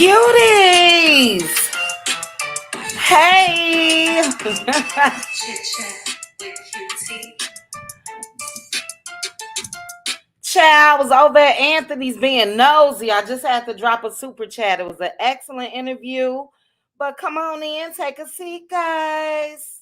Cuties! Hey! Child, I was over at Anthony's being nosy. I just had to drop a super chat. It was an excellent interview. But come on in, take a seat, guys.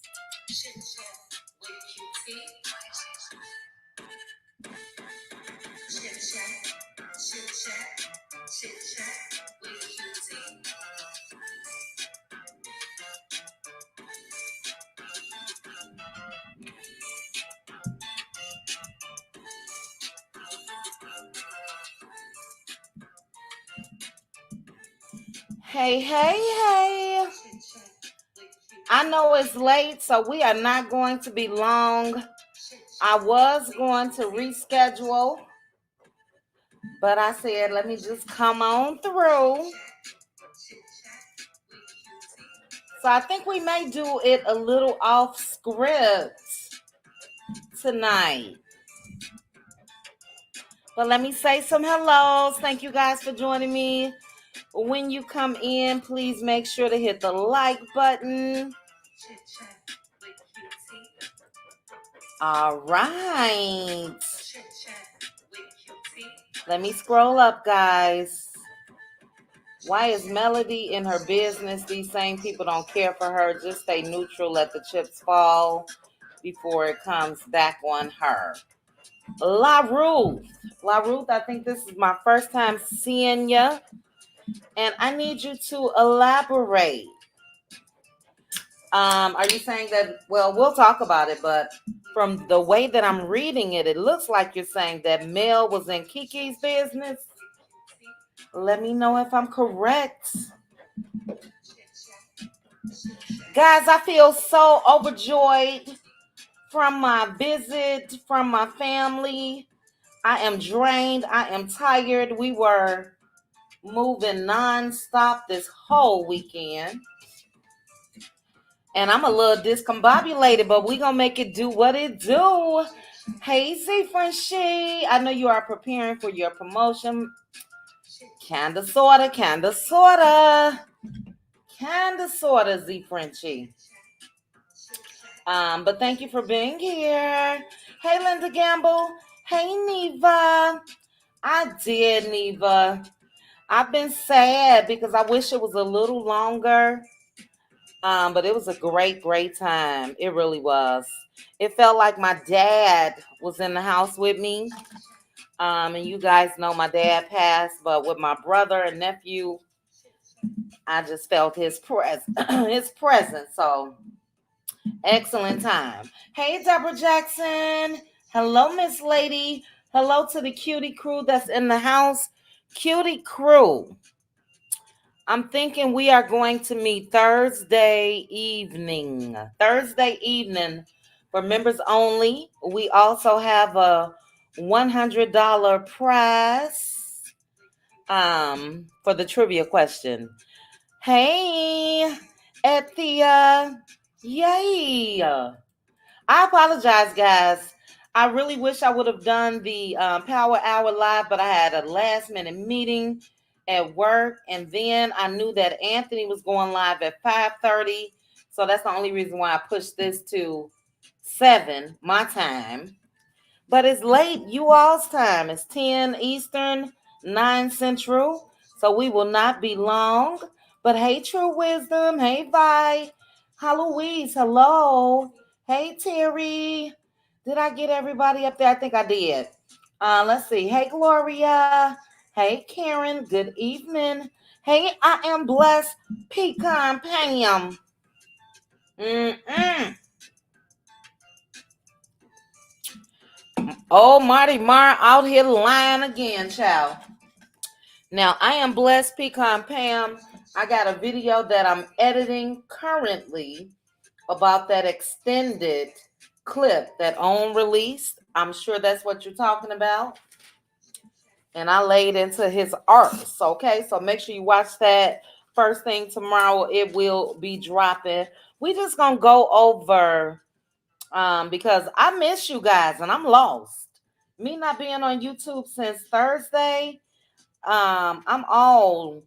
Hey, hey, hey. I know it's late, so we are not going to be long. I was going to reschedule, but I said, let me just come on through. So I think we may do it a little off script tonight. But let me say some hellos. Thank you guys for joining me. When you come in, please make sure to hit the like button. All right. Let me scroll up, guys. Why is Melody in her business? These same people don't care for her. Just stay neutral. Let the chips fall before it comes back on her. La Ruth, I think this is my first time seeing you, and I need you to elaborate. Are you saying that, well, we'll talk about it, but from the way that I'm reading it, it looks like you're saying that Mel was in Kiki's business. Let me know if I'm correct. Guys, I feel so overjoyed from my visit, from my family. I am drained. I am tired. We were moving nonstop this whole weekend. And I'm a little discombobulated, but we're going to make it do what it do. Hey, Z Frenchie. I know you are preparing for your promotion. Kinda, sorta, Z Frenchie. But thank you for being here. Hey, Linda Gamble. Hey, Neva. I did, Neva. I've been sad because I wish it was a little longer. But it was a great, great time. It really was. It felt like my dad was in the house with me. And you guys know my dad passed, but with my brother and nephew, I just felt his presence. So excellent time. Hey, Deborah Jackson. Hello, Miss Lady. Hello to the cutie crew that's in the house. Cutie crew. I'm thinking we are going to meet Thursday evening. For members only. We also have a $100 prize for the trivia question. Hey, Ethia. Yay. I apologize, guys. I really wish I would have done the Power Hour live, but I had a last minute meeting at work, and then I knew that Anthony was going live at 5:30, so that's the only reason why I pushed this to 7 my time. But it's late, you all's time. It's 10 Eastern, 9 Central, so we will not be long. But hey, True Wisdom. Hey, Vi. Hi, Louise. Hello. Hey, Terry. Did I get everybody up there? I think I did. Let's see. Hey, Gloria. Hey, Karen. Good evening. Hey, I am blessed. Pecan Pam. Oh, Marty Mar out here lying again, child. Now, I am blessed, Pecan Pam. I got a video that I'm editing currently about that extended clip that Amun released. I'm sure that's what you're talking about. And I laid into his arts, okay? So make sure you watch that first thing tomorrow. It will be dropping. We just going to go over, because I miss you guys and I'm lost. Me not being on YouTube since Thursday, I'm all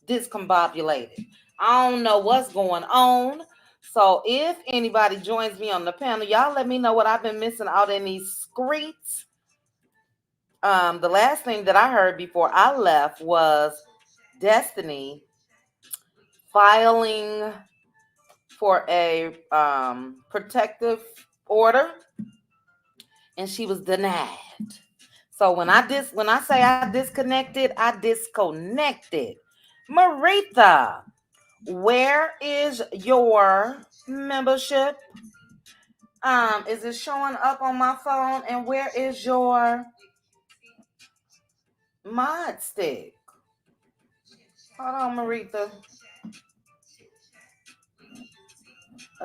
discombobulated. I don't know what's going on. So if anybody joins me on the panel, y'all let me know what I've been missing out in these streets. The last thing that I heard before I left was Destiny filing for a protective order, and she was denied. So when I say I disconnected, I disconnected. Marita, where is your membership? Is it showing up on my phone? And where is your mod stick? Hold on, Marita.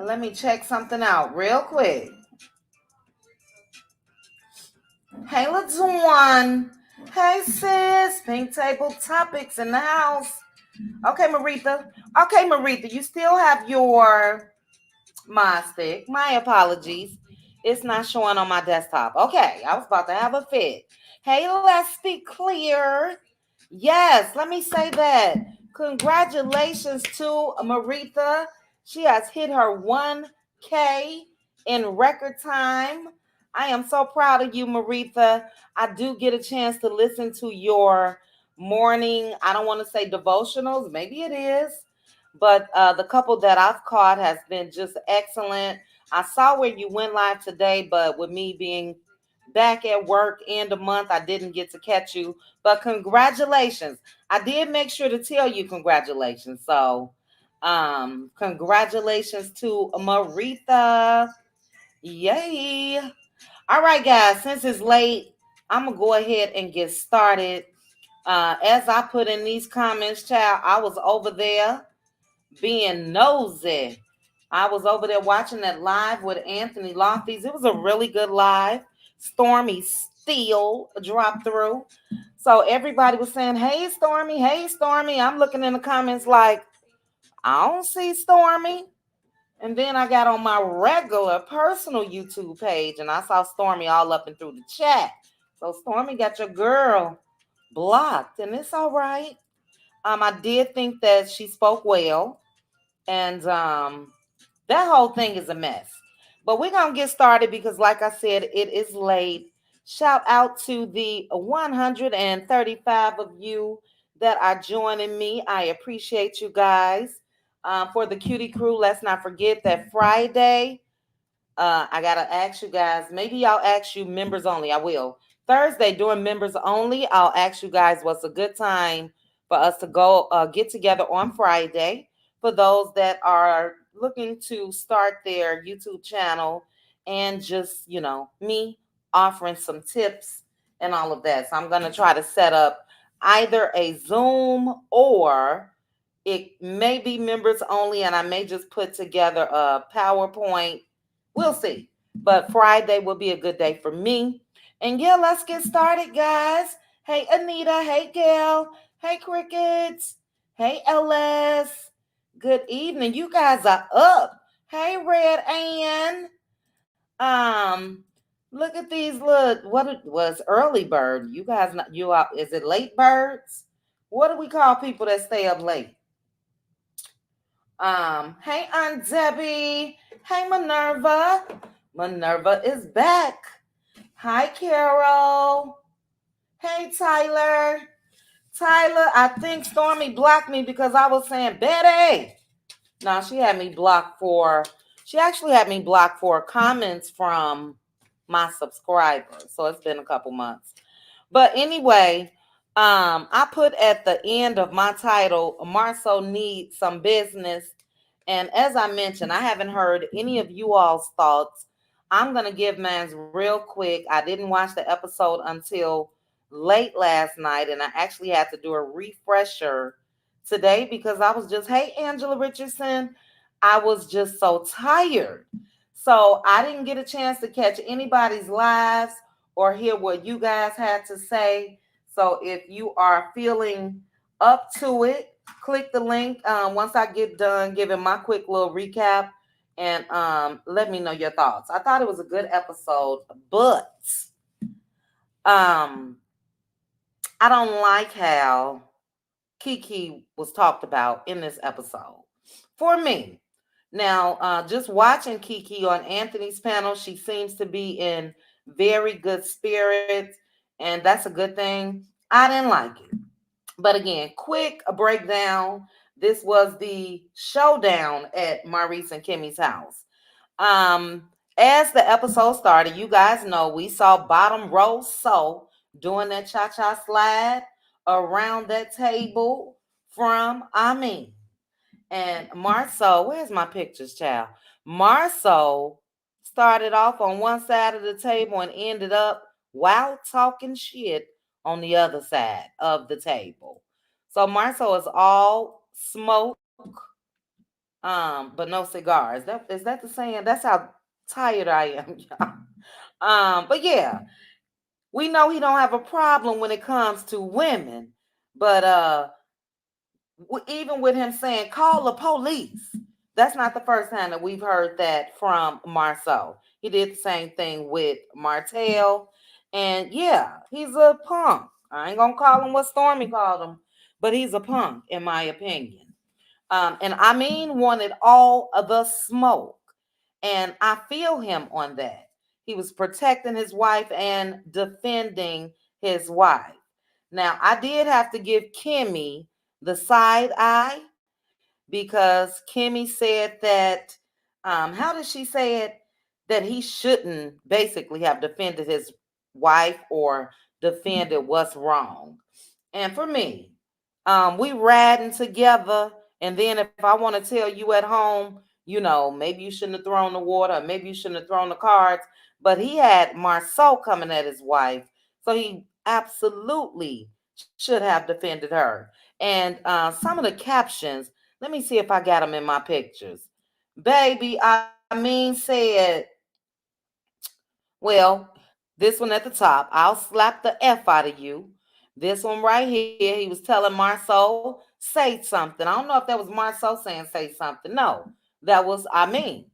Let me check something out real quick. Hey, LaDawn. Hey, sis. Pink table topics in the house. Okay, Marita, you still have your mod stick. My apologies. It's not showing on my desktop. Okay, I was about to have a fit. Hey, let's be clear. Yes, let me say that. Congratulations to Marita. She has hit her 1K in record time. I am so proud of you, Marita. I do get a chance to listen to your morning, I don't want to say devotionals, maybe it is, but the couple that I've caught has been just excellent. I saw where you went live today, but with me being back at work end of month, I didn't get to catch you. But congratulations. I did make sure to tell you congratulations. So congratulations to Marita. Yay. All right, guys, since it's late, I'm going to go ahead and get started. As I put in these comments, child, I was over there being nosy. I was over there watching that live with Anthony Lofties. It was a really good live. Stormy Steele dropped through. So everybody was saying, hey, Stormy, hey, Stormy. I'm looking in the comments like, I don't see Stormy. And then I got on my regular personal YouTube page and I saw Stormy all up and through the chat. So Stormy got your girl blocked, and it's all right. I did think that she spoke well, and that whole thing is a mess. But we're gonna get started because, like I said, it is late. Shout out to the 135 of you that are joining me. I appreciate you guys. For the cutie crew, let's not forget that Friday. I gotta ask you guys. Maybe I'll ask you members only. I will. Thursday during members only, I'll ask you guys what's a good time for us to go get together on Friday. For those that are looking to start their YouTube channel and just me offering some tips and all of that. So I'm gonna try to set up either a Zoom or it may be members only, and I may just put together a PowerPoint. We'll see. But Friday will be a good day for me. And yeah, let's get started, guys. Hey, Anita. Hey, Gail. Hey, Crickets. Hey, LS. Good evening. You guys are up. Hey, Red Ann. Look at these. Look, what it was early bird. You guys, you are. Is it late birds? What do we call people that stay up late? Hey, Aunt Debbie. Hey, Minerva. Minerva is back. Hi, Carol. Hey, Tyler. Tyler, I think Stormy blocked me because I was saying Betty. No, she actually had me blocked for comments from my subscribers. So it's been a couple months. But anyway, I put at the end of my title, Marsau needs some business. And as I mentioned, I haven't heard any of you all's thoughts. I'm going to give mine real quick. I didn't watch the episode until late last night, and I actually had to do a refresher today because I was just, hey, Angela Richardson, I was just so tired. So I didn't get a chance to catch anybody's lives or hear what you guys had to say. So if you are feeling up to it, click the link once I get done giving my quick little recap and let me know your thoughts. I thought it was a good episode, but I don't like how Kiki was talked about in this episode. For me, now, just watching Kiki on Anthony's panel, she seems to be in very good spirits, and that's a good thing. I didn't like it. But again, quick a breakdown. This was the showdown at Maurice and Kimmy's house. Um, as the episode started, you guys know we saw Bottom Row So doing that cha-cha slide around that table from Amin. And Marsau, where's my pictures, child? Marsau started off on one side of the table and ended up while talking shit on the other side of the table. So Marsau is all smoke, but no cigars. Is that the saying? That's how tired I am, y'all. But yeah, we know he don't have a problem when it comes to women, but even with him saying call the police, that's not the first time that we've heard that from Marceau. He did the same thing with Martel, and yeah, he's a punk. I ain't gonna call him what Stormy called him, but he's a punk in my opinion. And I mean wanted all of the smoke, and I feel him on that. He was protecting his wife and defending his wife. Now, I did have to give Kimmy the side eye because Kimmy said that, how did she say it? That he shouldn't basically have defended his wife or defended what's wrong. And for me, we riding together. And then if I want to tell you at home, maybe you shouldn't have thrown the water, maybe you shouldn't have thrown the cards. But he had Marceau coming at his wife. So he absolutely should have defended her. And some of the captions, let me see if I got them in my pictures. Baby, I mean, said, well, this one at the top, I'll slap the F out of you. This one right here, he was telling Marceau, say something. I don't know if that was Marceau saying say something. No, that was I mean.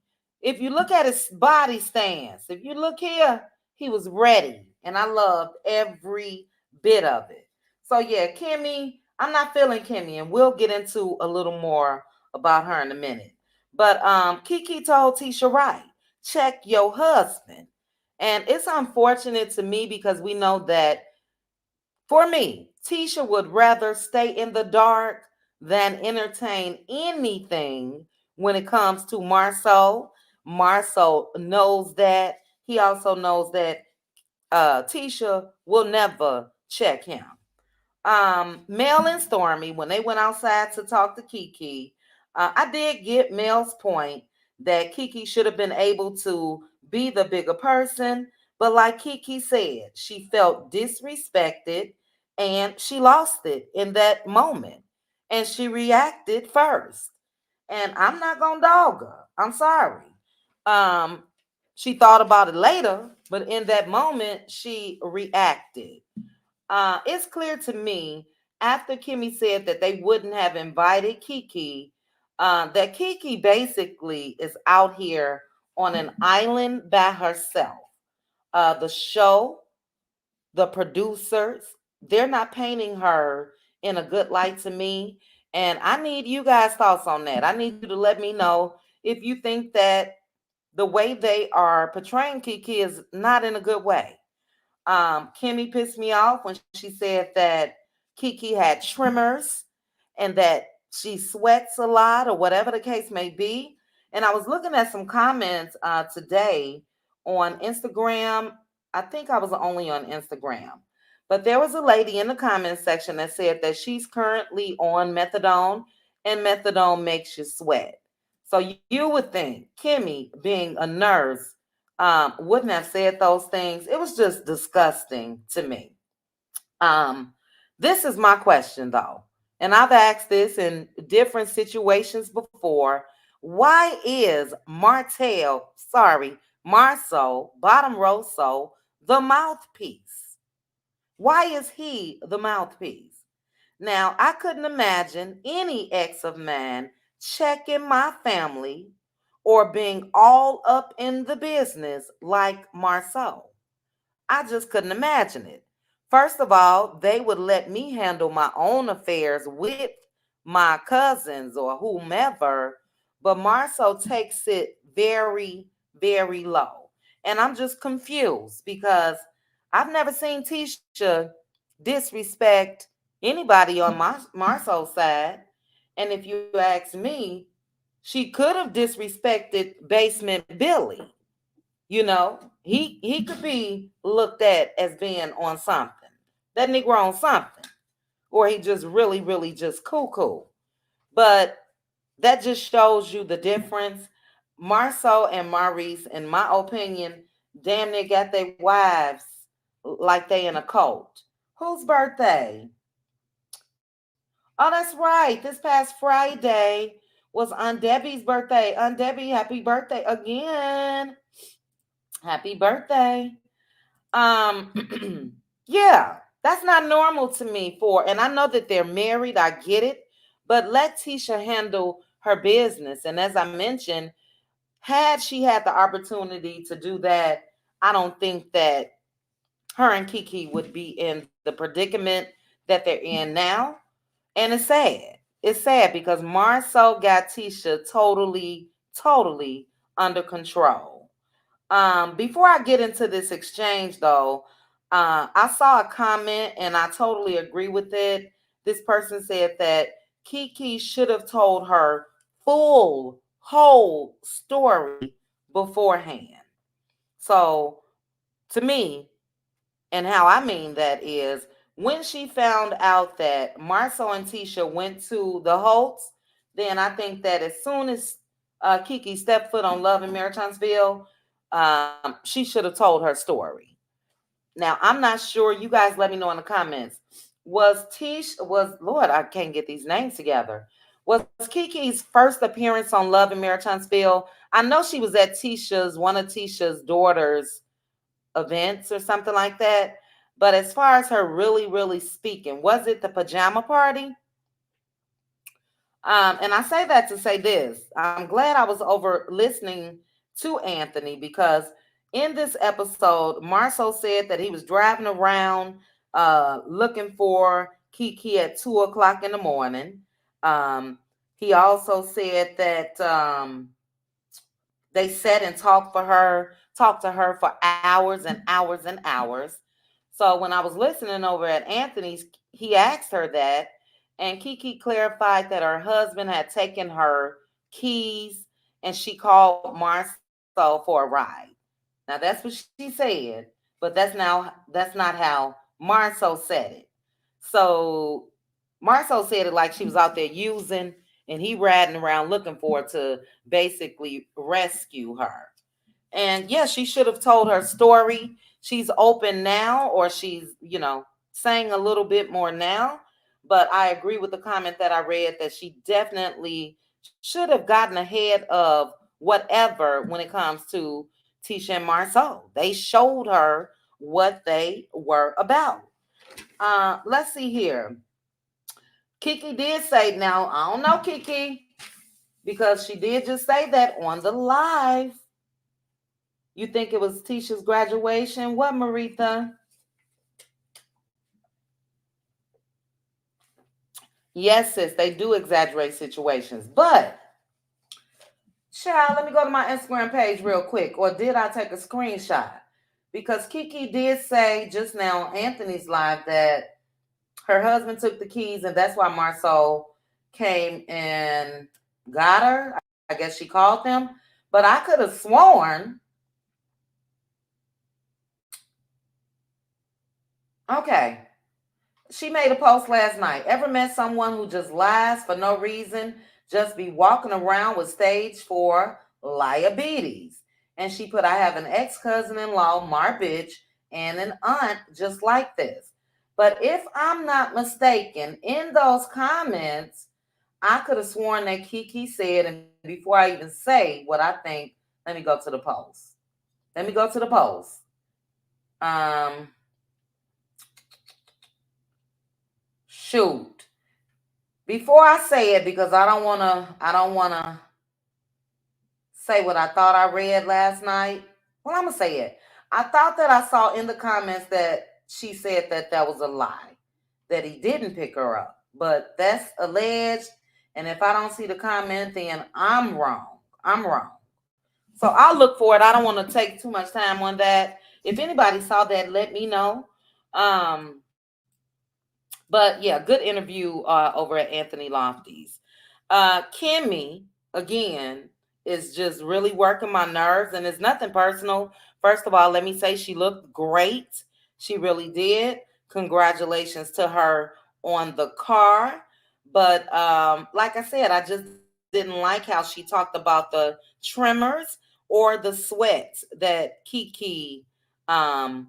If you look at his body stance, if you look here, he was ready. And I loved every bit of it. So yeah, Kimmy, I'm not feeling Kimmy, and we'll get into a little more about her in a minute. But Kiki told Tisha right, check your husband. And it's unfortunate to me because we know that for me, Tisha would rather stay in the dark than entertain anything when it comes to Marceau. Marceau knows that. He also knows that Tisha will never check him. Mel and Stormy, when they went outside to talk to Kiki, I did get Mel's point that Kiki should have been able to be the bigger person. But like Kiki said, she felt disrespected and she lost it in that moment. And she reacted first. And I'm not going to dog her. I'm sorry. Um, she thought about it later, but in that moment, she reacted. It's clear to me after Kimmy said that they wouldn't have invited Kiki, that Kiki basically is out here on an island by herself. The show, the producers, they're not painting her in a good light to me. And I need you guys' thoughts on that. I need you to let me know if you think that the way they are portraying Kiki is not in a good way. Kimmy pissed me off when she said that Kiki had tremors and that she sweats a lot or whatever the case may be. And I was looking at some comments today on Instagram. I think I was only on Instagram, but there was a lady in the comment section that said that she's currently on methadone and methadone makes you sweat. So you would think Kimmy, being a nurse, wouldn't have said those things. It was just disgusting to me. Um, this is my question though, and I've asked this in different situations before. Why is Marceau, bottom row so, the mouthpiece? Why is he the mouthpiece? Now, I couldn't imagine any ex of mine checking my family or being all up in the business like Marceau. I just couldn't imagine it. First of all, they would let me handle my own affairs with my cousins or whomever, but Marceau takes it very, very low. And I'm just confused because I've never seen Tisha disrespect anybody on Marceau's side. And if you ask me, she could have disrespected Basement Billy. He could be looked at as being on something. That nigga on something. Or he just really, really just cuckoo. But that just shows you the difference. Marceau and Maurice, in my opinion, damn near got their wives like they in a cult. Whose birthday? Oh, that's right. This past Friday was Aunt Debbie's birthday. Aunt Debbie, happy birthday again. Happy birthday. Yeah, that's not normal to me and I know that they're married, I get it, but let Tisha handle her business. And as I mentioned, had she had the opportunity to do that, I don't think that her and Kiki would be in the predicament that they're in now. And it's sad. It's sad because Marsau got Tisha totally, totally under control. Before I get into this exchange, though, I saw a comment and I totally agree with it. This person said that Kiki should have told her full, whole story beforehand. So, to me, and how I mean that is when she found out that Marceau and Tisha went to the Holtz, then I think that as soon as Kiki stepped foot on Love in Maritinsville, she should have told her story. Now, I'm not sure. You guys let me know in the comments. Was Lord, I can't get these names together. Was Kiki's first appearance on Love in Maritinsville? I know she was at one of Tisha's daughter's events or something like that. But as far as her really, really speaking, was it the pajama party? And I say that to say this. I'm glad I was over listening to Anthony because in this episode, Marceau said that he was driving around looking for Kiki at 2 o'clock in the morning. Um, he also said that they sat and talked to her for hours and hours and hours. So when I was listening over at Anthony's, he asked her that, and Kiki clarified that her husband had taken her keys and she called Marcel for a ride. Now that's what she said, but that's not how Marcel said it. So Marcel said it like she was out there using and he riding around looking for her to basically rescue her. And yeah, she should have told her story. She's open now, or she's, saying a little bit more now. But I agree with the comment that I read that she definitely should have gotten ahead of whatever when it comes to Tisha and Marceau. They showed her what they were about. Let's see here. Kiki did say, now, I don't know, Kiki, because she did just say that on the live. You think it was Tisha's graduation? What, Marita? Yes, sis, they do exaggerate situations. But, child, let me go to my Instagram page real quick. Or did I take a screenshot? Because Kiki did say just now on Anthony's live that her husband took the keys and that's why Marsau came and got her. I guess she called them. But I could have sworn. Okay. She made a post last night. Ever met someone who just lies for no reason, just be walking around with stage 4 diabetes? And she put, I have an ex-cousin-in-law, Mar bitch, and an aunt just like this. But if I'm not mistaken, in those comments, I could have sworn that Kiki said, and before I even say what I think, let me go to the post. Let me go to the post. Um, Shoot. Before I say it, because I don't wanna say what I thought I read last night. Well, I'm gonna say it. I thought that I saw in the comments that she said that that was a lie, that he didn't pick her up. But that's alleged. And if I don't see the comment, then I'm wrong. I'm wrong. So I'll look for it. I don't want to take too much time on that. If anybody saw that, let me know. Um, but yeah, good interview over at Anthony Lofty's. Kimmy, again, is just really working my nerves, and it's nothing personal. First of all, let me say she looked great. She really did. Congratulations to her on the car. But like I said, I just didn't like how she talked about the tremors or the sweats that Kiki um,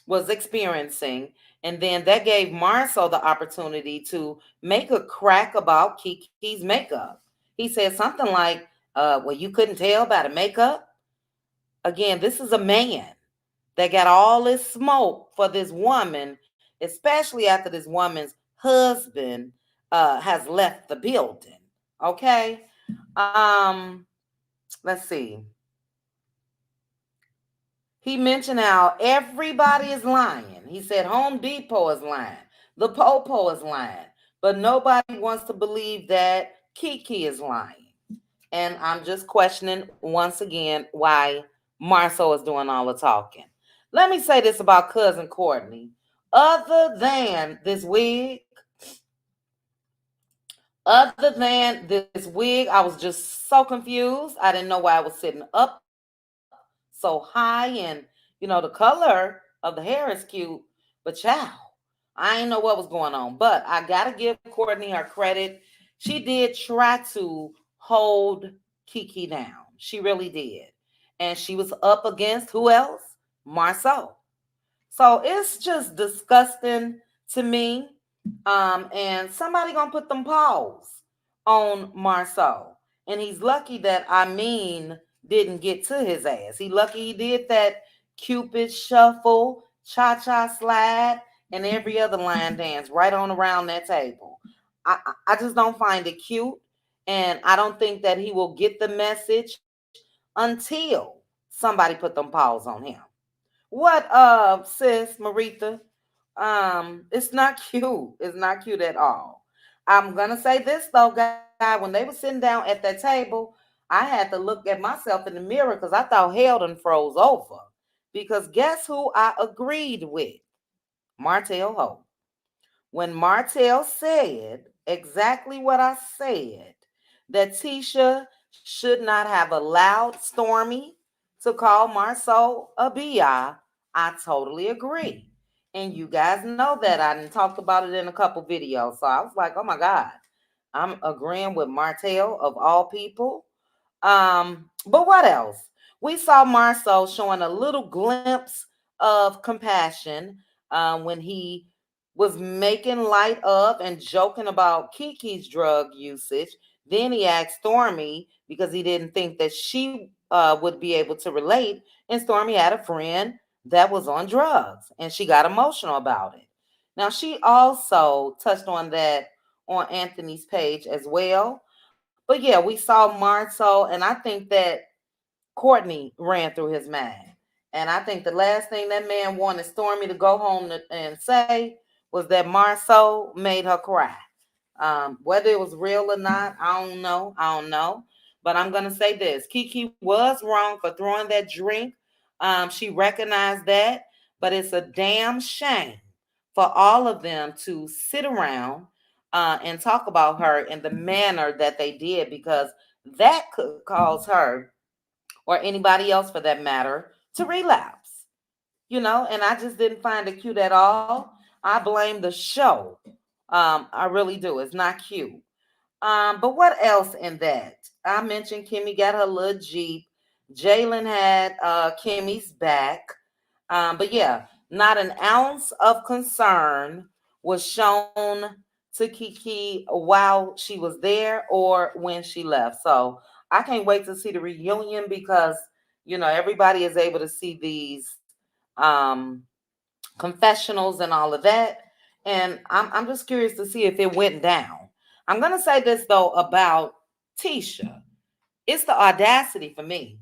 was experiencing. And then that gave Marsau the opportunity to make a crack about Kiki's makeup. He said something like, well, you couldn't tell by the makeup. Again, this is a man that got all this smoke for this woman, especially after this woman's husband has left the building. Okay. Um, let's see. He mentioned how everybody is lying. He said Home Depot is lying. The Popo is lying. But nobody wants to believe that Kiki is lying. And I'm just questioning once again why Marsau is doing all the talking. Let me say this about cousin Courtney. Other than this wig, I was just so confused. I didn't know why I was sitting up so high, and the color of the hair is cute, but child, I didn't know what was going on. But I gotta give Courtney her credit. She did try to hold Kiki down. She really did. And she was up against who else? Marsau. So it's just disgusting to me. And somebody gonna put them paws on Marsau. And he's lucky that didn't get to his ass. He lucky he did that Cupid shuffle, cha-cha slide, and every other line dance right on around that table. I just don't find it cute. And I don't think that he will get the message until somebody put them paws on him. What sis Marita? It's not cute. It's not cute at all. I'm gonna say this though, guy. When they were sitting down at that table, I had to look at myself in the mirror because I thought hell done froze over. Because guess who I agreed with? Martel Ho. When Martel said exactly what I said, that Tisha should not have allowed Stormy to call Marsau a bi, I totally agree. And you guys know that. I done talked about it in a couple videos. So I was like, oh my God, I'm agreeing with Martel of all people. But what else? We saw Marsau showing a little glimpse of compassion when he was making light of and joking about Kiki's drug usage. Then he asked Stormy because he didn't think that she would be able to relate. And Stormy had a friend that was on drugs and she got emotional about it. Now, she also touched on that on Anthony's page as well. But yeah, we saw Marto, and I think that Courtney ran through his mind. And I think the last thing that man wanted Stormy to go home and say was that Marceau made her cry. Whether it was real or not, I don't know. I don't know. But I'm going to say this Kiki was wrong for throwing that drink. She recognized that. But it's a damn shame for all of them to sit around and talk about her in the manner that they did because that could cause her or anybody else for that matter to relapse. And I just didn't find it cute at all. I blame the show. I really do. It's not cute. But what else in that? I mentioned Kimmy got her little Jeep. Jalen had Kimmy's back. But yeah, not an ounce of concern was shown to Kiki while she was there or when she left. So I can't wait to see the reunion because everybody is able to see these um, confessionals and all of that. And I'm just curious to see if it went down. I'm gonna say this though about Tisha. It's the audacity for me.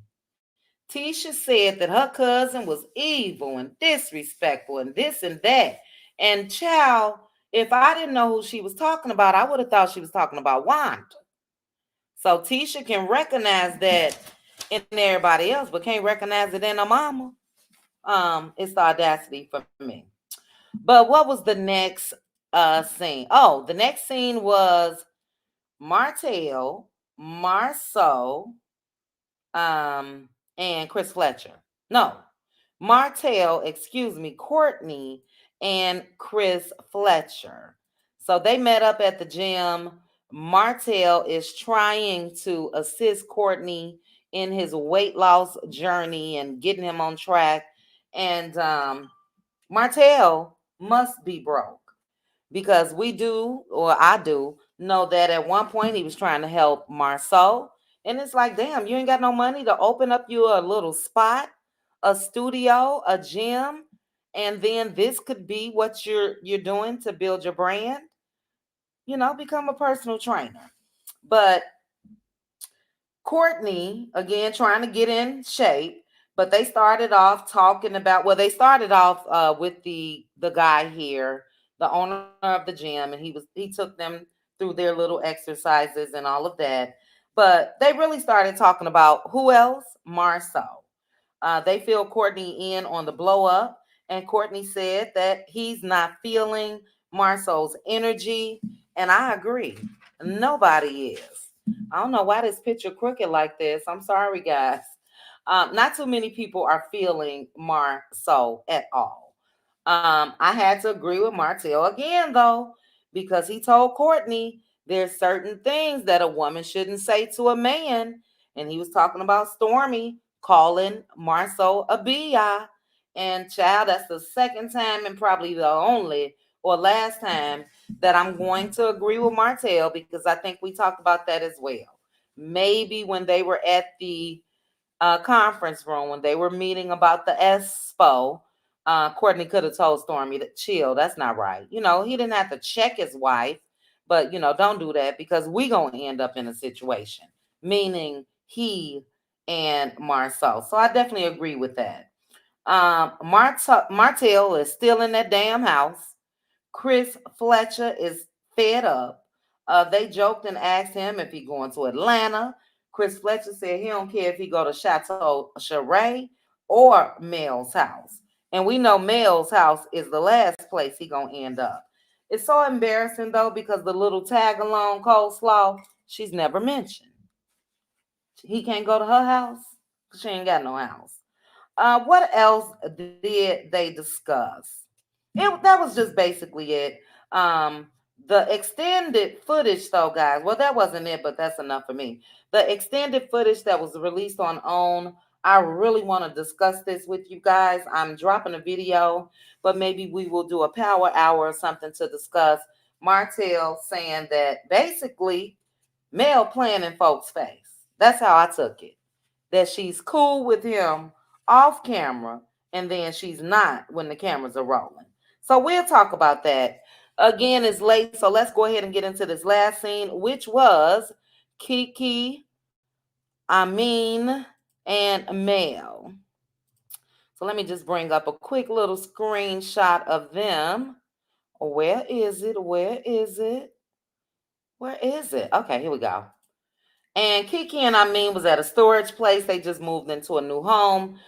Tisha said that her cousin was evil and disrespectful and this and that. And child, if I didn't know who she was talking about, I would have thought she was talking about Wanda. So Tisha can recognize that in everybody else, but can't recognize it in her mama. It's the audacity for me. But what was the next scene? Oh, the next scene was Martel, Marsau, and Chris Fletcher. No, Martel, excuse me, Courtney and Chris Fletcher. So they met up at the gym. Martel is trying to assist Courtney in his weight loss journey and getting him on track. And Martel must be broke because we do, or I do, know that at one point he was trying to help Marsau. And it's like, damn, you ain't got no money to open up you a little spot, a studio, a gym, and then this could be what you're doing to build your brand. Become a personal trainer. But Courtney, again, trying to get in shape, but they started off talking about, well, they started off with the guy here, the owner of the gym, and he took them through their little exercises and all of that. But they really started talking about who else? Marsau. They fill Courtney in on the blow up, and Courtney said that he's not feeling Marsau's energy, and I agree. Nobody is. I don't know why this picture crooked like this. I'm sorry, guys. Not too many people are feeling Marsau at all. I had to agree with Martel again, though, because he told Courtney there's certain things that a woman shouldn't say to a man. And he was talking about Stormy calling Marsau a bi. And child, that's the second time and probably the only or last time that I'm going to agree with Martel because I think we talked about that as well. Maybe when they were at the conference room, when they were meeting about the Expo, Courtney could have told Stormy to chill. That's not right. He didn't have to check his wife, but don't do that because we gonna end up in a situation. Meaning he and Marsau. So I definitely agree with that. Martel is still in that damn house. Chris Fletcher is fed up. They joked and asked him if he going to Atlanta. Chris Fletcher said he don't care if he go to Chateau Charay or Mel's house. And we know Mel's house is the last place he gonna end up. It's so embarrassing though because the little tag along coleslaw, she's never mentioned. He can't go to her house because she ain't got no house. What else did they discuss? That was just basically it. The extended footage, though, guys. Well, that wasn't it, but that's enough for me. The extended footage that was released on OWN. I really want to discuss this with you guys. I'm dropping a video, but maybe we will do a power hour or something to discuss. Martel saying that basically Mel playing in folks' face. That's how I took it. That she's cool with him off camera and then she's not when the cameras are rolling. So we'll talk about that. Again, it's late, so let's go ahead and get into this last scene, which was Kiki, Amun, and Mel. So let me just bring up a quick little screenshot of them. Where is it? Where is it? Where is it? Okay, here we go. And Kiki and Amin was at a storage place. They just moved into a new home.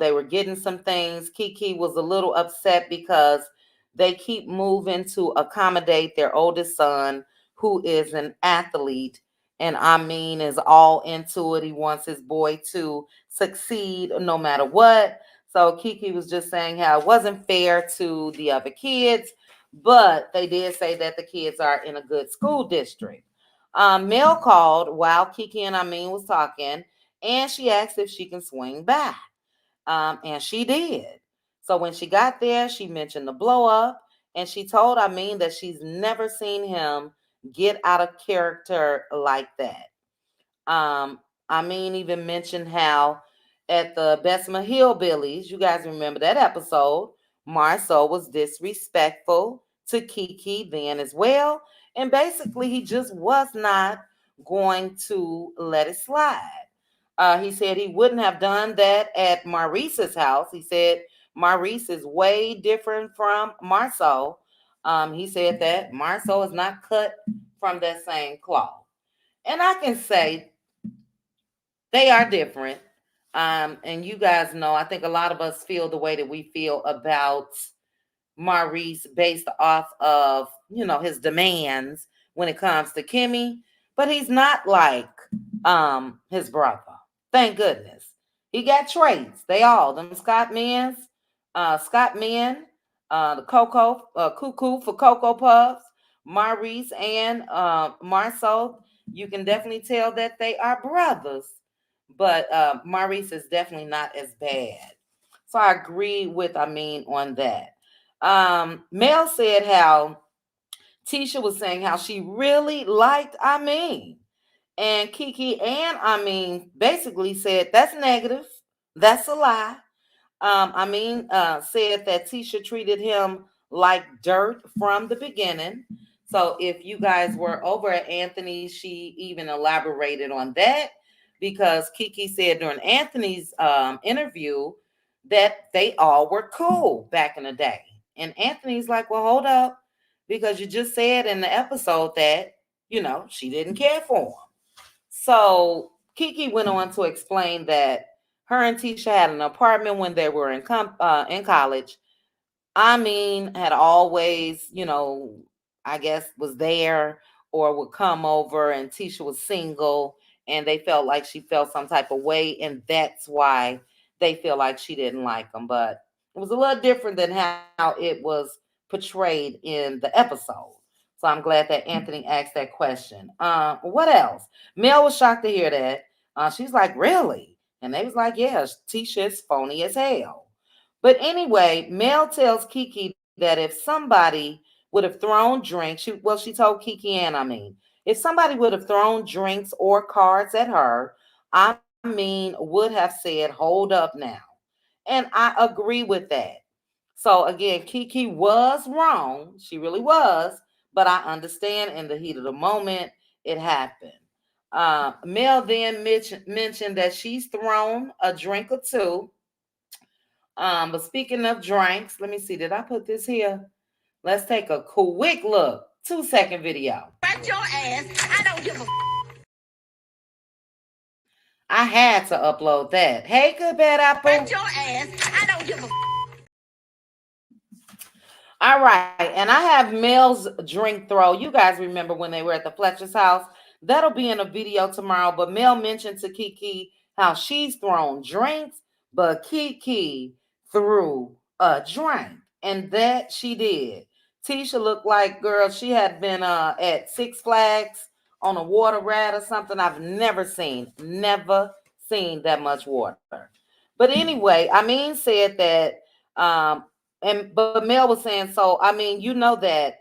They were getting some things. Kiki was a little upset because they keep moving to accommodate their oldest son, who is an athlete. And Amin is all into it. He wants his boy to succeed no matter what. So Kiki was just saying how it wasn't fair to the other kids, but they did say that the kids are in a good school district. Mel called while Kiki and Amin was talking, and she asked if she can swing by. And she did. So when she got there, she mentioned the blow up, and she told Amin that she's never seen him get out of character like that. Um, Amin even mentioned how at the Bessemer Hillbillies, you guys remember that episode, Marsau was disrespectful to Kiki then as well. And basically, he just was not going to let it slide. He said he wouldn't have done that at Maurice's house. He said Maurice is way different from Marsau. He said that Marsau is not cut from that same cloth. And I can say they are different. And you guys know, I think a lot of us feel the way that we feel about Maurice based off of, his demands when it comes to Kimmy, but he's not like his brother. Thank goodness. He got traits. They all, them Scott men, the Cocoa, Cuckoo for Cocoa Puffs, Maurice and Marceau. You can definitely tell that they are brothers, but Maurice is definitely not as bad. So I agree with on that. Mel said how Tisha was saying how she really liked and Kiki and basically said that's negative, that's a lie. Said that Tisha treated him like dirt from the beginning. So if you guys were over at Anthony's, she even elaborated on that because Kiki said during Anthony's interview that they all were cool back in the day. And Anthony's like, well, hold up, because you just said in the episode that, she didn't care for him. So Kiki went on to explain that her and Tisha had an apartment when they were in college. Had always, I guess was there or would come over, and Tisha was single, and they felt like she felt some type of way, and that's why they feel like she didn't like him. But it was a little different than how it was portrayed in the episode. So I'm glad that Anthony asked that question. What else? Mel was shocked to hear that. She's like, really? And they was like, yeah, Tisha is phony as hell. But anyway, Mel tells Kiki that if somebody would have thrown drinks, she told Kiki and if somebody would have thrown drinks or cards at her, would have said, hold up now. And I agree with that. So again, Kiki was wrong. She really was. But I understand in the heat of the moment, it happened. Mel then mentioned that she's thrown a drink or two. But speaking of drinks, let me see. Did I put this here? Let's take a quick look. 2-second video. Back your ass. I don't give a. I had to upload that. Hey, good bad apple. Back your ass. I don't give a. All right, and I have Mel's drink throw. You guys remember when they were at the Fletcher's house? That'll be in a video tomorrow. But Mel mentioned to Kiki how she's thrown drinks, but Kiki threw a drink, and that she did. Tisha looked like, girl, she had been at Six Flags on a water rat or something. I've never seen that much water. But anyway, said that but Mel was saying, so you know that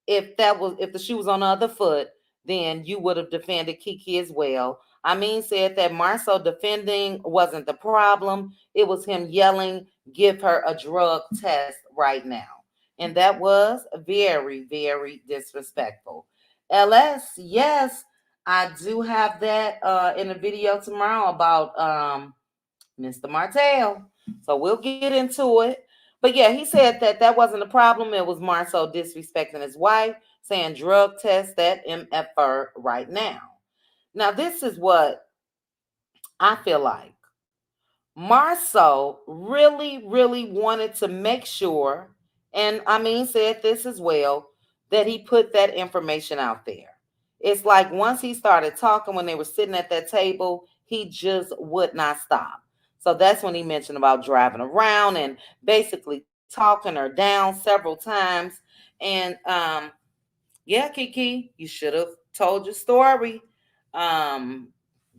if the shoe was on the other foot, then you would have defended Kiki as well. Said that Marsau defending wasn't the problem. It was him yelling, give her a drug test right now. And that was very, very disrespectful. LS, yes, I do have that in a video tomorrow about Mr. Martel. So we'll get into it. But yeah, he said that wasn't a problem. It was Marsau disrespecting his wife, saying drug test that MFR right now. Now, this is what I feel like. Marsau really, really wanted to make sure, and said this as well, that he put that information out there. It's like once he started talking when they were sitting at that table, he just would not stop. So that's when he mentioned about driving around and basically talking her down several times. And yeah, Kiki, you should have told your story. Um,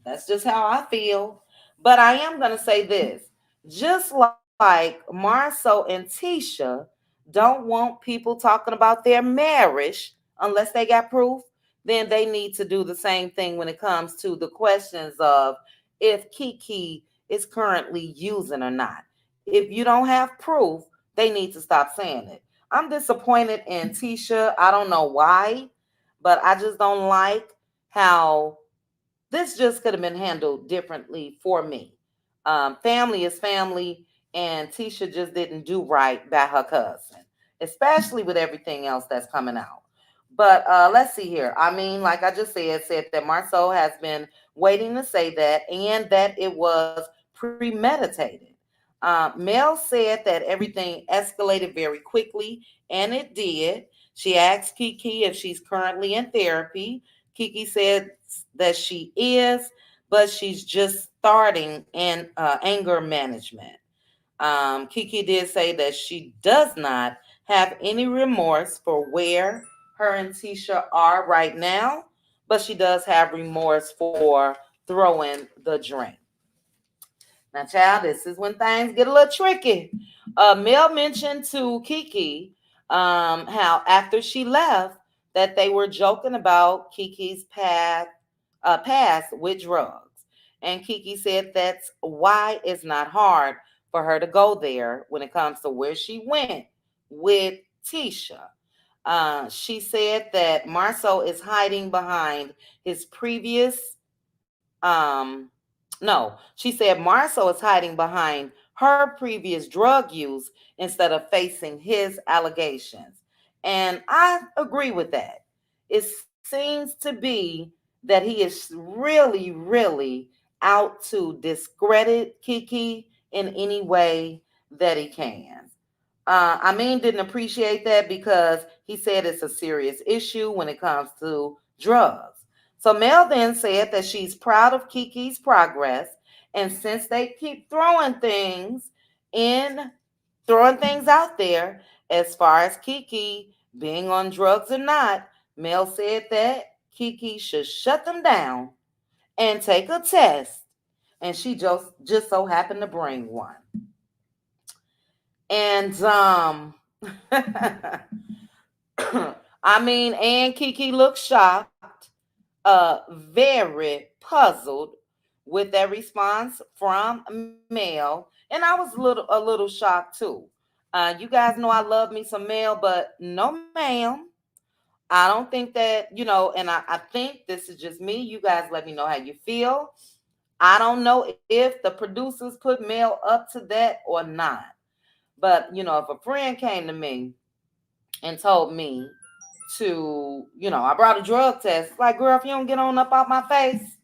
that's just how I feel. But I am going to say this. Just like Marsau and Tisha don't want people talking about their marriage unless they got proof, then they need to do the same thing when it comes to the questions of if Kiki is currently using or not. If you don't have proof, they need to stop saying it. I'm disappointed in Tisha. I don't know why, but I just don't like how this just could have been handled differently for me. Family is family, and Tisha just didn't do right by her cousin, especially with everything else that's coming out. But let's see here. I mean, like I just said that Marceau has been waiting to say that, and that it was premeditated. Mel said that everything escalated very quickly, and it did. She asked Kiki if she's currently in therapy. Kiki said that she is, but she's just starting in anger management. Kiki did say that she does not have any remorse for where her and Tisha are right now, but she does have remorse for throwing the drink. Now, child, this is when things get a little tricky. Mel mentioned to Kiki how after she left that they were joking about Kiki's past with drugs. And Kiki said that's why it's not hard for her to go there when it comes to where she went with Tisha. She said that Marceau is hiding behind his previous no, she said Marceau is hiding behind her previous drug use instead of facing his allegations. And I agree with that. It seems to be that he is really, really out to discredit Kiki in any way that he can. Amin didn't appreciate that because he said it's a serious issue when it comes to drugs. So Mel then said that she's proud of Kiki's progress, and since they keep in, throwing things out there as far as Kiki being on drugs or not, Mel said that Kiki should shut them down and take a test, and she just so happened to bring one. And I mean, and Kiki looked shocked, very puzzled with that response from Mel, and I was a little shocked too. You guys know I love me some Mel, but no, ma'am. I don't think that, and I think this is just me. You guys let me know how you feel. I don't know if the producers put Mel up to that or not. But, if a friend came to me and told me to, I brought a drug test. Like, girl, if you don't get on up out my face.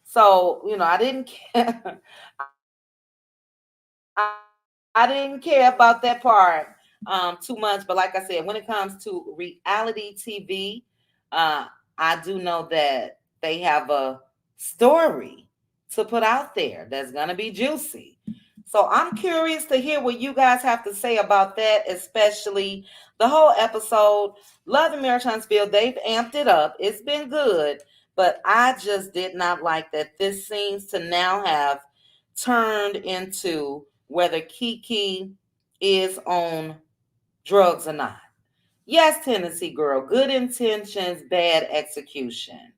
So, I didn't care. I didn't care about that part too much. But like I said, when it comes to reality TV, I do know that they have a story to put out there that's going to be juicy. So I'm curious to hear what you guys have to say about that, especially the whole episode. Love and Mary Huntsville, they've amped it up. It's been good, but I just did not like that this seems to now have turned into whether Kiki is on drugs or not. Yes, Tennessee girl, good intentions, bad execution.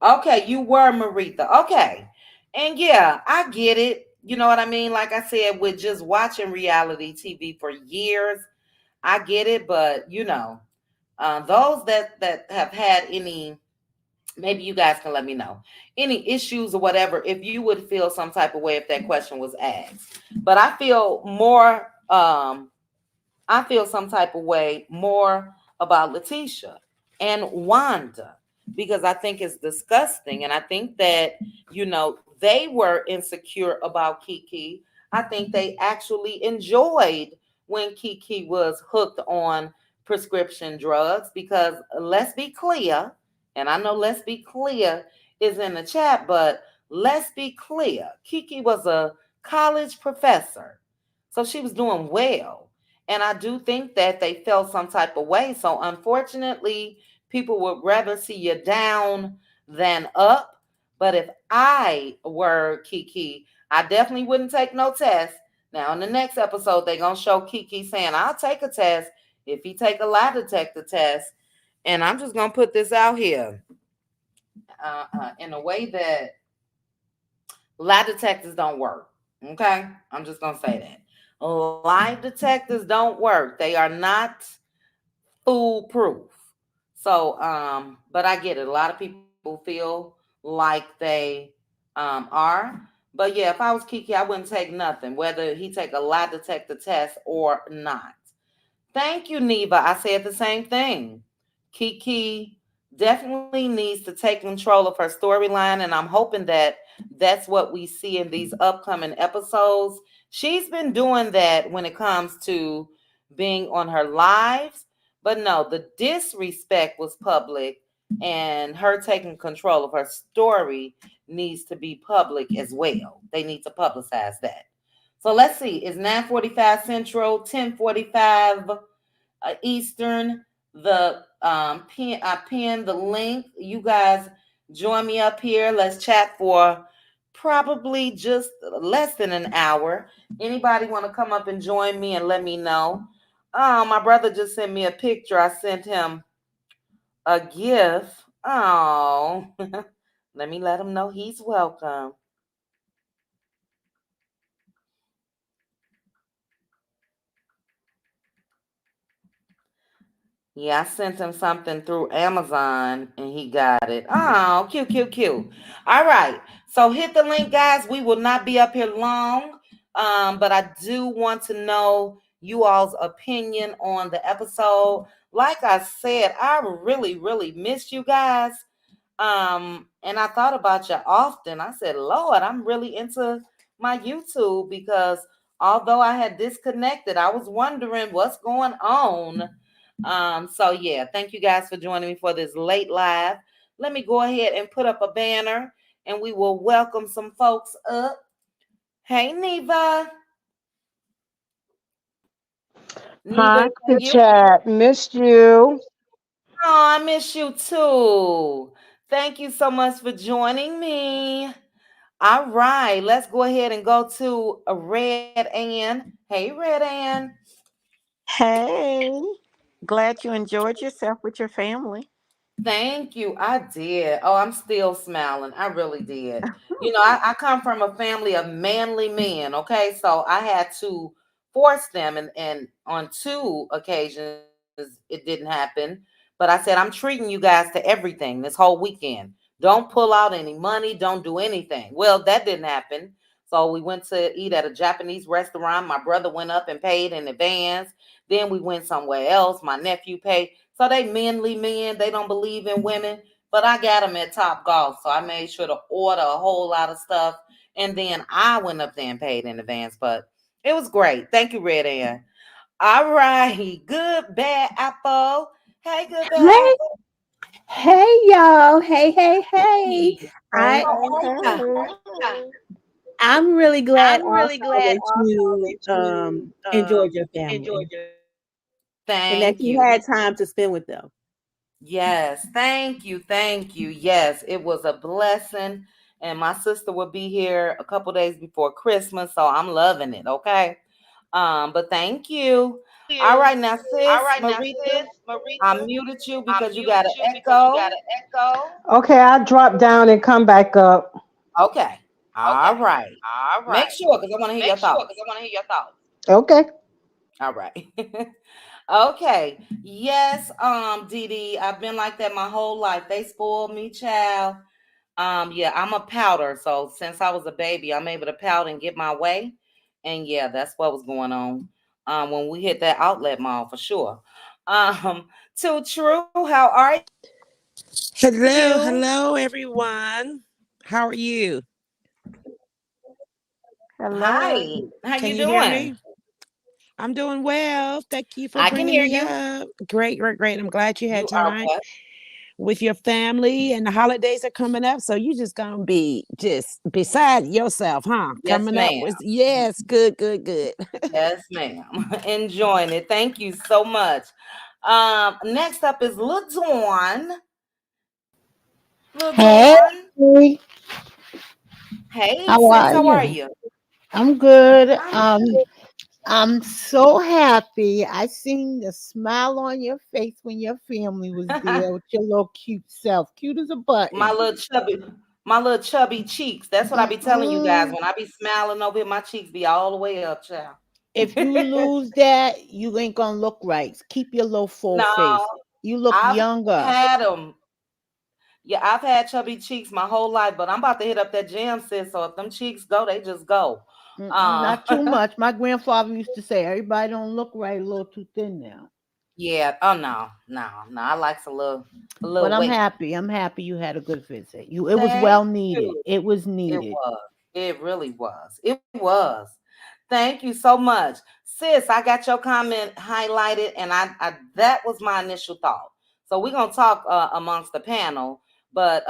Okay, you were Marita. Okay. And yeah, I get it. You know what I mean? Like I said, with just watching reality TV for years, I get it. But those that have had any, maybe you guys can let me know any issues or whatever. If you would feel some type of way if that question was asked, but I feel some type of way more about Letitia and Wanda because I think it's disgusting. And I think that, they were insecure about Kiki. I think they actually enjoyed when Kiki was hooked on prescription drugs because let's be clear, and I know let's be clear is in the chat, but let's be clear. Kiki was a college professor, so she was doing well. And I do think that they felt some type of way. So unfortunately, people would rather see you down than up. But if I were Kiki, I definitely wouldn't take no test. Now in the next episode, they're gonna show Kiki saying, I'll take a test if he take a lie detector test. And I'm just gonna put this out here in a way that lie detectors don't work. Okay? I'm just gonna say that. Lie detectors don't work. They are not foolproof. So, but I get it. A lot of people feel like they are. But yeah, if I was Kiki, I wouldn't take nothing, whether he take a lie detector test or not. Thank you, Neva. I said the same thing. Kiki definitely needs to take control of her storyline, and I'm hoping that that's what we see in these upcoming episodes. She's been doing that when it comes to being on her lives, but no, the disrespect was public, and her taking control of her story needs to be public as well. They need to publicize that. So let's see. It's 9:45 Central, 10:45 Eastern. The I pinned the link. You guys join me up here. Let's chat for probably just less than an hour. Anybody want to come up and join me and let me know? My brother just sent me a picture. I sent him a gift. Oh, let me let him know he's welcome. Yeah, I sent him something through Amazon and he got it. Oh, cute, cute, cute. All right. So hit the link, guys. We will not be up here long. But I do want to know you all's opinion on the episode. Like I said, I really, really missed you guys. And I thought about you often. I said, Lord, I'm really into my YouTube because although I had disconnected, I was wondering what's going on. So yeah, thank you guys for joining me for this late live. Let me go ahead and put up a banner and we will welcome some folks up. Hey Neva. Neva, Hi, is that the you? chat. Missed you. Oh, I miss you too. Thank you so much for joining me. All right, let's go ahead and go to a Red Ann. Hey, Red Ann. Hey, glad you enjoyed yourself with your family. Thank you. I did. Oh, I'm still smiling. I really did. You know, I come from a family of manly men. Okay, so I had to force them, and on two occasions it didn't happen. But I said, I'm treating you guys to everything this whole weekend. Don't pull out any money. Don't do anything. Well, that didn't happen. So we went to eat at a Japanese restaurant. My brother went up and paid in advance. Then we went somewhere else. My nephew paid. So they manly men. They don't believe in women. But I got them at Top Golf. So I made sure to order a whole lot of stuff. And then I went up there and paid in advance. But it was great. Thank you, Red Ann. All right. Good bad apple. Hey, good bad Hey, apple. hey, y'all. Hey, hey, hey. Hey, I How hey, are ya? hey. I'm really glad I'm also really glad that also you that you enjoyed your enjoyed family your and that Thank you you. had time to spend with them. Yes, thank you, thank you. Yes, it was a blessing, and my sister will be here a couple days before Christmas, so I'm loving it. Okay, but thank you. All you. right, now, All sis right, now Marita, sis, I Marita, muted you I because you got muted an you because you got echo. an echo. Okay, I'll drop down and come back up. Okay, all Okay. right. All Make right. sure because I want to hear your Make sure thoughts. because I want to hear your thoughts. Okay. All right. Okay. Yes, Dee Dee, I've been like that my whole life. They spoiled me, child. Yeah, I'm a pouter. So since I was a baby, I'm able to pout and get my way. And yeah, that's what was going on. When we hit that outlet mall for sure. Too true. How are you? Hello, hello, everyone. How are you? Hi. Hello. How Can you you hear doing? me? I'm doing well. Thank you for I can bringing hear me you. up. Great, great, great. I'm glad you had You are time what? with your family, and the holidays are coming up. So you just gonna be just beside yourself, huh? Yes, Coming up ma'am. with yes, good, good, good. Yes, ma'am. Enjoying it. Thank you so much. Next up is Lil Dawn. Lil Hey, Dawn. Hey, how sis, are how are you? you? I'm good. I'm good. I'm so happy. I seen the smile on your face when your family was there with your little cute self, cute as a my button. little chubby, my little chubby cheeks. That's what I be telling you guys. Mm-mm. When I be smiling over here, my cheeks be all the way up, child. If you lose that, you ain't gonna look right. Keep your little full No, face. You look I've younger. had them. Yeah, I've had chubby cheeks my whole life, but I'm about to hit up that gym, sis. So if them cheeks go, they just go. Mm-mm, Um, not too much. My grandfather used to say, "Everybody don't look right, a little too thin now." yeah. Oh no, no, no. I like a But little I'm weight. happy. I'm happy you had a good visit. It was Thank well needed. you. It was It needed. was. It really was. It was. Thank you so much. Sis, I got your comment highlighted, and I that was my initial thought. So we're gonna talk amongst the panel. But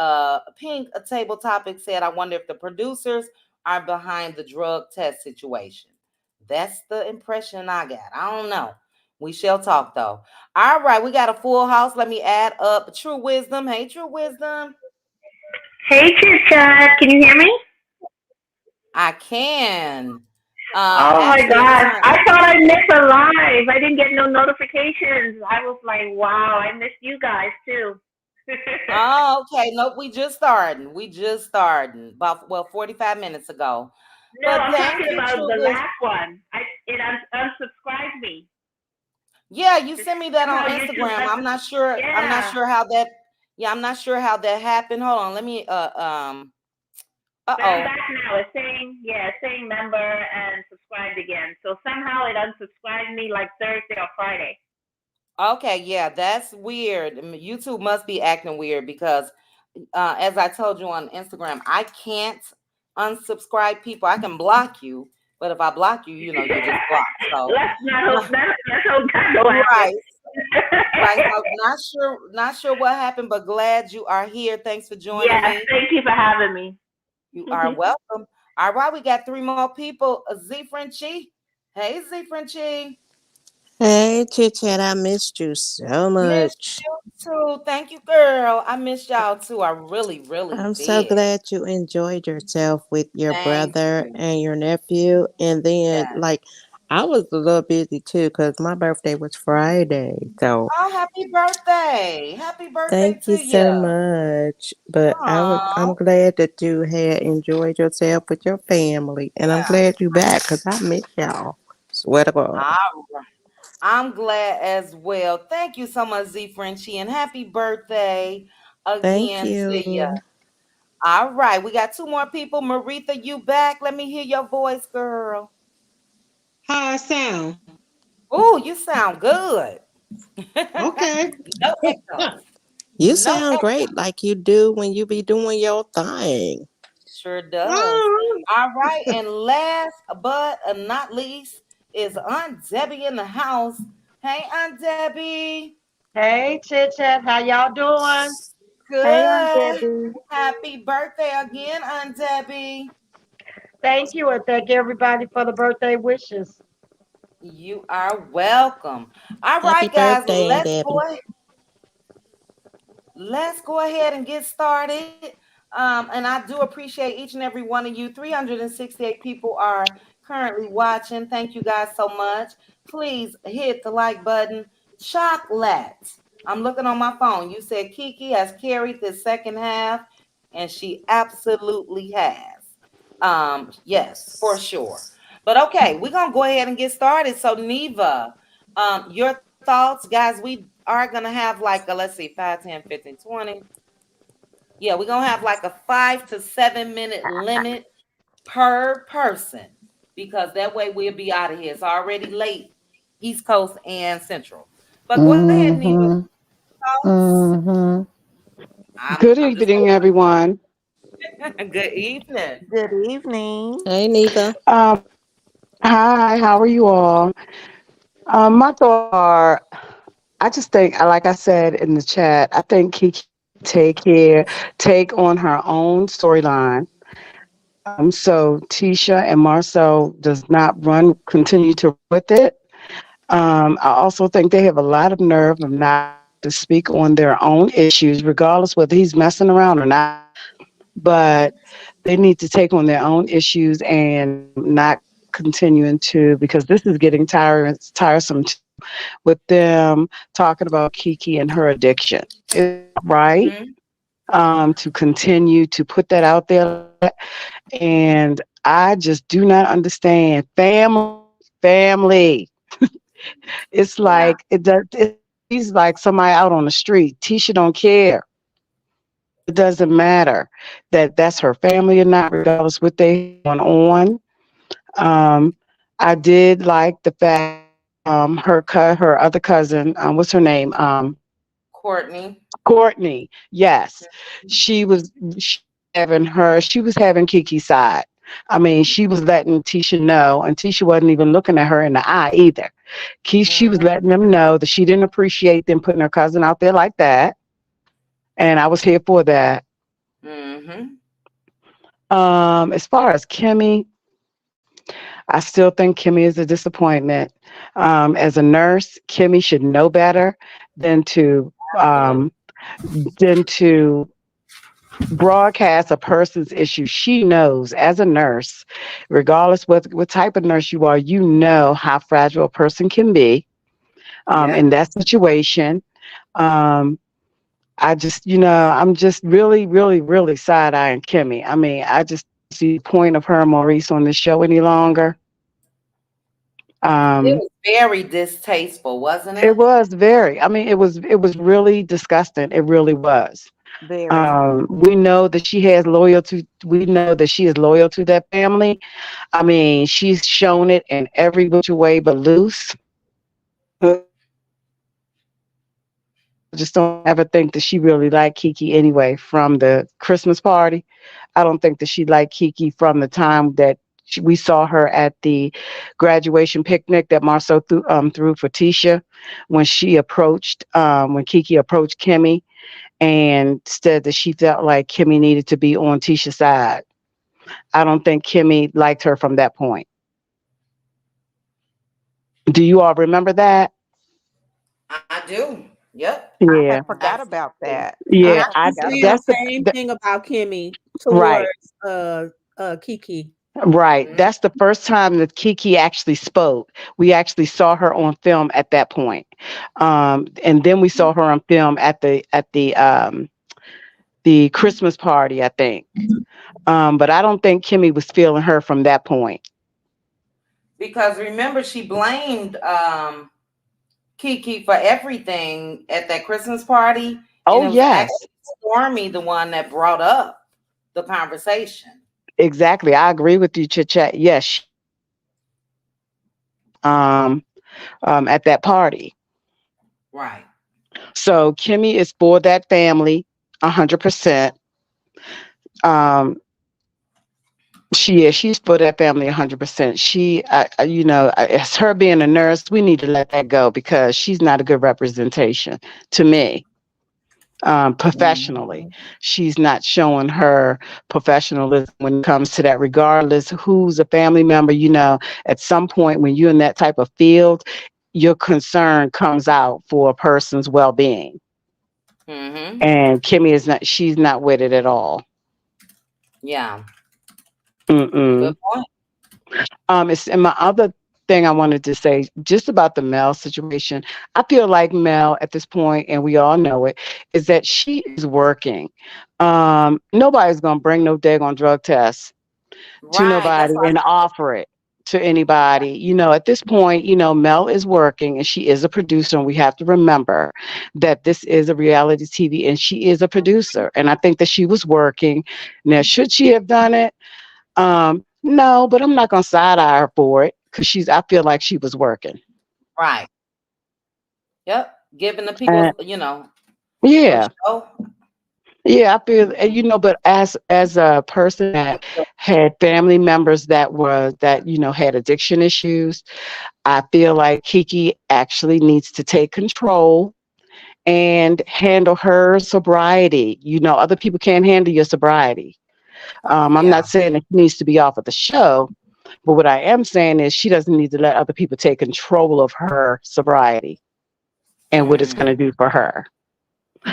Pink, a table topic said, I wonder if the producers are behind the drug test situation. That's the impression I got. I don't know. We shall talk though. All right, we got a full house. Let me add up True Wisdom. Hey, True Wisdom. Hey, Chit Chat, can you hear me? I can. Oh my Actually, gosh, turn. I thought I missed a live. I didn't get no notifications. I was like, wow, I missed you guys too. Oh, okay. Nope, we just starting. We just starting about 45 minutes ago. No, But I'm thank talking you, about True the Wisdom. last one. It unsubscribed me. Yeah, you Just sent me that on somehow YouTube Instagram. I'm not unsubscribed. sure. I'm not Yeah, sure how that. Yeah, I'm not sure how that happened. Hold on. Let me. but I'm Uh-oh. back now. It's saying member and subscribed again. So somehow it unsubscribed me like Thursday or Friday. Okay. Yeah, that's weird. YouTube must be acting weird because, as I told you on Instagram, I can't unsubscribe people. I can block you, but if I block you, you just block. So. Let's hope that don't happen. Right. Right. So not sure what happened, but glad you are here. Thanks for joining Yes, me. thank you for having me. You are welcome. All right, we got three more people. Z Frenchie. Hey Z Frenchie. Hey, Chit Chat, I missed you so Miss much. you too. Thank you, girl. I missed y'all too. I really, really I'm so did. glad you enjoyed yourself with your Thank brother you. and your nephew. And then, Yes. like, I was a little busy too because my birthday was Friday. So Oh, happy birthday. Happy birthday thank you to you. so much. But I'm Oh, glad that you had enjoyed yourself with your family, and I'm yeah. glad you back because I miss y'all. Swear to God. All right. I'm glad as well. Thank you so much, Z Frenchie, and happy birthday Thank again to you. you. All right, we got two more people. Marita, you back? Let me hear your voice, girl. How I sound? Oh, you sound good. Okay. No echo. You No sound echo. great, like you do when you be doing your thing. Sure does. Oh, All right, and last but not least is Aunt Debbie in the house. Hey, Aunt Debbie. Hey, Chit Chat, how y'all doing? Hey, Aunt Good. Debbie. Happy birthday again, Aunt Debbie. Thank you, and thank everybody for the birthday wishes. You are welcome. All Happy right, guys, birthday, Aunt Debbie. let's go ahead and get started. And I do appreciate each and every one of you. 368 people are currently watching. Thank you guys so much. Please hit the like button. Chocolate. I'm looking on my phone. You said Kiki has carried this second half, and she absolutely has. Yes, for sure. But okay, we're gonna go ahead and get started. So Neva, your thoughts, guys. We are gonna have like a, let's see, 5, 10, 15, 20. Yeah, we're gonna have like a 5 to 7 minute limit per person because that way we'll be out of here. It's already late, East Coast and Central. But go ahead, Neva. Mm-hmm. Thoughts? Mm-hmm. I'm good I'm just evening, everyone. good evening. Good evening. Hey, Neva. Um, Hi, how are you all? My thoughts are, I just think, like I said in the chat, I think Kiki take on her own storyline. So Tisha and Marsau does not continue to run with it. I also think they have a lot of nerve of not to speak on their own issues, regardless whether he's messing around or not. But they need to take on their own issues and not continuing to, because this is getting tiresome too, with them talking about Kiki and her addiction. It's not right Mhm. to continue to put that out there like that. And I just do not understand family. It's like it does. He's like somebody out on the street. Tisha don't care. it doesn't matter that that's her family or not, regardless what they have going on. Um, I did like the fact her other cousin, what's her name? Courtney. Courtney. Yes, she was she she was having Kiki's side. I mean, she was letting Tisha know, and Tisha wasn't even looking at her in the eye either. She was Mm-hmm. letting them know that she didn't appreciate them putting her cousin out there like that, and I was here for that. Mm-hmm. As far as Kimmy, I still think Kimmy is a disappointment. As a nurse, Kimmy should know better than to Absolutely. um, than to broadcast a person's issue. She knows as a nurse, regardless what type of nurse you are, you know how fragile a person can be Yeah. in that situation. Um, I just, I'm just really, really, really side eyeing Kimmy. I mean, I just don't see the point of her and Maurice on this show any longer. It Um, was very distasteful, wasn't it it? was very. I mean, it was really disgusting. It really was. Very. We know that she has loyalty. We know that she is loyal to that family. I mean, she's shown it in every which way but loose. I just don't ever think that she really liked Kiki anyway from the Christmas party. I don't think that she liked Kiki from the time that we saw her at the graduation picnic that Marsau threw for Tisha when Kiki approached Kimmy and said that she felt like Kimmy needed to be on Tisha's side. I don't think Kimmy liked her from that point. Do you all remember that? I do. Yep. I had Yeah, forgot about Absolutely. that. I And yeah. had I'm forgot saying the about That's that. same the thing about Kimmy right. towards Kiki. Right. Mhm. That's the first time that Kiki actually spoke. We actually saw her on film at that point. And then we saw her on film at the Christmas party, I think. But I don't think Kimmy was feeling her from that point. Because remember, she blamed Kiki for everything at that Christmas party, and Oh it was yes, actually Stormy the one that brought up the conversation. exactly. I agree with you, Chit Chat. Yes, um, at that party. Right. So Kimmy is for that family, 100%. Um, She is. She's for that family 100%. As her being a nurse, we need to let that go because she's not a good representation to me. Professionally, Mhm. she's not showing her professionalism when it comes to that. Regardless who's a family member, at some point when you're in that type of field, your concern comes out for a person's well-being. Mhm. And Kimmy is not. She's not with it at all. Yeah. Good Mm-mm. point. It's and my other thing I wanted to say just about the Mel situation. I feel like Mel at this point, and we all know it, is that she is working. Nobody's gonna bring no daggone drug test to Right. That's nobody why I and offer it to anybody. At this point, Mel is working and she is a producer, and we have to remember that this is a reality TV and she is a producer. And I think that she was working. Now, should she have done it? No, but I'm not gonna side eye her for it because I feel like she was working. right. Yep. Giving the And people, a yeah, show. yeah, I feel, and, Mhm. but as a person that had family members that had addiction issues, I feel like Kiki actually needs to take control and handle her sobriety. Other people can't handle your sobriety. I'm Yeah. not saying that she needs to be off of the show, but what I am saying is she doesn't need to let other people take control of her sobriety and what it's going Mm. to do for her.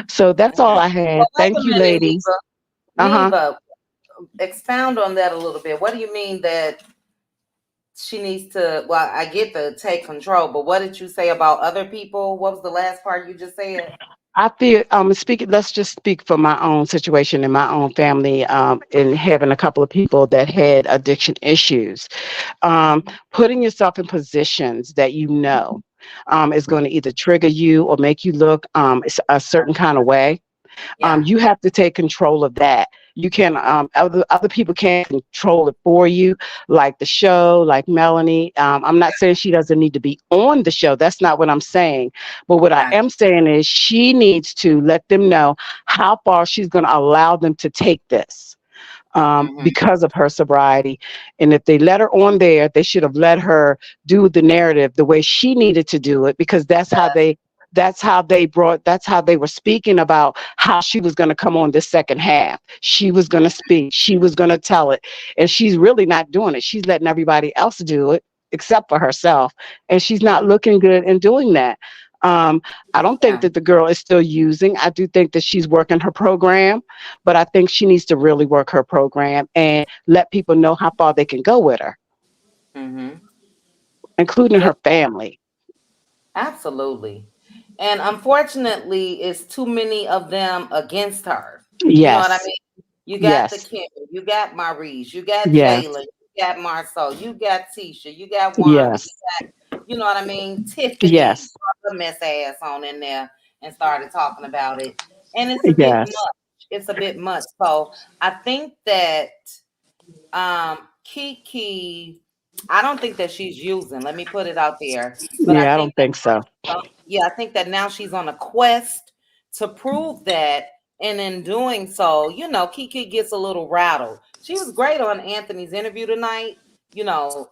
So that's all Okay. I Well, had. wait a Thank you, minute, ladies. Neva. Uh huh. Neva, expound on that a little bit. What do you mean that she needs to? Well, I get the take control, but what did you say about other people? What was the last part you just said? I feel speaking. Let's just speak for my own situation in my own family, and having a couple of people that had addiction issues. Putting yourself in positions that is going to either trigger you or make you look a certain kind of way. Yeah. You have to take control of that. You can other people can't control it for you, like the show, like Melanie. I'm not saying she doesn't need to be on the show. That's not what I'm saying. But what I Right. am saying is she needs to let them know how far she's going to allow them to take this, Mm-hmm. because of her sobriety. And if they let her on there, they should have let her do the narrative the way she needed to do it, because that's how they were speaking about how she was going to come on this second half. She was going to speak, she was going to tell it, and she's really not doing it. She's letting everybody else do it except for herself, and she's not Mm-hmm. looking good in doing that. um, I don't think Yeah. that the girl is still using. I do think that she's working her program, but I think she needs to really work her program and let people know how far they can go with her, Mm-hmm. including Yeah. her family. Absolutely. And unfortunately, it's too many of them against her. You know what I Yes, mean? You got the yes, Kim, you got Maurice, you got yes, Jalen, you got Marsau, you got Tisha, you got Wanda, yes, you know what I mean? Tiffany yes, brought her mess ass on in there and started talking about it. And it's a bit much. yes. It's a bit much. So I think that Kiki, I don't think that she's using. Let me put it out there. But I Yeah, I think don't think so. yeah, I think that now she's on a quest to prove that. And in doing so, Kiki gets a little rattled. She was great on Anthony's interview tonight.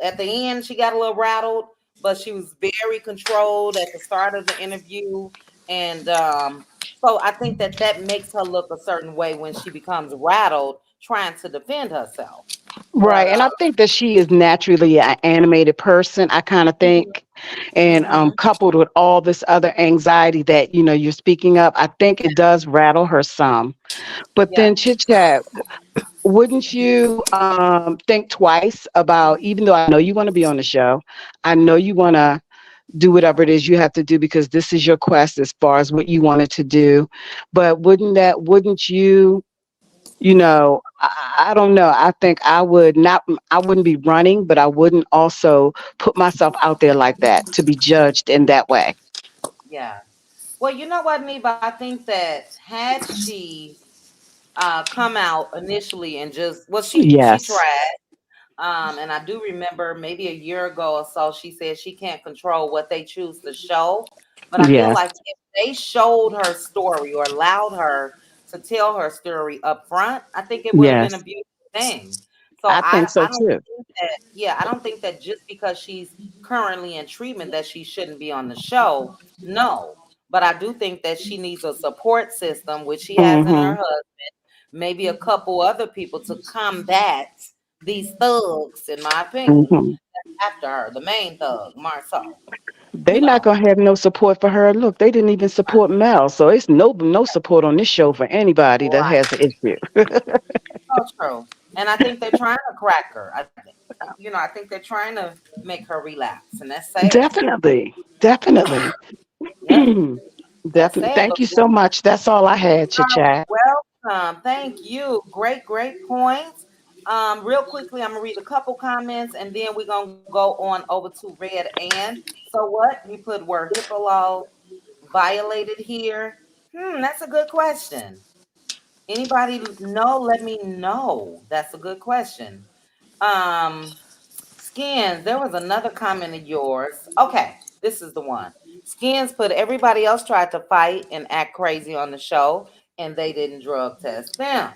At the end, she got a little rattled, but she was very controlled at the start of the interview. And so I think that that makes her look a certain way when she becomes rattled trying to defend herself. But Right. And I think that she is naturally an animated person, I kind of mhm, think. And mhm, coupled with all this other anxiety that, you're speaking of, I think it does rattle her some. But yeah, then, chit chat, wouldn't you think twice about, even though I know you want to be on the show, I know you want to do whatever it is you have to do because this is your quest as far as what you wanted to do. But wouldn't you, I don't know. I think I wouldn't be running, but I wouldn't also put myself out there like that to be judged in that way. yeah. Well, you know what, Neva? I think that had she come out initially and just well, she Yes. tried. And I do remember maybe a year ago or so, she said she can't control what they choose to show. But I feel Yes. like if they showed her story or allowed her to tell her story up front, I think it would have been a Yes. beautiful thing. So I think so I don't too. think that, yeah, I don't think that just because she's currently in treatment that she shouldn't be on the show. No. But I do think that she needs a support system, which she has in her Mhm. husband, maybe a couple other people to combat these thugs, in my opinion, Mhm. after her, the main thug, Marsau. They You not know, gonna have no support for her. Look, they didn't even support Mel, so it's no support on this show for anybody that right? has an issue. So true. And I think they're trying to crack her. I think they're trying to make her relapse, and that's sad. Definitely, definitely, Yep, that's definitely. sad. Thank But you so much. That's all I had to chat. welcome. Thank you. Great, great points. Real quickly, I'm gonna read a couple comments and then we're gonna go on over to Red and so what? He put were HIPAA laws violated here? That's a good question. Anybody know? Let me know. That's a good question. Um, Skins, there was another comment of yours. Okay, this is the one. Skins put everybody else tried to fight and act crazy on the show, and they didn't drug test them.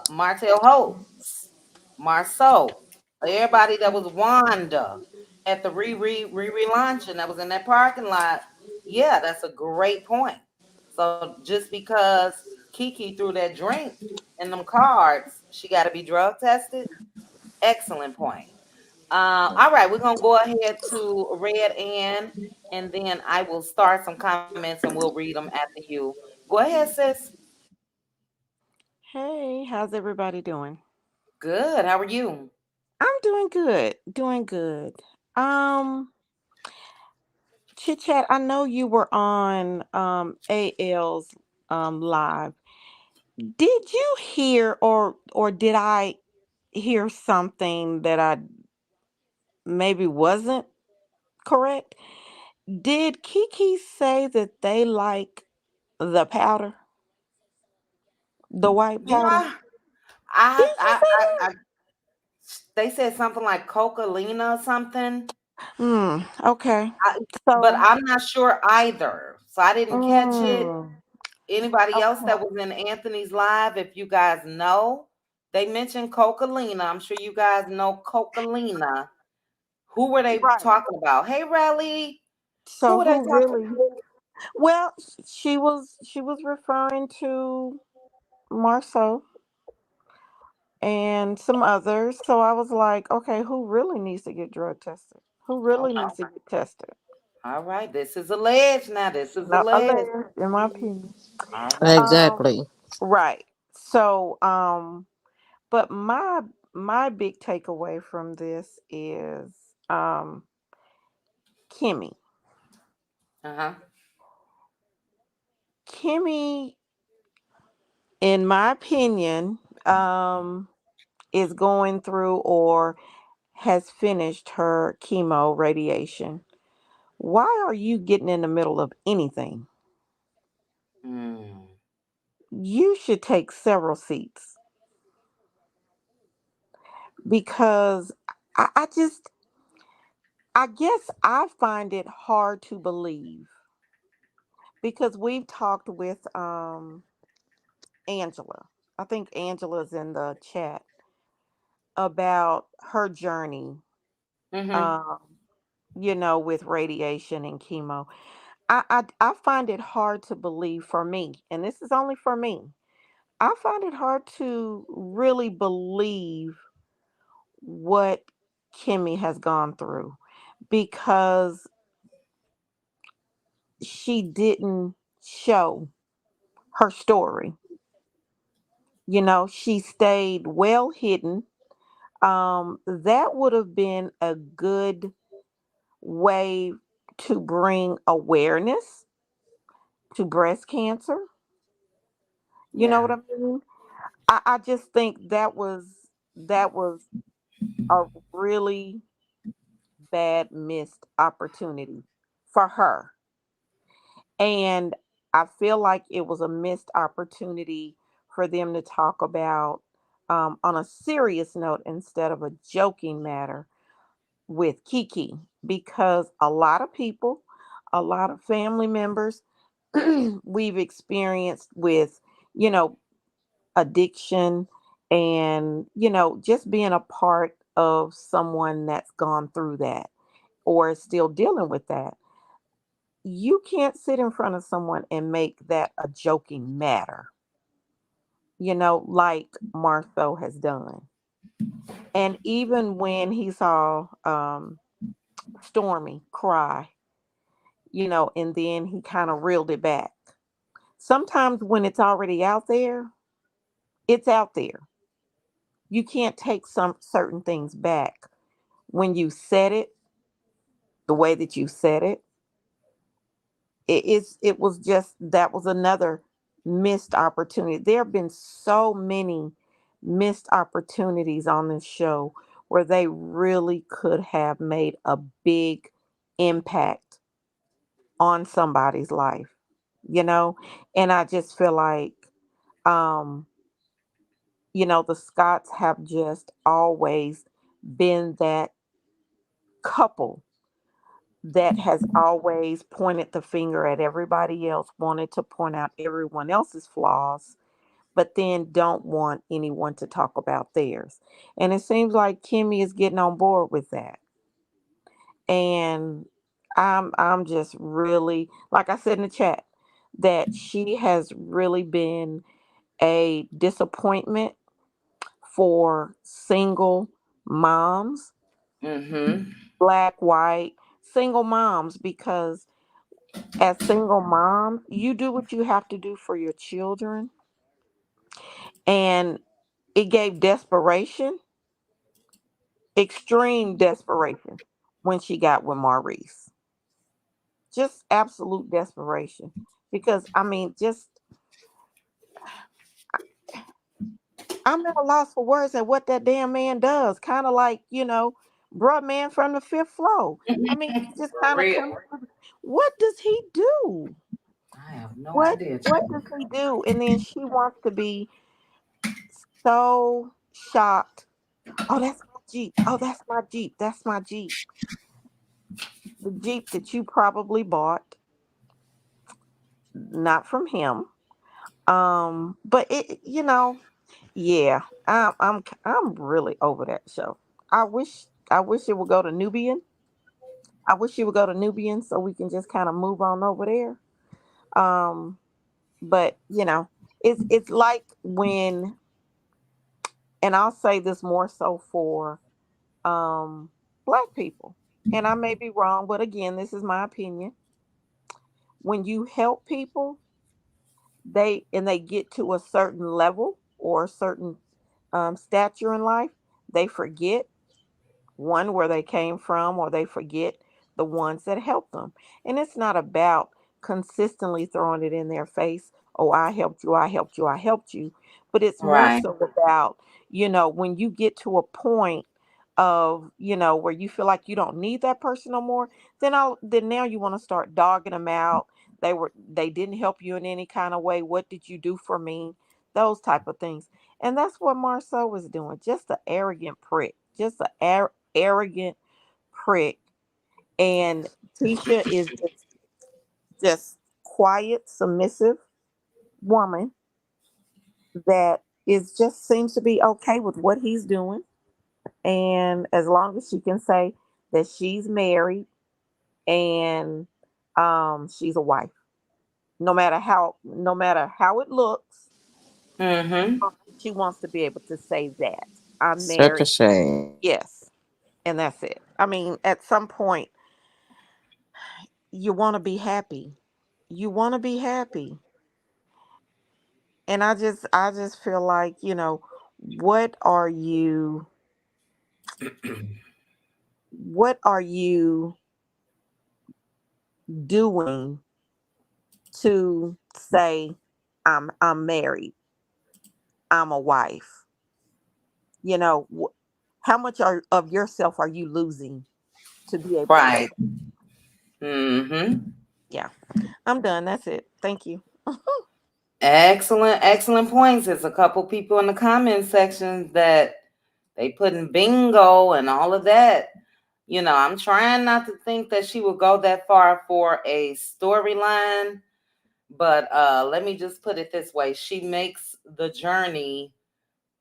Martel Holtz, Marsau, everybody that was Wanda at the re launching that was in that parking lot. Yeah, that's a great point. So just because Kiki threw that drink and them cards, she got to be drug tested. Excellent point. All right, we're gonna go ahead to Red and then I will start some comments and we'll read them after you. Go ahead, sis. Hey, how's everybody doing? Good. How are you? I'm doing good. Doing good. Um, Chit Chat, I know you were on AL's live. Did you hear or did I hear something that I maybe wasn't correct? Did Kiki say that they like the powder? The white You know, powder. I, Did you I, say I, that? I they said something like Coca-Lina or something. Okay. I, but So, I'm not sure either. So I didn't catch it. mm, Anybody else that okay. was in Anthony's live, if you guys know, they mentioned Coca-Lina. I'm sure you guys know Coca-Lina. Who were they Right. talking about? Hey, Rally. Who So were they who talking really? Well, she was referring to Marsau and some others. So I was like, okay, who really needs to get drug tested? Who about? really needs to get tested? All right. This is alleged now. This is Not alleged. alleged, in my opinion. All right. Um, Exactly. right. So, but my big takeaway from this is um Kimmy. Uh-huh. Kimmy, in my opinion, is going through or has finished her chemo radiation. Why are you getting in the middle of anything? Mm. You should take several seats because I just, I guess I find it hard to believe because we've talked with Angela. I think Angela's in the chat about her journey, Mm-hmm. um, with radiation and chemo. I find it hard to believe for me, and this is only for me. I find it hard to really believe what Kimmy has gone through because she didn't show her story. She stayed well hidden. That would have been a good way to bring awareness to breast cancer. You know what Yeah. I mean? I just think that was a really bad missed opportunity for her. And I feel like it was a missed opportunity for them to talk about on a serious note instead of a joking matter with Kiki, because a lot of people, a lot of family members, we've experienced with, you know, addiction and, just being a part of someone that's gone through that or is still dealing with that. You can't sit in front of someone and make that a joking matter, like Martha has done. And even when he saw Stormy cry, and then he kind of reeled it back. Sometimes when it's already out there, it's out there. You can't take some certain things back. When you said it the way that you said it, it was just that was another missed opportunity. There have been so many missed opportunities on this show where they really could have made a big impact on somebody's life, you know? And I just feel like um, the Scots have just always been that couple that has always pointed the finger at everybody else, wanted to point out everyone else's flaws, but then don't want anyone to talk about theirs. And it seems like Kimmy is getting on board with that. And I'm just really, like I said in the chat, that she has really been a disappointment for single moms, Mm-hmm. black, white, single moms, because as single moms, you do what you have to do for your children. And it gave desperation, extreme desperation, when she got with Maurice. Just absolute desperation. Because, I mean, I'm at a loss for words at what that damn man does. Kind of like, bruh man from the fifth floor. I mean, he just For kind of real. comes. What does he do? I have no What idea. what does he do? And then she wants to be so shocked. Oh, that's my Jeep. Oh, that's my Jeep. That's my Jeep. The Jeep that you probably bought, not from him. But yeah, I'm really over that show. I wish it would go to Nubian. I wish it would go to Nubian so we can just kind of move on over there. Um, but it's like when, and I'll say this more so for black people, and I may be wrong, but again, this is my opinion. When you help people, they get to a certain level or a certain stature in life, they forget one where they came from, or they forget the ones that helped them. And it's not about consistently throwing it in their face, oh, I helped you, I helped you, I helped you. But it's more Right. so about, when you get to a point of, where you feel like you don't need that person no more, then now you want to start dogging them out. They didn't help you in any kind of way. What did you do for me? Those type of things. And that's what Marceau was doing. Just an arrogant prick. Just an arrogant prick. And Tisha is just quiet, submissive woman that is just seems to be okay with what he's doing. And as long as she can say that she's married and she's a wife, no matter how it looks, Mm-hmm. she wants to be able to say that I'm Such a married. shame. Yes, and that's it. I mean, at some point, you want to be happy. You want to be happy. And I just feel like, what are you what are you doing to say I'm married, I'm a wife? How much of yourself are you losing to be able to say Right. that? Mm-hmm. Yeah, I'm done. That's it. Thank you. Excellent, excellent points. There's a couple people in the comment section that they putting bingo and all of that. I'm trying not to think that she would go that far for a storyline, but let me just put it this way. She makes the journey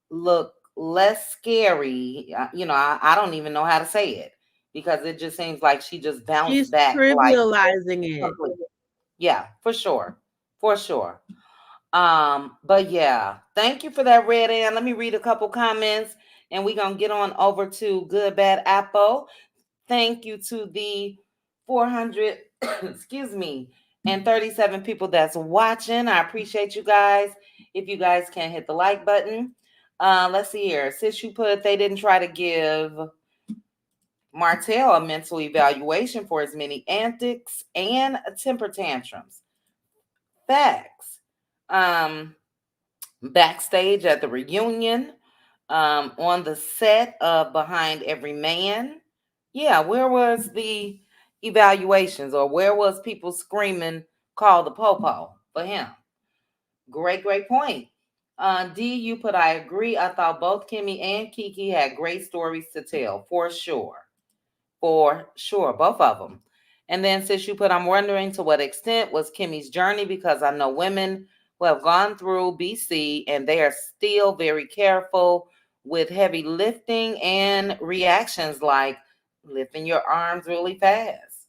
look less scary. I don't even know how to say it because it just seems like she just bounced She's back like trivializing it. quickly. Yeah, for sure. For sure. But yeah, thank you for that, Red Ann. Let me read a couple comments and we're gonna get on over to Good Bad Apple. Thank you to the 400, excuse me, and 37 people that's watching. I appreciate you guys. If you guys can hit the like button. Let's see here. Sis, you put they didn't try to give Martel a mental evaluation for his many antics and temper tantrums. Facts. Um, Backstage at the reunion, on the set of Behind Every Man. Yeah, where was the evaluations or where was people screaming, call the popo for him? Great, great point. D, you put, I agree. I thought both Kimmy and Kiki had great stories to tell, for sure. For sure, both of them. And then, since you put, I'm wondering to what extent was Kimmy's journey because I know women who have gone through BC and they are still very careful with heavy lifting and reactions like lifting your arms really fast.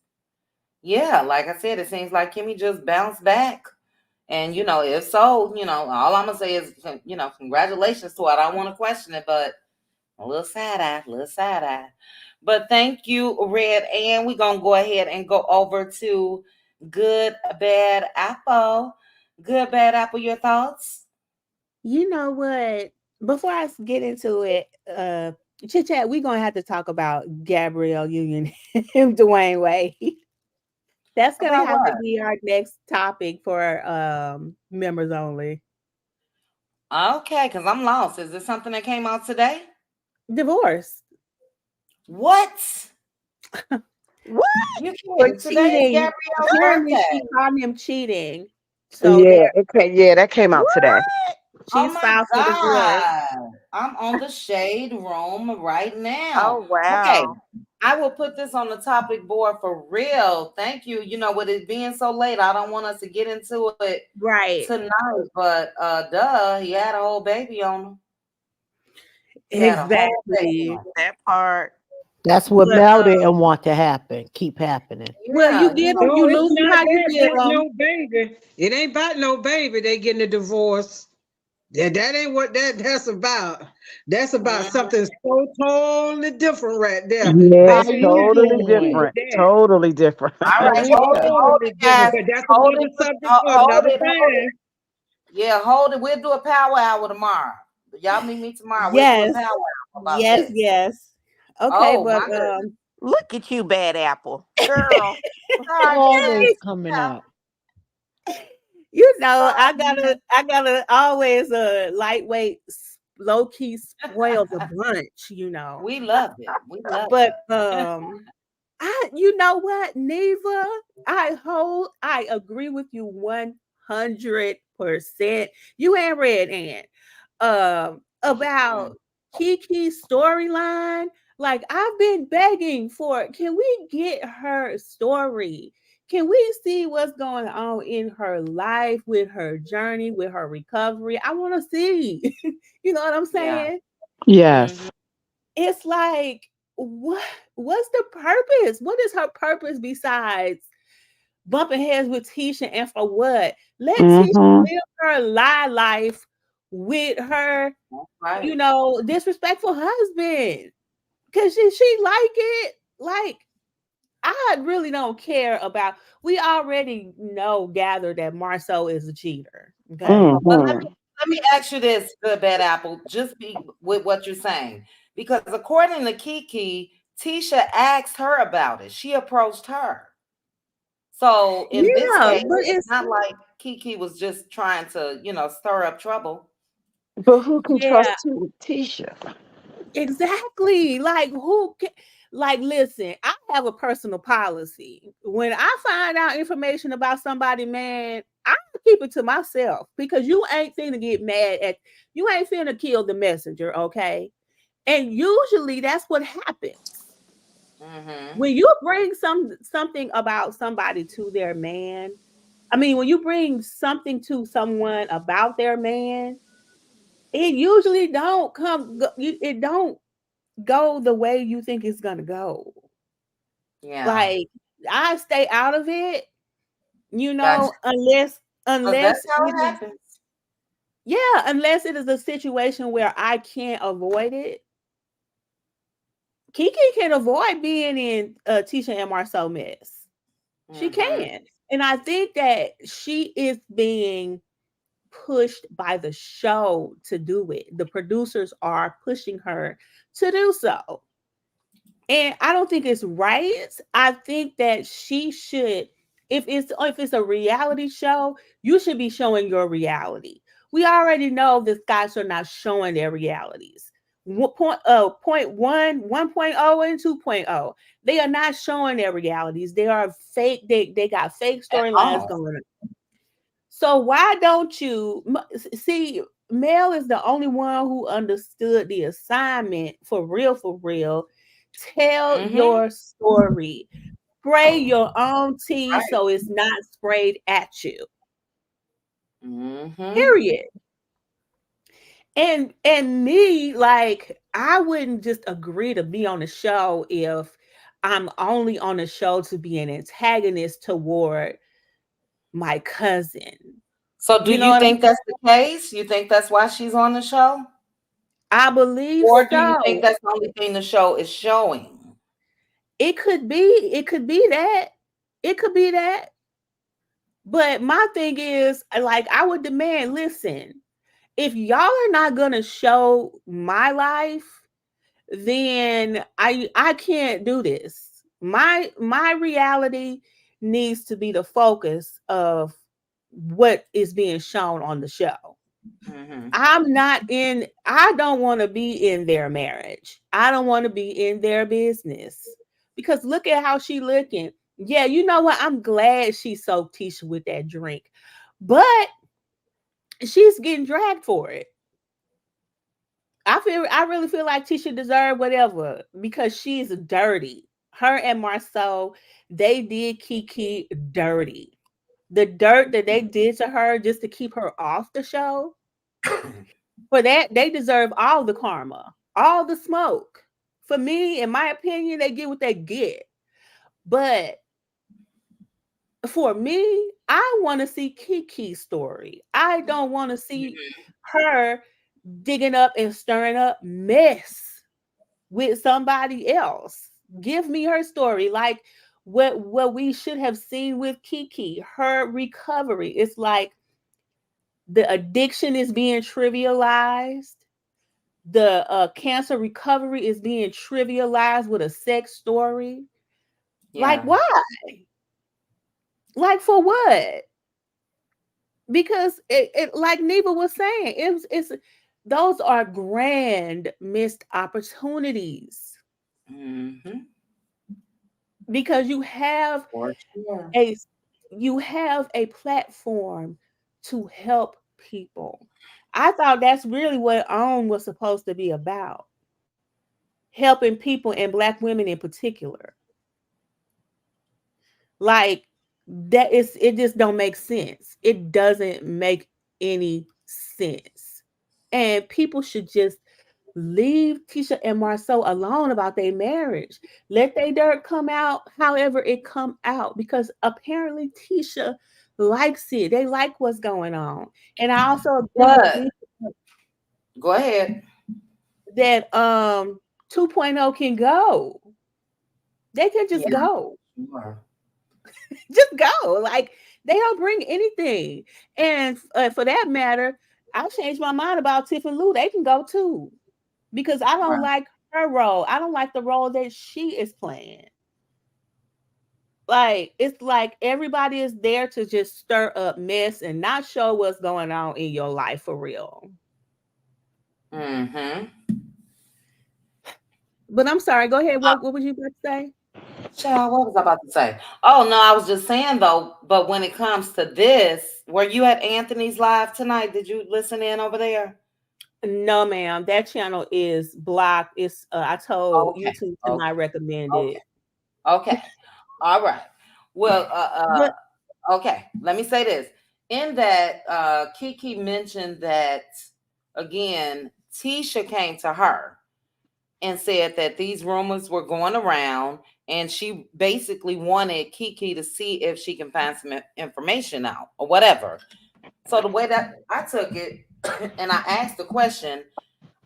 Yeah, like I said, it seems like Kimmy just bounced back. And, if so, all I'm going to say is, congratulations to her. I don't want to question it, but a little side eye, a little side eye. But thank you, Red. And we're going to go ahead and go over to Good Bad Apple. Good Bad Apple, your thoughts? You know what? Before I get into it, chit chat, we're gonna have to talk about Gabrielle Union and Dwayne Wade. That's gonna About have to what? be our next topic for members only. Okay, because I'm lost. Is this something that came out today? Divorce What? What? You for kidding? Today is cheating. Gabrielle's Apparently, birthday. she caught him cheating. So Yeah, there, that came out today. Oh she's my filed for divorce. God. I'm on the shade room right now. Oh Okay. wow. I will put this on the topic board for real. Thank you. You know, with it being so late, I don't want us to get into it Right. tonight, but duh, he had a whole baby on him. He had a whole baby Exactly. on him. That part. That's what But Mel didn't want to happen. Keep happening. well, Yeah, you he get them, No, you it's lose them not how you that get about them. no baby. It ain't about no baby. They getting a divorce. That ain't what that's about. That's about Mhm. something so totally different right there. Yes, Baby, you Hold ain't totally gonna deal on. with different. that. Totally different. All right, Yeah. hold Totally it, different. guys. But that's Hold another it, subject for hold another it, hold it. time. Yeah, hold it. We'll do a power hour tomorrow. Y'all meet me tomorrow. We'll do a Yes. power hour about Yes, this. yes. Okay, Oh but my goodness. Look at you, bad apple. Girl. Sorry, Always guys. coming out. you know, Sorry. I gotta always lightweight, low key spoil the bunch, you know. We love it. We love But it. you know what, Neva, I agree with you 100%. You ain't read Ant. About Mm. Kiki's storyline. Like I've been begging for, can we get her story? Can we see what's going on in her life, with her journey, with her recovery? I want to see. You know what I'm Yeah. saying? Hmm. Yes. It's like, what's the purpose? What is her purpose besides bumping heads with Tisha, and for what? Let Tisha Mm-hmm. live her life with her, That's you right. know, disrespectful husband. Cause she like it. Like, I really don't care about, we already know, gather that Marsau is a cheater. Okay. But Mm-hmm. let me ask you this, good bad apple. Just be with what you're saying, because according to Kiki, Tisha asked her about it. She approached her. So in this Yeah, case, but it's it's not like Kiki was just trying to, stir up trouble. But who can yeah, trust Tisha? exactly. Like like, listen, I have a personal policy. When I find out information about somebody, man, I keep it to myself, because you ain't finna get mad at, you ain't finna kill the messenger, okay? And usually that's what happens. Mm-hmm. When you bring something about somebody to their man, I mean, when you bring something to someone about their man, it usually it don't go the way you think it's gonna go. Yeah. Like, I stay out of it, Gotcha. unless Because that's unless how it it is, happens. yeah, unless it is a situation where I can't avoid it. Kiki can avoid being in Tisha and Marcel mess. She Mm-hmm. can. And I think that she is being pushed by the show to do it. The producers are pushing her to do so. And I don't think it's right. I think that she should, if it's a reality show, you should be showing your reality. We already know the guys are not showing their realities. Point one, 1.0 and 2.0. They are not showing their realities. They are fake. They got fake At storylines all. going on. So why don't you see? Mel is the only one who understood the assignment for real, for real. Tell Mm-hmm. your story. Spray your own tea Right. so it's not sprayed at you. Mm-hmm. Period. And me, like, I wouldn't just agree to be on the show if I'm only on the show to be an antagonist toward my cousin. So do You know you what I'm think saying? that's the case? You think that's why she's on the show? I believe Or do you think so. that's the only thing the show is showing? It could be. It could be that. It could be that. But my thing is, like, I would demand, listen, if y'all are not gonna show my life, then I can't do this. My reality needs to be the focus of what is being shown on the show. Mm-hmm. I don't want to be in their marriage. I don't want to be in their business. Because look at how she looking. Yeah, you know what? I'm glad she soaked Tisha with that drink. but she's getting dragged for it. I really feel like Tisha deserved whatever because she's dirty. Her and Marsau, they did Kiki dirty. The dirt that they did to her just to keep her off the show, for that, they deserve all the karma, all the smoke. For me, in my opinion, they get what they get. But for me, I want to see Kiki's story. I don't want to see her digging up and stirring up mess with somebody else. Give me her story, like what we should have seen with Kiki, her recovery. It's like the addiction is being trivialized. The cancer recovery is being trivialized with a sex story. Like, Yeah. why? Like, for what? Because it like Neva was saying, it's those are grand missed opportunities Mm-hmm. because you have For sure. a platform to help people. I thought that's really what OWN was supposed to be about, helping people and Black women in particular. Like that is it just don't make sense. It doesn't make any sense. And people should just leave Tisha and Marsau alone about their marriage. Let their dirt come out however it come out because apparently Tisha likes it. They like what's going on. And I also agree with But me go ahead. that 2.0 can go. They can just Yeah. go. Sure. Just go. Like they'll bring anything. And for that matter, I'll change my mind about Tiff and Lou. They can go too because I don't Right. like her role. I don't like the role that she is playing. Like it's like everybody is there to just stir up mess and not show what's going on in your life for real. Mm-hmm. But I'm sorry. Go ahead. What would you about to say? Child, what was I about to say? Oh no, I was just saying though. But when it comes to this, were you at Anthony's live tonight? Did you listen in over there? No, ma'am. That channel is blocked. It's I told Okay. YouTube to Okay. not recommend Okay. it. Okay. All right. Well, But okay. Let me say this. In that, Kiki mentioned that again, Tisha came to her and said that these rumors were going around, and she basically wanted Kiki to see if she can find some information out or whatever. So the way that I took it, and I asked the question,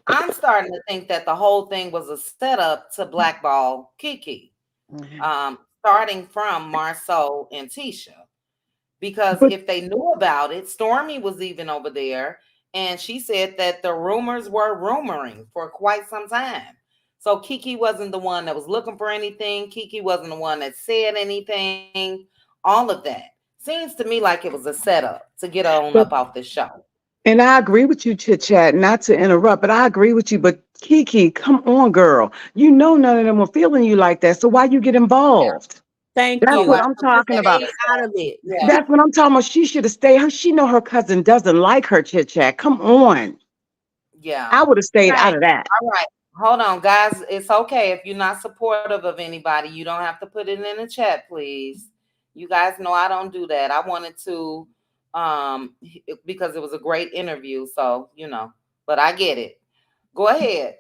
I'm starting to think that the whole thing was a setup to blackball Kiki, Mhm. starting from Marsau and Tisha. Because But if they knew about it, Stormy was even over there, and she said that the rumors were rumoring for quite some time. So Kiki wasn't the one that was looking for anything. Kiki wasn't the one that said anything. All of that seems to me like it was a setup to get her on but up off this show. and I agree with you, Chit Chat, not to interrupt, but I agree with you. But Kiki, come on, girl. You know none of them were feeling you like that. So why you get Yeah. involved? thank That's So what why you. I'm she Just talking stayed about. stay with out that? of it. Yeah. That's what I'm talking about. She should have stayed. She know her cousin doesn't like her, Chit Chat. Come on. Yeah. I would have stayed out Right. of that. All right. Hold on, guys. It's okay if you're not supportive of anybody. You don't have to put it in the chat, please. You guys know I don't do that. I wanted to because it was a great interview, so but I get it. Go ahead.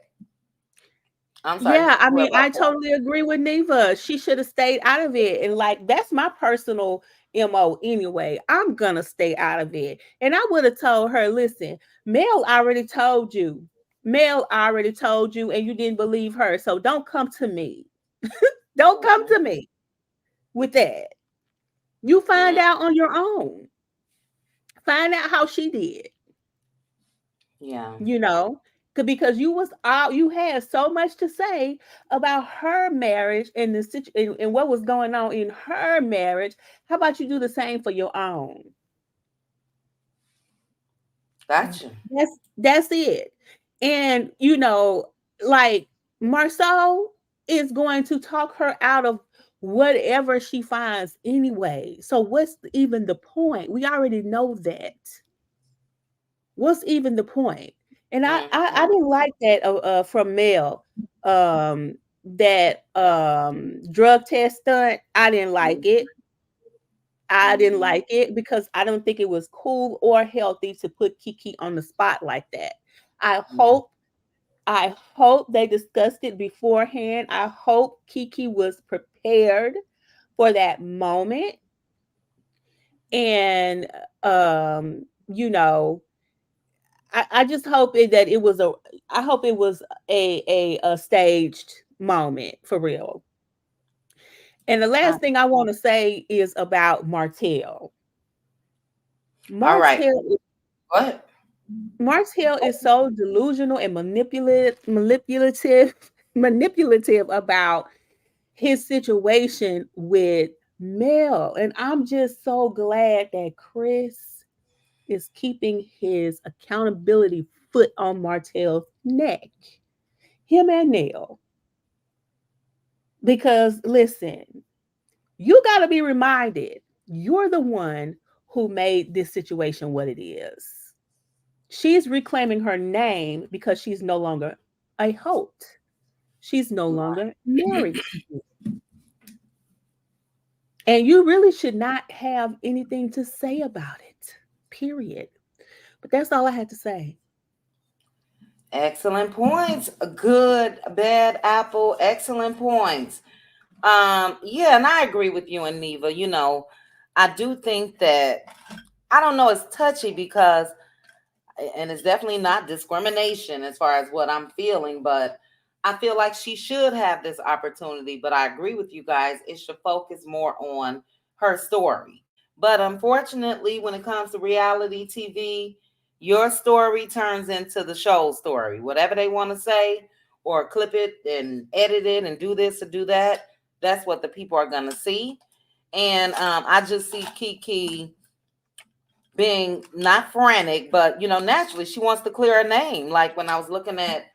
I'm sorry, Yeah, I mean, whoever. I totally agree with Neva. She should have stayed out of it. And like that's my personal MO anyway. I'm gonna stay out of it. And I would have told her, listen, Mel already told you. Mel already told you, and you didn't believe her. So don't come to me. Don't come Mhm. to me with that. You find Mm, out on your own. Find out how she did. yeah, You know, because you was out, you had so much to say about her marriage and and what was going on in her marriage. How about you do the same for your own? gotcha. That's it. And like Marceau is going to talk her out of whatever she finds anyway. So what's even the point? We already know that. What's even the point? And I Mhm. didn't like that from Mel. That drug test stunt. I didn't like it. I didn't like it because I don't think it was cool or healthy to put Kiki on the spot like that. I Yeah. hope I hope they discussed it beforehand. I hope Kiki was prepared for that moment. And you know, I just hope that it was a I hope it was a staged moment for real. And the Uh, last thing I want to say is about Martel. all right. Martel What? Martel is so delusional and manipulative about his situation with Mel. And I'm just so glad that Chris is keeping his accountability foot on Martel's neck. Him and Neil. Because listen, you got to be reminded you're the one who made this situation what it is. She's reclaiming her name because she's no longer a Holt. She's no longer married to you. And you really should not have anything to say about it. Period. But that's all I had to say. Excellent points. Good, bad apple. Excellent points. Yeah, and I agree with you and Neva. I do think that I don't know, it's touchy because and it's definitely not discrimination as far as what I'm feeling, but I feel like she should have this opportunity. But I agree with you guys, it should focus more on her story. But unfortunately, when it comes to reality TV, your story turns into the show story. Whatever they want to say, or clip it and edit it and do this or do that, that's what the people are going to see. And I just see Kiki being not frantic, but naturally she wants to clear her name. Like when I was looking at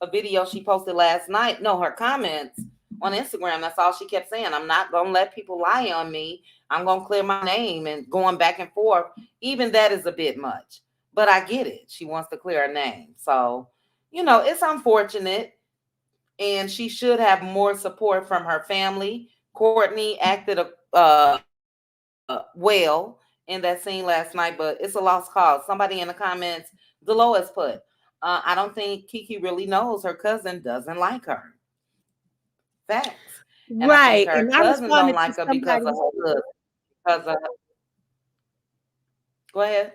a video she posted last night, no, her comments on Instagram, that's all she kept saying. I'm not gonna let people lie on me. I'm gonna clear my name, and going back and forth. Even that is a bit much. But I get it. She wants to clear her name. So, it's unfortunate. And she should have more support from her family. Courtney acted well in that scene last night, but it's a lost cause. Somebody in the comments, Dolores put, I don't think Kiki really knows her cousin doesn't like her. Facts. And I think Right. her And I cousin don't responded like to her because of somebody's her look. Because of Go ahead.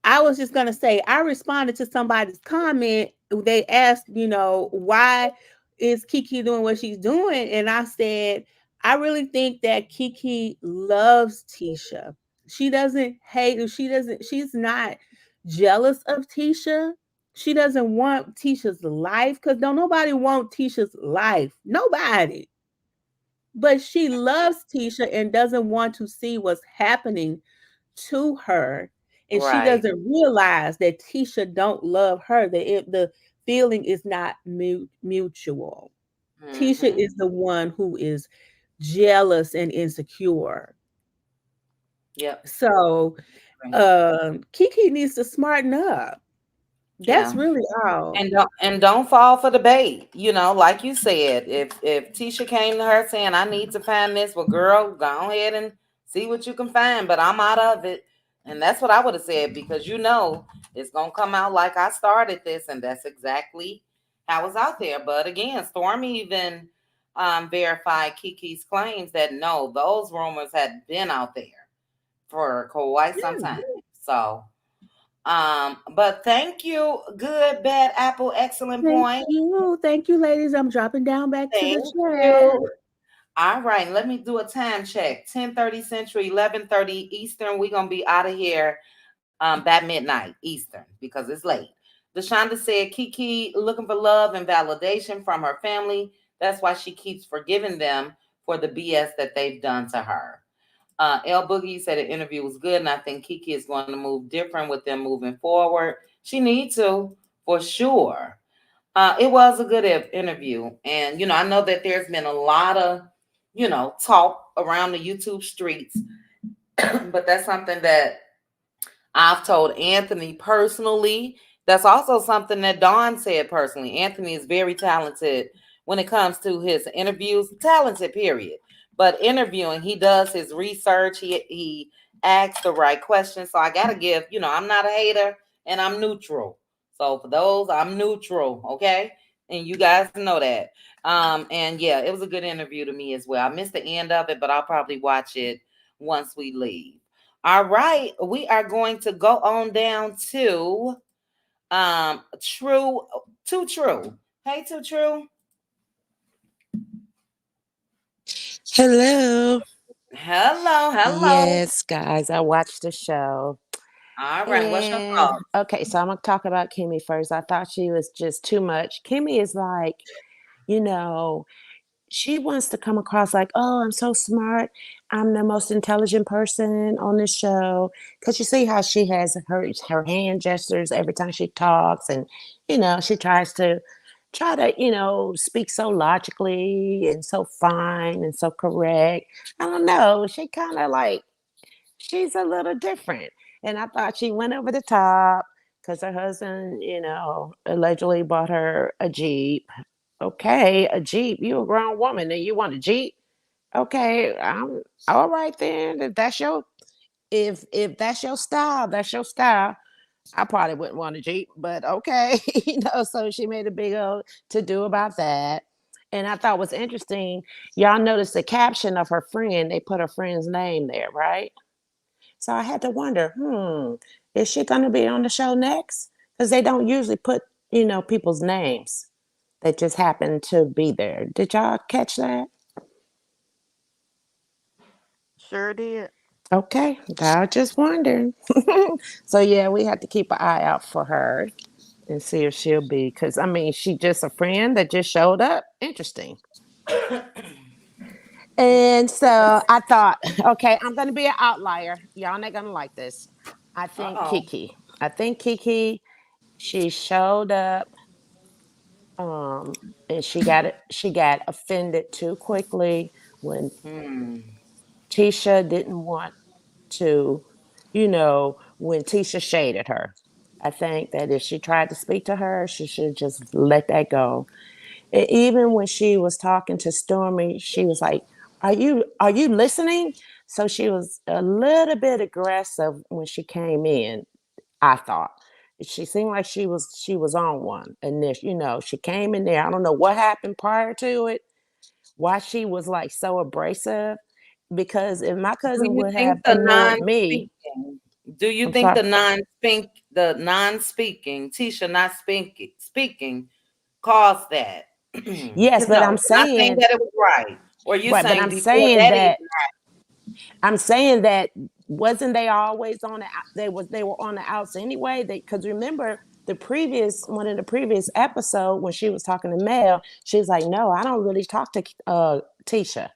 I was just gonna say, I responded to somebody's comment. They asked, why is Kiki doing what she's doing? And I said, I really think that Kiki loves Tisha. She doesn't hate, she's not jealous of Tisha. She doesn't want Tisha's life because don't nobody want Tisha's life. Nobody. But she loves Tisha and doesn't want to see what's happening to her, and she Right. doesn't realize that Tisha don't love her, that the feeling is not mutual. Tisha Mm-hmm. is the one who is jealous and insecure. Yep. So Kiki needs to smarten up. That's Yeah. really all. And don't fall for the bait. Like you said, if Tisha came to her saying, I need to find this, well, girl, go ahead and see what you can find, but I'm out of it. And that's what I would have said, because it's gonna come out like I started this, and that's exactly how it's out there. But again, Stormy even verified Kiki's claims that no, those rumors had been out there for quite some Yeah. time. So but thank you. Good, bad apple, excellent Thank point. you. Thank you, ladies. I'm dropping down back to the Thank chat. you. All right, let me do a time check. 10:30 Central, 11:30 Eastern. We're gonna be out of here by midnight Eastern because it's late. Deshonda said Kiki looking for love and validation from her family. That's why she keeps forgiving them for the BS that they've done to her. L Boogie said the interview was good, and I think Kiki is going to move different with them moving forward. She needs to, for sure. It was a good interview, and I know that there's been a lot of talk around the YouTube streets. But that's something that I've told Anthony personally. That's also something that Dawn said personally. Anthony is very talented when it comes to his interviews. Talented, period. But interviewing, he does his research. He asks the right questions. So I gotta give. I'm not a hater, and I'm neutral. So for those, I'm neutral. Okay, and you guys know that. And yeah, it was a good interview to me as well. I missed the end of it, but I'll probably watch it once we leave. All right, we are going to go on down to True, Too True. Hey, Too True. Hello. Hello, hello. Yes, guys, I watched the show. All right, what's your And thoughts? okay, so I'm going to talk about Kimmy first. I thought she was just too much. Kimmy is like, you know, she wants to come across like, oh, I'm so smart. I'm the most intelligent person on this show. Because you see how she has her hand gestures every time she talks, and she try to speak so logically and so fine and so correct. I don't know. She kind of like she's a little different, and I thought she went over the top because her husband, allegedly bought her a Jeep. Okay, a Jeep. You a grown woman and you want a Jeep? Okay, I'm all right then. If that's your style, that's your style. I probably wouldn't want a Jeep, but okay, So she made a big old to do about that. And I thought was interesting. Y'all noticed the caption of her friend. They put her friend's name there, right? So I had to wonder, is she going to be on the show next? Because they don't usually put, people's names that just happen to be there. Did y'all catch that? Sure did. Okay, I was just wondering. So yeah, we have to keep an eye out for her and see if she'll be. Because I mean, she just a friend that just showed up. Interesting. And so I thought, okay, I'm going to be an outlier. Y'all not going to like this. I think Uh-oh. Kiki. I think Kiki. She showed up, and she got offended too quickly when Hmm. Tisha didn't want to, when Tisha shaded her. I think that if she tried to speak to her, she should just let that go. And even when she was talking to Stormy, she was like, "Are you listening?" So she was a little bit aggressive when she came in. I thought she seemed like she was on one, and this, she came in there. I don't know what happened prior to it, why she was like so abrasive. Because if my Do cousin you would think have the annoyed me, non-speaking? Do you I'm think sorry. the non-speaking, Tisha not speaking, caused that? Yes, Because but no, I'm you're not saying saying that it was right. Or you right, but saying I'm before saying that even? that I'm saying that wasn't they always on the they were on the outs anyway? Because remember the previous one of the previous episode when she was talking to Mel, she was like, "No, I don't really talk to Tisha."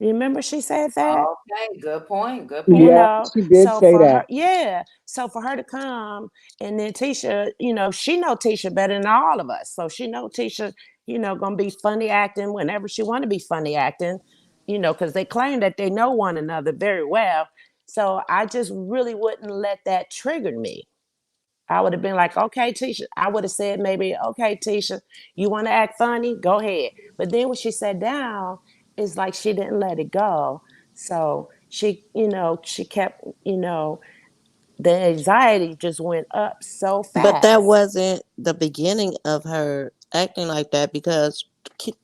You remember she said that? Okay, good point. Good Yeah, point. she did So say for that. her, yeah. So for her to come and then Tisha, she know Tisha better than all of us. So she know Tisha, gonna be funny acting whenever she want to be funny acting, because they claim that they know one another very well. So I just really wouldn't let that trigger me. I would have been like, okay, Tisha. I would have said maybe, okay, Tisha, you want to act funny? Go ahead. But then when she sat down, it's like she didn't let it go. So she kept, the anxiety just went up so But that fast. wasn't the beginning of her acting like that because K-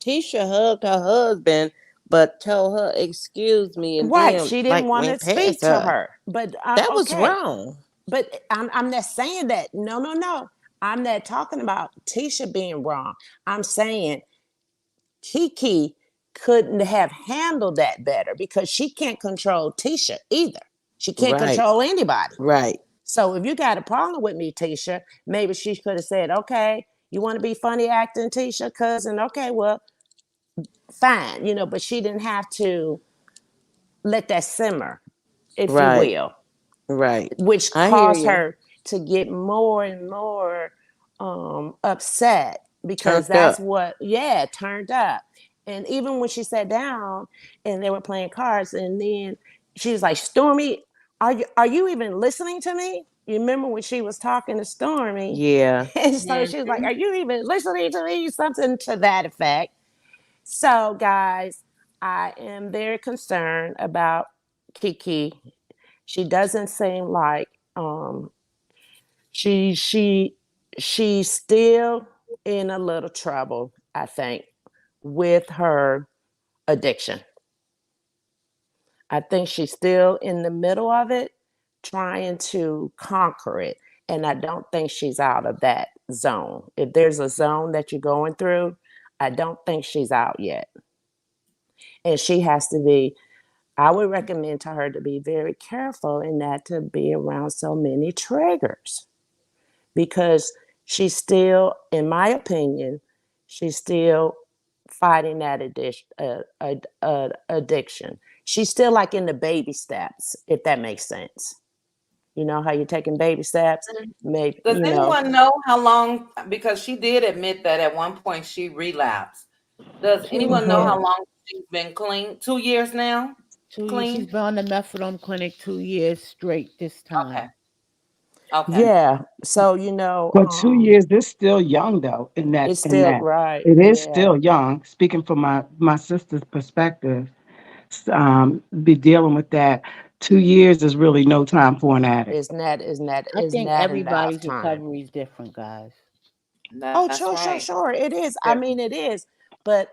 Tisha hugged her husband, but told her excuse me, and Right. then She didn't like want to went past speak to her. her. But That was okay. wrong. But I'm not saying that. No, no, no. I'm not talking about Tisha being wrong. I'm saying Kiki couldn't have handled that better because she can't control Tisha either. She can't Right, control anybody. right, So if you got a problem with me, Tisha, maybe she could have said, okay, you want to be funny acting, Tisha, cousin? Okay, well, fine, but she didn't have to let that simmer, if you right, will, right. which I hear caused you. her to get more and more upset because Turned that's up. what, yeah, turned up. And even when she sat down and they were playing cards, and then she was like, Stormy, are you even listening to me? You remember when she was talking to Stormy? Yeah. And so she was like, are you even listening to me? Something to that effect. So, guys, I am very concerned about Kiki. She doesn't seem like she she she's still in a little trouble, I think, with her addiction. I think she's still in the middle of it, trying to conquer it. And I don't think she's out of that zone. If there's a zone that you're going through, I don't think she's out yet. And she has to be, I would recommend to her to be very careful and not to be around so many triggers, because she's still, in my opinion, she's still fighting that addiction. She's still like in the baby steps, if that makes sense. You know how you're taking baby steps, maybe, Does anyone know how long? Because she did admit that at one point she relapsed. Does anyone know how Yeah, Mm-hmm. long she's been clean? 2 years now? 2 years. She's Clean? been on the methadone clinic 2 years straight this Okay. time. Okay. yeah. So But 2 years is still young though. In that, it's in still that, right. it is Yeah, still young. Speaking from my sister's perspective, be dealing with that. 2 years is really no time for an addict. I is think not enough everybody's time. recovery is different, guys. Oh, That's sure, sure, right. sure. It is. I Very. mean, it is. But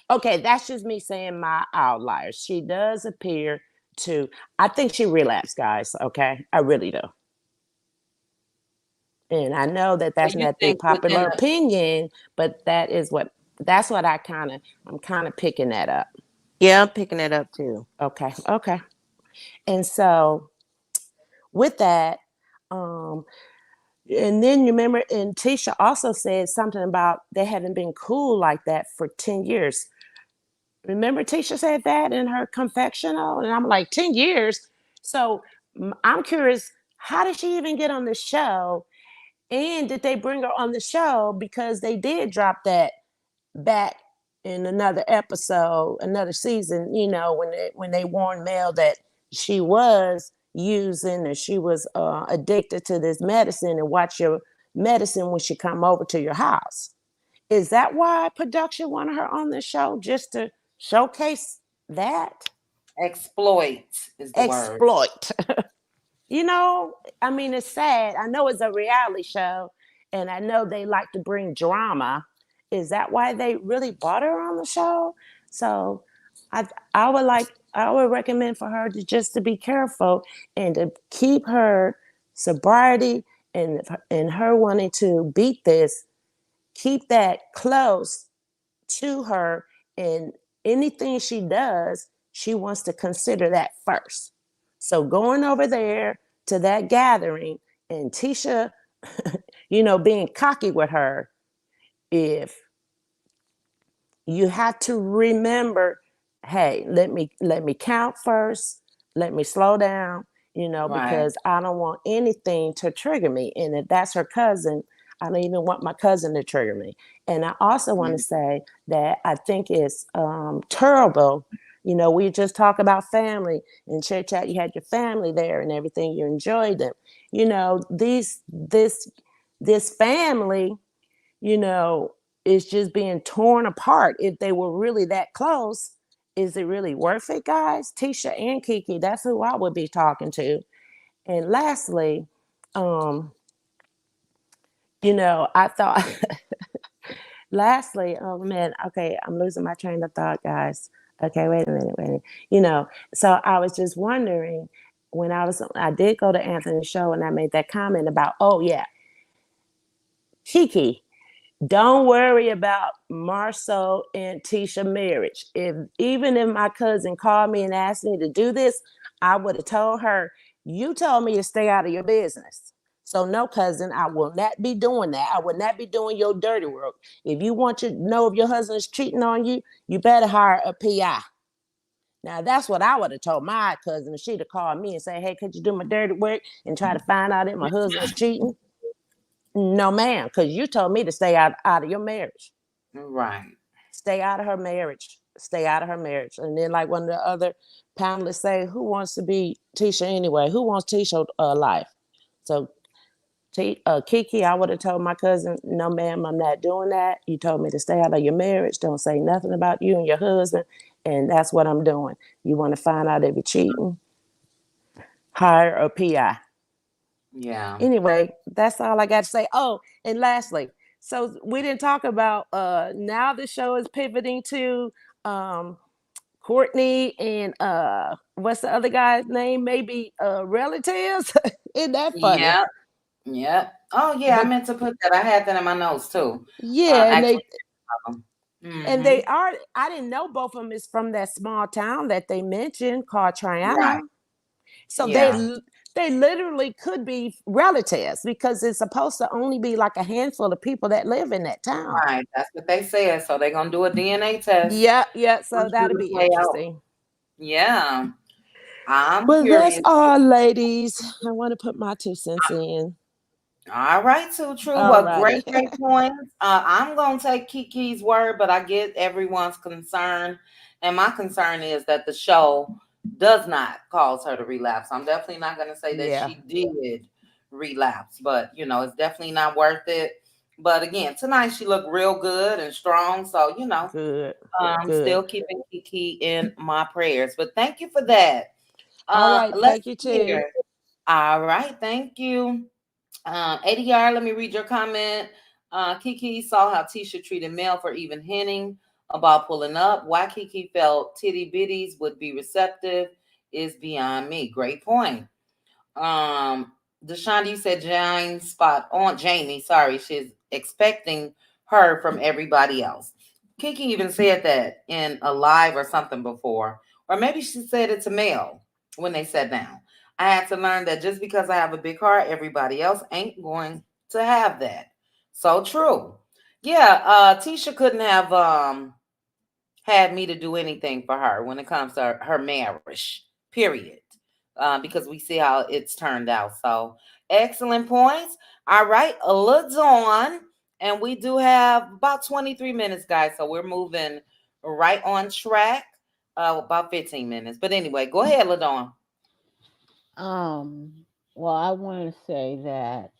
okay, that's just me saying my outliers. She does appear to. I think she relapsed, guys. Okay, I really do. And I know that So that's you not the think within popular opinion, but that's what I'm kind of picking that up. Yeah, I'm picking it up too. Okay, okay. And so with that, um, and then you remember, and Tisha also said something about they haven't been cool like that for 10 years. Remember, Tisha said that in her confectional, and I'm like, 10 years. So I'm curious, how did she even get on the show? And did they bring her on the show because they did drop that back in another episode, another season, when they warned Mel that she was using and she was addicted to this medicine, and watch your medicine when she come over to your house. Is that why production wanted her on the show, just to showcase that? exploit is the word. Exploit. You know, I mean, it's sad. I know it's a reality show, and I know they like to bring drama. Is that why they really brought her on the show? So, I I would recommend for her to just to be careful and to keep her sobriety, and her wanting to beat this, keep that close to her, and anything she does, she wants to consider that first. So going over there to that gathering, and Tisha, being cocky with her, if you have to remember, hey, let me count first, let me slow down, Right. because I don't want anything to trigger me. And if that's her cousin, I don't even want my cousin to trigger me. And I also want to Mhm. say that I think it's terrible. We just talk about family in church chat. You had your family there and everything. You enjoyed them. This family, you know, is just being torn apart. If they were really that close, is it really worth it, guys? Tisha and Kiki, that's who I would be talking to. And lastly, um, I thought, lastly, oh man, okay, I'm losing my train of thought, guys. Okay, wait a minute, wait a minute. So I was just wondering, when I did go to Anthony's show and I made that comment about, oh yeah, Kiki, don't worry about Marsau and Tisha marriage. Even if my cousin called me and asked me to do this, I would have told her, you told me to stay out of your business. So no, cousin, I will not be doing that. I will not be doing your dirty work. If you want to know if your husband is cheating on you, you better hire a PI. Now that's what I would have told my cousin if she'd have called me and said, hey, could you do my dirty work and try to find out if my husband's cheating? No, ma'am, because you told me to stay out of your marriage. Right. stay out of her marriage. Stay out of her marriage. And then, like one of the other panelists say, who wants to be Tisha anyway? Who wants Tisha life? So Kiki, I would have told my cousin, no, ma'am, I'm not doing that. You told me to stay out of your marriage. Don't say nothing about you and your husband. And that's what I'm doing. You want to find out if you're cheating? Hire a PI. Yeah. Anyway, that's all I got to say. Oh, and lastly, so we didn't talk about now the show is pivoting to um, Courtney and what's the other guy's name? Maybe relatives. Isn't that funny? Yep. Yep. Oh yeah, I But meant to put that. I had that in my notes too. yeah, Actually. and Mm-hmm. they are. I didn't know both of them is from that small town that they mentioned called Right. Triana. So Yeah. they literally could be relatives because it's supposed to only be like a handful of people that live in that town. Right. That's what they said. So they're gonna do a DNA test. Yeah, yeah. I'm So sure that'll to be play out. interesting. Yeah. I'm Well, that's curious. all, ladies. I want to put my 2 cents in. All right, too true. All Well, righty. great points. I'm gonna take Kiki's word, but I get everyone's concern, and my concern is that the show does not cause her to relapse. I'm definitely not gonna say that Yeah, she did relapse, but it's definitely not worth it. But again, tonight she looked real good and strong, so good, still good. keeping Kiki in my prayers. But thank you for that. All right. Let's Thank you, too. hear. All right, thank you. ADR, let me read your comment. Kiki saw how Tisha treated Mel for even hinting about pulling up. Why Kiki felt titty bitties would be receptive is beyond me. Great point. Um, Deshaun, you said Jane spot on. Jamie, sorry, she's expecting her from everybody else. Kiki even said that in a live or something before, or maybe she said it to Mel when they sat down. I had to learn that just because I have a big heart, everybody else ain't going to have that. So true. Yeah, Tisha couldn't have had me to do anything for her when it comes to her marriage, period. Because we see how it's turned out. So, excellent points. All right, LaDawn. And we do have about 23 minutes, guys. So, we're moving right on track. About 15 minutes. But anyway, go ahead, LaDawn. Um, well, I want to say that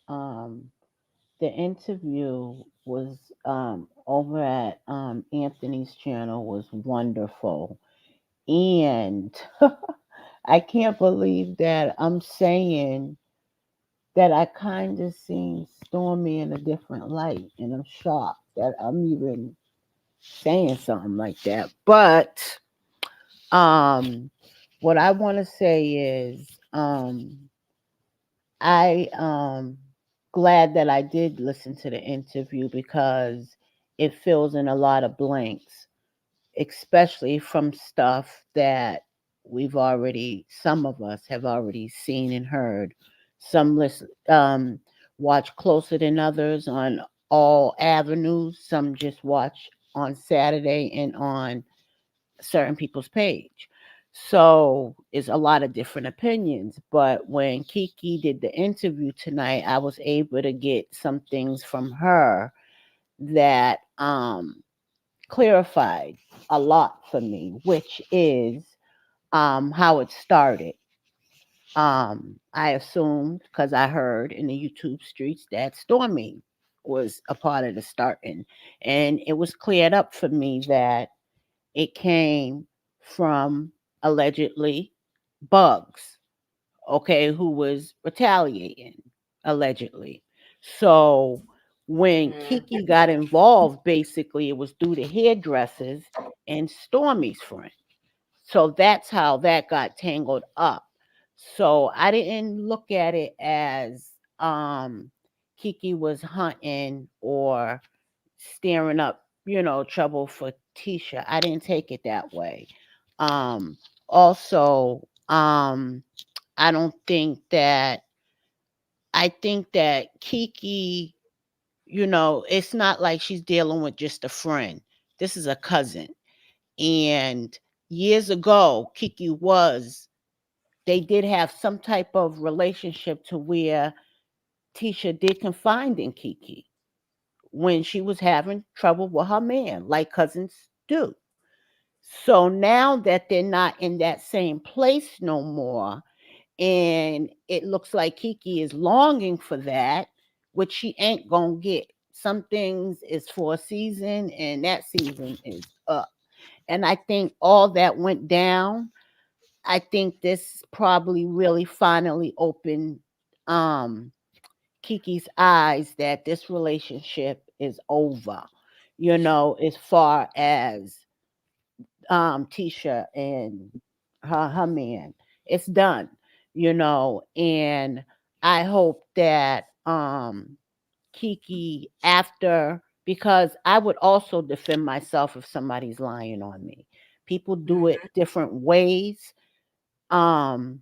the interview was over at Anthony's channel was wonderful. And I can't believe that I'm saying that I kind of seen Stormy in a different light. And I'm shocked that I'm even saying something like that. But um, what I want to say is I glad that I did listen to the interview because it fills in a lot of blanks, especially from stuff that some of us have already seen and heard. Some watch closer than others on all avenues. Some just watch on Saturday and on certain people's page. So it's a lot of different opinions. But when Kiki did the interview tonight, I was able to get some things from her that clarified a lot for me, which is how it started. I assumed because I heard in the YouTube streets that Stormy was a part of the starting, and it was cleared up for me that it came from allegedly Bugs, okay, who was retaliating allegedly. So when Mm-hmm. Kiki got involved, basically it was due to hairdressers and Stormy's friend. So that's how that got tangled up. So I didn't look at it as Kiki was hunting or staring up, trouble for Tisha. I didn't take it that way. Also, I don't think that I think that Kiki, it's not like she's dealing with just a friend. This is a cousin. And years ago, they did have some type of relationship to where Tisha did confide in Kiki, when she was having trouble with her man, like cousins do. So now that they're not in that same place no more, and it looks like Kiki is longing for that, which she ain't gonna get. Some things is for a season, and that season is up. And I think all that went down. I think this probably really finally opened um Kiki's eyes that this relationship is over. As far as Tisha and her man. It's done, and I hope that Kiki after, because I would also defend myself if somebody's lying on me. People do it different ways. Um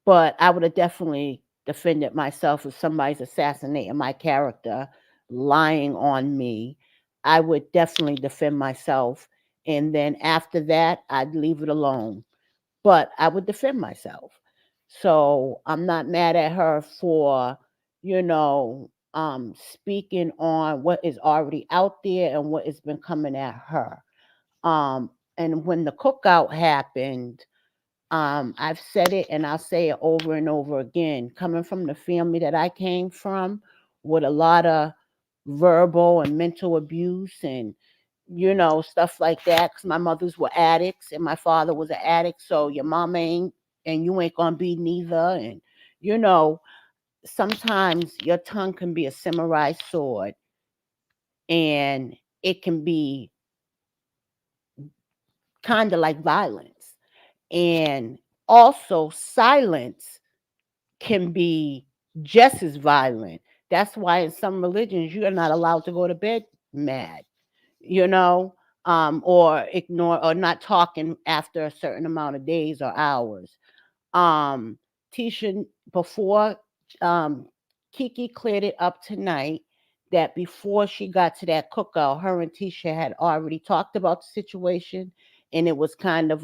but I would have definitely defended myself if somebody's assassinating my character, lying on me. I would definitely defend myself. And then after that, I'd leave it alone. But I would defend myself. So I'm not mad at her for, speaking on what is already out there and what has been coming at her. Um, and when the cookout happened, I've said it and I'll say it over and over again. Coming from the family that I came from, with a lot of verbal and mental abuse and stuff like that. Because my mothers were addicts and my father was an addict. So your mama ain't, and you ain't gonna be neither. And you know, sometimes your tongue can be a samurai sword, and it can be kind of like violence. And also silence can be just as violent. That's why in some religions you're not allowed to go to bed mad, you know, or ignore or not talking after a certain amount of days or hours. Um, Tisha, before um, Kiki cleared it up tonight that before she got to that cookout, her and Tisha had already talked about the situation, and it was kind of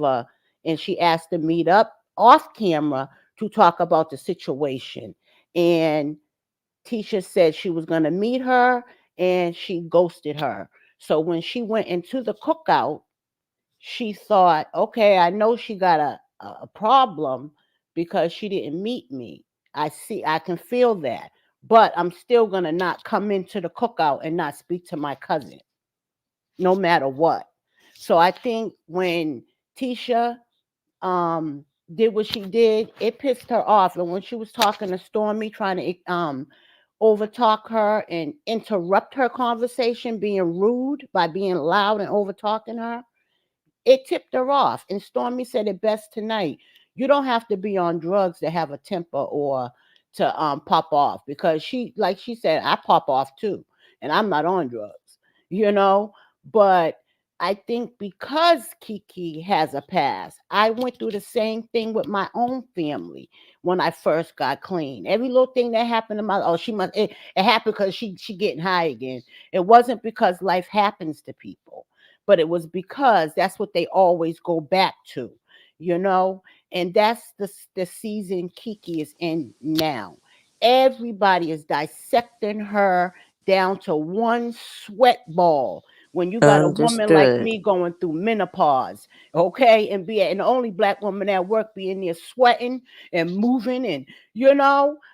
and she asked to meet up off camera to talk about the situation. And Tisha said she was going to meet her, and she ghosted her. So when she went into the cookout, she thought, okay, I know she got a problem because she didn't meet me. I can feel that. But I'm still going to not come into the cookout and not speak to my cousin, no matter what. So I think when Tisha did what she did, it pissed her off. And when she was talking to Stormy, trying to overtalk her and interrupt her conversation, being rude by being loud and overtalking her, it tipped her off. And Stormy said it best tonight. You don't have to be on drugs to have a temper or to pop off, because like she said, I pop off too, and I'm not on drugs, you know. But I think because Kiki has a past, I went through the same thing with my own family when I first got clean. Every little thing that happened to my it happened because she getting high again. It wasn't because life happens to people, but it was because that's what they always go back to, you know? And that's the season Kiki is in now. Everybody is dissecting her down to one sweat ball. When you got a woman like Understood. me going through menopause, okay, and the only black woman at work being there sweating and moving, and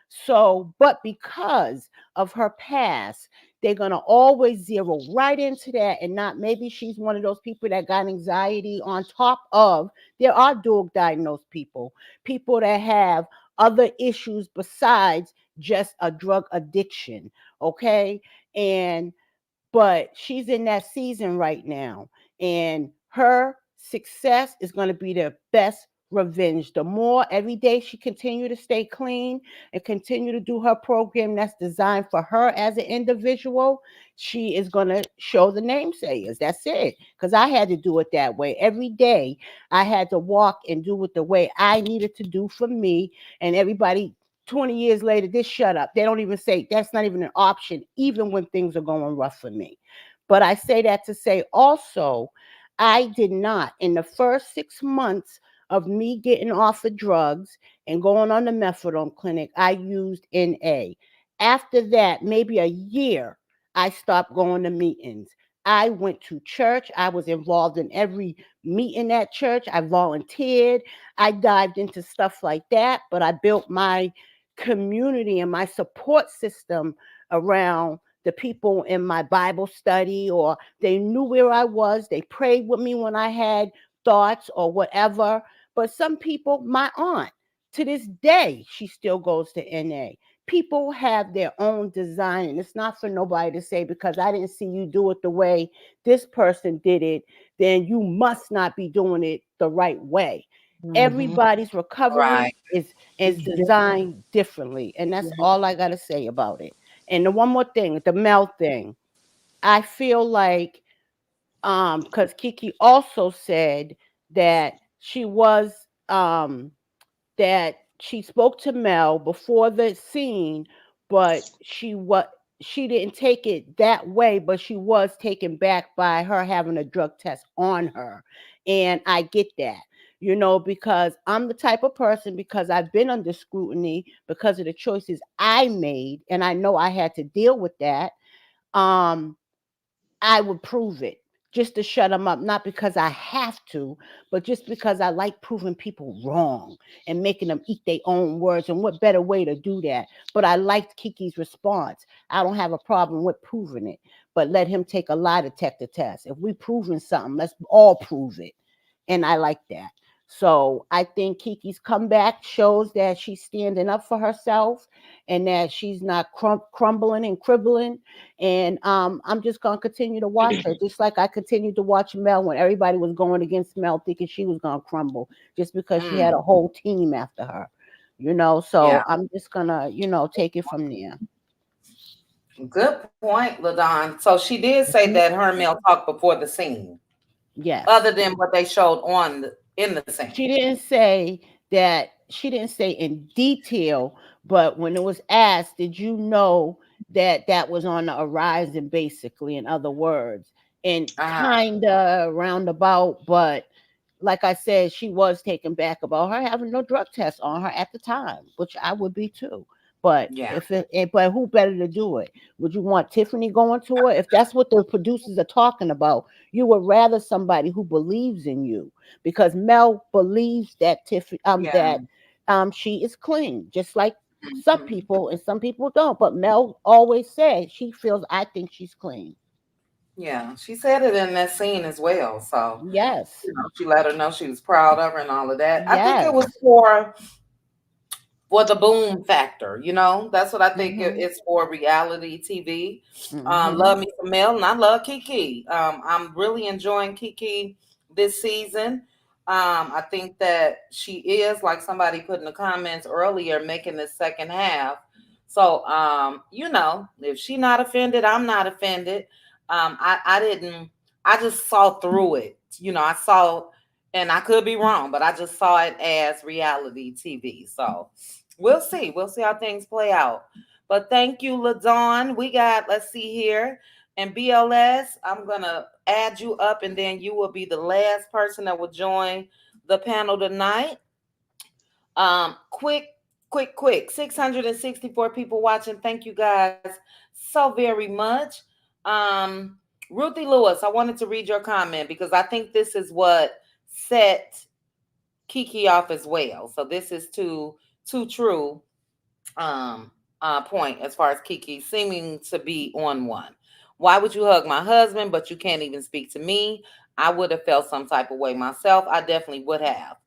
so, but because of her past, they're going to always zero right into that, and not, maybe she's one of those people that got anxiety on top of, there are dual diagnosed people that have other issues besides just a drug addiction, okay? And but she's in that season right now, and her success is going to be the best revenge. The more every day she continue to stay clean and continue to do her program that's designed for her as an individual, she is going to show the namesayers. That's it. Because I had to do it that way every day. I had to walk and do it the way I needed to do for me. And everybody 20 years later, this shut up. They don't even say, that's not even an option, even when things are going rough for me. But I say that to say also, I did not, in the first 6 months of me getting off of drugs and going on the methadone clinic, I used NA. After that, maybe a year, I stopped going to meetings. I went to church. I was involved in every meeting at church. I volunteered. I dived into stuff like that, but I built my community and my support system around the people in my Bible study, or they knew where I was. They prayed with me when I had thoughts or whatever. But some people, my aunt, to this day, she still goes to NA. People have their own design, and it's not for nobody to say because I didn't see you do it the way this person did it, then you must not be doing it the right way. Mhm. Everybody's recovery Right. is designed differently, and that's all I got to say about it. And the one more thing, the Mel thing, I feel like because Kiki also said that she was that she spoke to Mel before the scene, but she didn't take it that way, but she was taken back by her having a drug test on her. And I get that. Because I'm the type of person, because I've been under scrutiny because of the choices I made, and I know I had to deal with that. Um, I would prove it just to shut them up, not because I have to, but just because I like proving people wrong and making them eat their own words. And what better way to do that? But I liked Kiki's response. I don't have a problem with proving it, but let him take a lie detector test. If we proving something, let's all prove it. And I like that. So I think Kiki's comeback shows that she's standing up for herself and that she's not crumbling and cribbling. And I'm just gonna continue to watch her, just like I continued to watch Mel when everybody was going against Mel, thinking she was gonna crumble, just because she had Mm, a whole team after her. yeah. So I'm just gonna, take it from there. Good point, Ladon. So she did say Mhm. that her and Mel talked before the scene, other Yes. than what they showed in the scene. She didn't say in detail, but when it was asked, did you know that was on the horizon, basically, in other words, and Uh-huh. kind of roundabout, but like I said, she was taken back about her having no drug test on her at the time, which I would be too. But Yeah. but who better to do it? Would you want Tiffany going to it? If that's what the producers are talking about, you would rather somebody who believes in you, because Mel believes that Tiffany Yeah. that she is clean, just like some Mhm. people, and some people don't. But Mel always said she feels, I think she's clean. Yeah. She said it in that scene as well. So, Yes. she let her know she was proud of her and all of that. I think it was Yes. for the boom factor. That's what I think Mhm. it's for reality TV. Mhm. Love me some Mel, and I love Kiki. I'm really enjoying Kiki this season. I think that she is, like somebody put in the comments earlier, making the second half. So, if she not offended, I'm not offended. I didn't. I just saw through it. I saw, and I could be wrong, but I just saw it as reality TV. So we'll see. We'll see how things play out. But thank you, LaDawn. We got, let's see here. And BLS, I'm going to add you up, and then you will be the last person that will join the panel tonight. Quick. 664 people watching. Thank you guys so very much. Um, Ruthie Lewis, I wanted to read your comment because I think this is what set Kiki off as well. So this is too true um point as far as Kiki seeming to be on one. Why would you hug my husband, but you can't even speak to me? I would have felt some type of way myself. I definitely would have.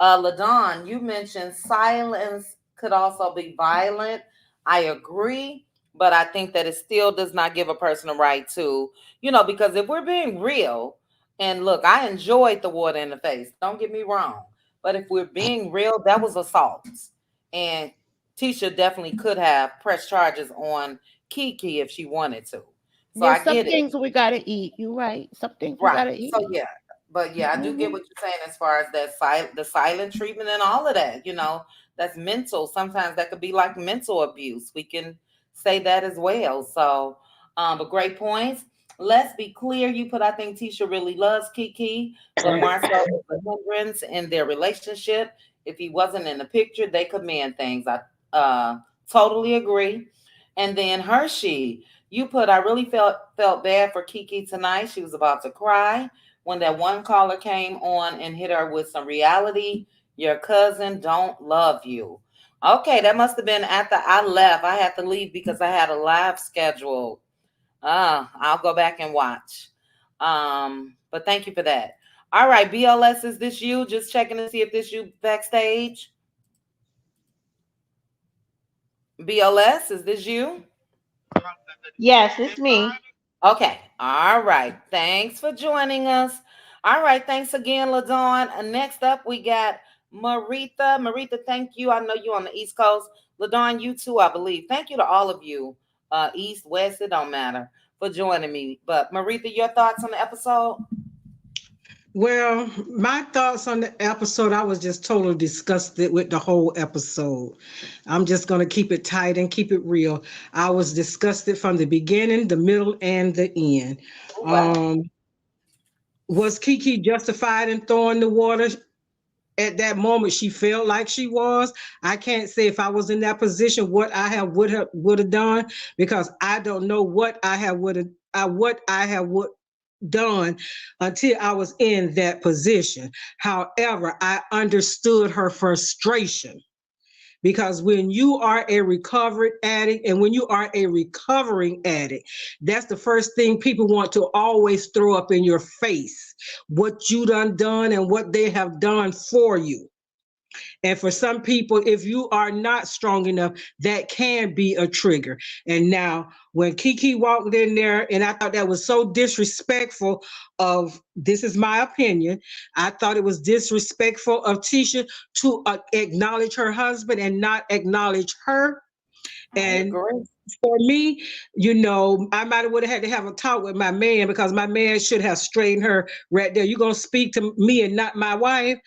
LaDon, you mentioned silence could also be violent. I agree, but I think that it still does not give a person a right to, because if we're being real, and look, I enjoyed the water in the face. Don't get me wrong. But if we're being real, that was assault. And Tisha definitely could have pressed charges on Kiki if she wanted to. So I There's some get it. things we gotta eat. You right. Some things we Right. gotta So eat. yeah. But yeah, I do get Mhm. what you're saying as far as the silent treatment and all of that. That's mental. Sometimes that could be like mental abuse. We can say that as well. So, but great points. Let's be clear. You put, I think Tisha really loves Kiki, but Marcel is a hindrance in their relationship. If he wasn't in the picture, they could mend things. I totally agree. And then Hershey, you put, I really felt bad for Kiki tonight. She was about to cry when that one caller came on and hit her with some reality. Your cousin don't love you. Okay, that must have been after I left. I had to leave because I had a live scheduled. I'll go back and watch. But thank you for that. All right, BLS, is this you? Just checking to see if this you backstage. BLS, is this you? Yes, it's me. Okay. All right. Thanks for joining us. All right. Thanks again, LaDawn. Next up, we got Marita. Marita, thank you. I know you on the East Coast. LaDawn, you too, I believe. Thank you to all of you, East, West, it don't matter, for joining me. But Marita, your thoughts on the episode? Well, my thoughts on the episode, I was just totally disgusted with the whole episode. I'm just going to keep it tight and keep it real. I was disgusted from the beginning, the middle, and the end. Wow. Um, was Kiki justified in throwing the water at that moment? She felt like she was. I can't say if I was in that position what I have would have done, because I don't know what I have would done until I was in that position. However, I understood her frustration, because when you are a recovered addict and when you are a recovering addict, that's the first thing people want to always throw up in your face, what you done and what they have done for you. And for some people, if you are not strong enough, that can be a trigger. And now, when Kiki walked in there, and I thought that was so disrespectful of, this is my opinion, I thought it was disrespectful of Tisha to acknowledge her husband and not acknowledge her. I And agree. for me, I might have would have had to have a talk with my man, because my man should have straightened her right there. You're gonna speak to me and not my wife?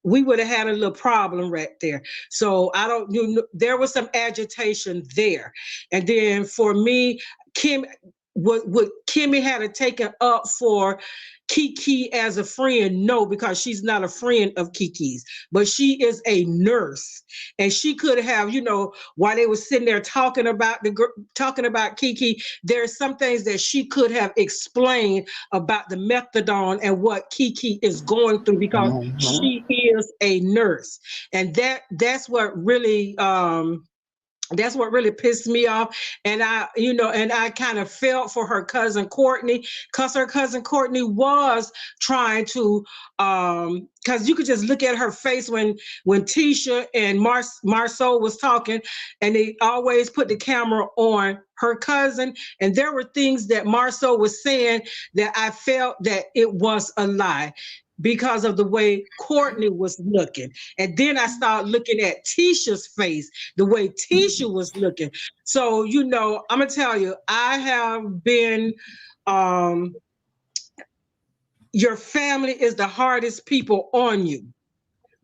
We would have had a little problem right there. So I don't, there was some agitation there. And then for me, Kim, what Kimmy had to take it up for Kiki as a friend? No, because she's not a friend of Kiki's, but she is a nurse, and she could have, while they were sitting there talking about Kiki, there's some things that she could have explained about the methadone and what Kiki is going through, because she is a nurse. And that's what really pissed me off. And I kind of felt for her cousin Courtney, because her cousin Courtney was trying to, because you could just look at her face when Tisha and Marsau was talking, and they always put the camera on her cousin. And there were things that Marsau was saying that I felt that it was a lie, because of the way Courtney was looking. And then I started looking at Tisha's face, the way Tisha was looking. So, I'm going to tell you, I have been, your family is the hardest people on you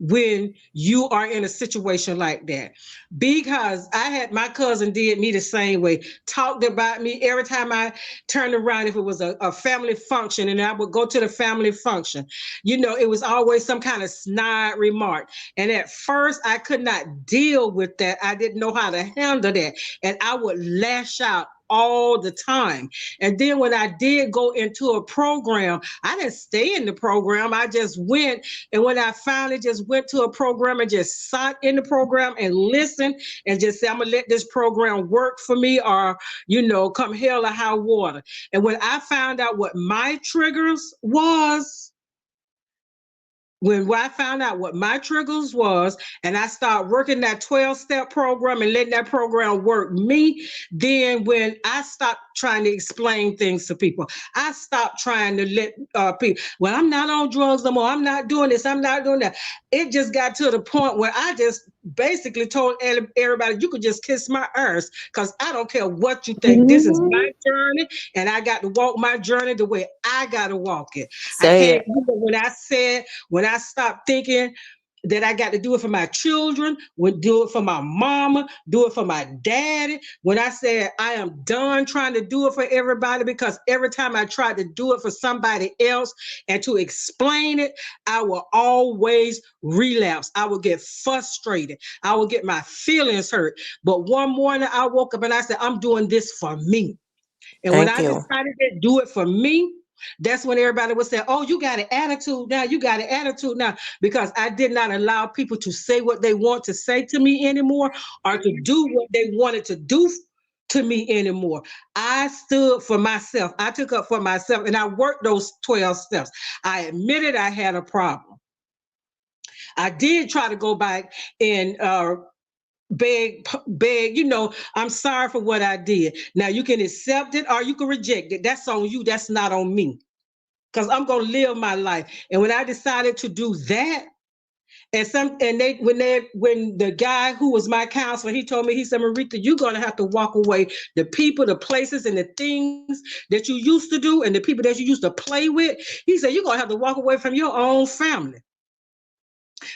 when you are in a situation like that, because my cousin did me the same way, talked about me every time I turned around. If it was a family function and I would go to the family function, it was always some kind of snide remark. And at first I could not deal with that. I didn't know how to handle that, and I would lash out all the time. And then when I did go into a program, I didn't stay in the program. I just went. And when I finally just went to a program and just sat in the program and listened and just said, I'm going to let this program work for me, or, come hell or high water. And when I found out what my triggers was, when I found out what my triggers was, and I started working that 12-step program and letting that program work me, then when I stopped trying to explain things to people, I stopped trying to let people, well, I'm not on drugs no more, I'm not doing this, I'm not doing that. It just got to the point where I just basically told everybody, you could just kiss my ass, because I don't care what you think. This is my journey, and I got to walk my journey the way I got to walk it. I Say can't, it. when I stopped thinking that I got to do it for my children, would do it for my mama, do it for my daddy. When I said I am done trying to do it for everybody, because every time I tried to do it for somebody else and to explain it, I will always relapse. I will get frustrated. I will get my feelings hurt. But one morning I woke up and I said, I'm doing this for me. And when Thank I you. decided to do it for me, that's when everybody would say, oh, you got an attitude now. You got an attitude now. Because I did not allow people to say what they want to say to me anymore, or to do what they wanted to do to me anymore. I stood for myself. I took up for myself, and I worked those 12 steps. I admitted I had a problem. I did try to go back and beg, I'm sorry for what I did. Now you can accept it or you can reject it. That's on you. That's not on me. Because I'm gonna live my life. And when I decided to do that, when the guy who was my counselor, he told me, he said, Marita, you're gonna have to walk away. The people, the places, and the things that you used to do, and the people that you used to play with, he said, you're gonna have to walk away from your own family.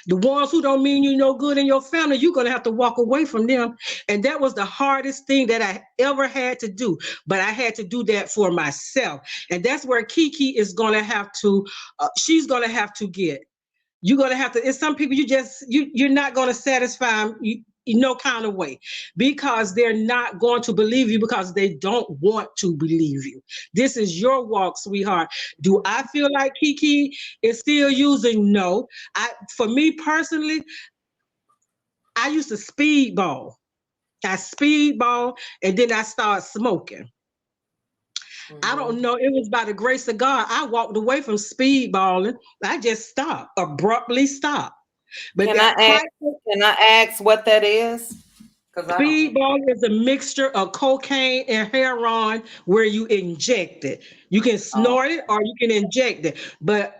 The ones who don't mean you no good in your family, you're going to have to walk away from them. And that was the hardest thing that I ever had to do. But I had to do that for myself. And that's where Kiki is going to have to, she's going to have to get. You're going to have to, it's some people you're not going to satisfy them no kind of way, because they're not going to believe you, because they don't want to believe you. This is your walk, sweetheart. Do I feel like Kiki is still using? No. For me personally, I used to speedball. I speedball, and then I started smoking. I don't know. It was by the grace of God. I walked away from speedballing. I just stopped, abruptly stopped. But Can that crack, I ask what that is? Because I don't. speedball is a mixture of cocaine and heroin where you inject it. You can Oh, snort it or you can inject it. But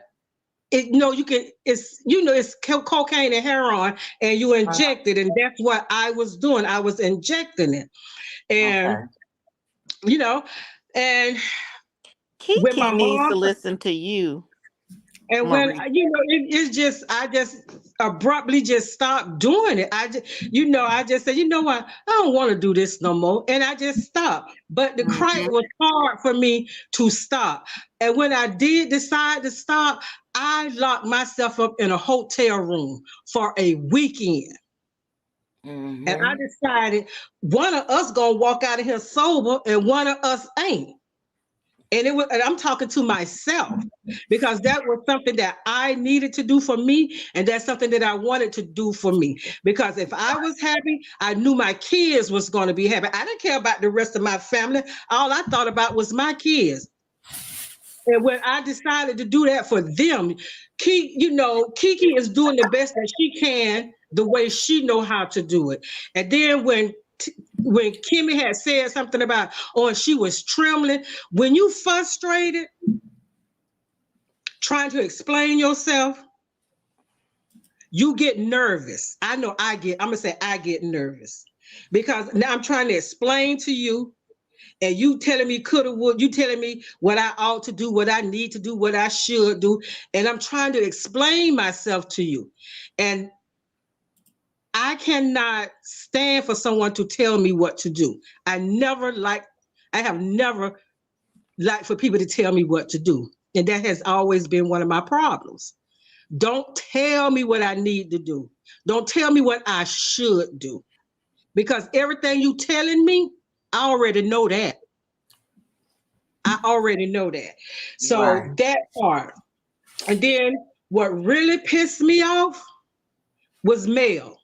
it's cocaine and heroin, and you inject it, and that's what I was doing. I was injecting it. And okay. you know, and when Kiki my needs to mom listen to you, and when Marie. it's just I just abruptly just stopped doing it. I just said, you know what, I don't want to do this no more, and I just stopped. But the crack was hard for me to stop. And when I did decide to stop, I locked myself up in a hotel room for a weekend. And I decided one of us gonna walk out of here sober and one of us ain't. And I'm talking to myself, because that was something that I needed to do for me, and that's something that I wanted to do for me. Because if I was happy, I knew my kids was going to be happy. I didn't care about the rest of my family. All I thought about was my kids. And when I decided to do that for them, Kiki is doing the best that she can, the way she know how to do it. And then when Kimmy had said something about, oh, she was trembling. When you frustrated, trying to explain yourself, you get nervous. I know I'm gonna say I get nervous, because now I'm trying to explain to you, and you telling me coulda, would, you telling me what I ought to do, what I need to do, what I should do, and I'm trying to explain myself to you. And I cannot stand for someone to tell me what to do. I have never liked for people to tell me what to do. And that has always been one of my problems. Don't tell me what I need to do. Don't tell me what I should do. Because everything you telling me, I already know that. I already know that. So that part. And then what really pissed me off was Mel.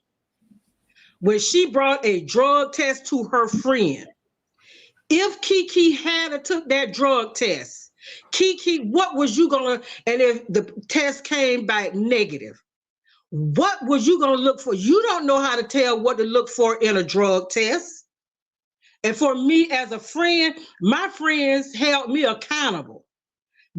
When she brought a drug test to her friend. If Kiki had took that drug test, Kiki, what was you gonna, and if the test came back negative, what was you gonna look for? You don't know how to tell what to look for in a drug test. And for me as a friend, my friends held me accountable.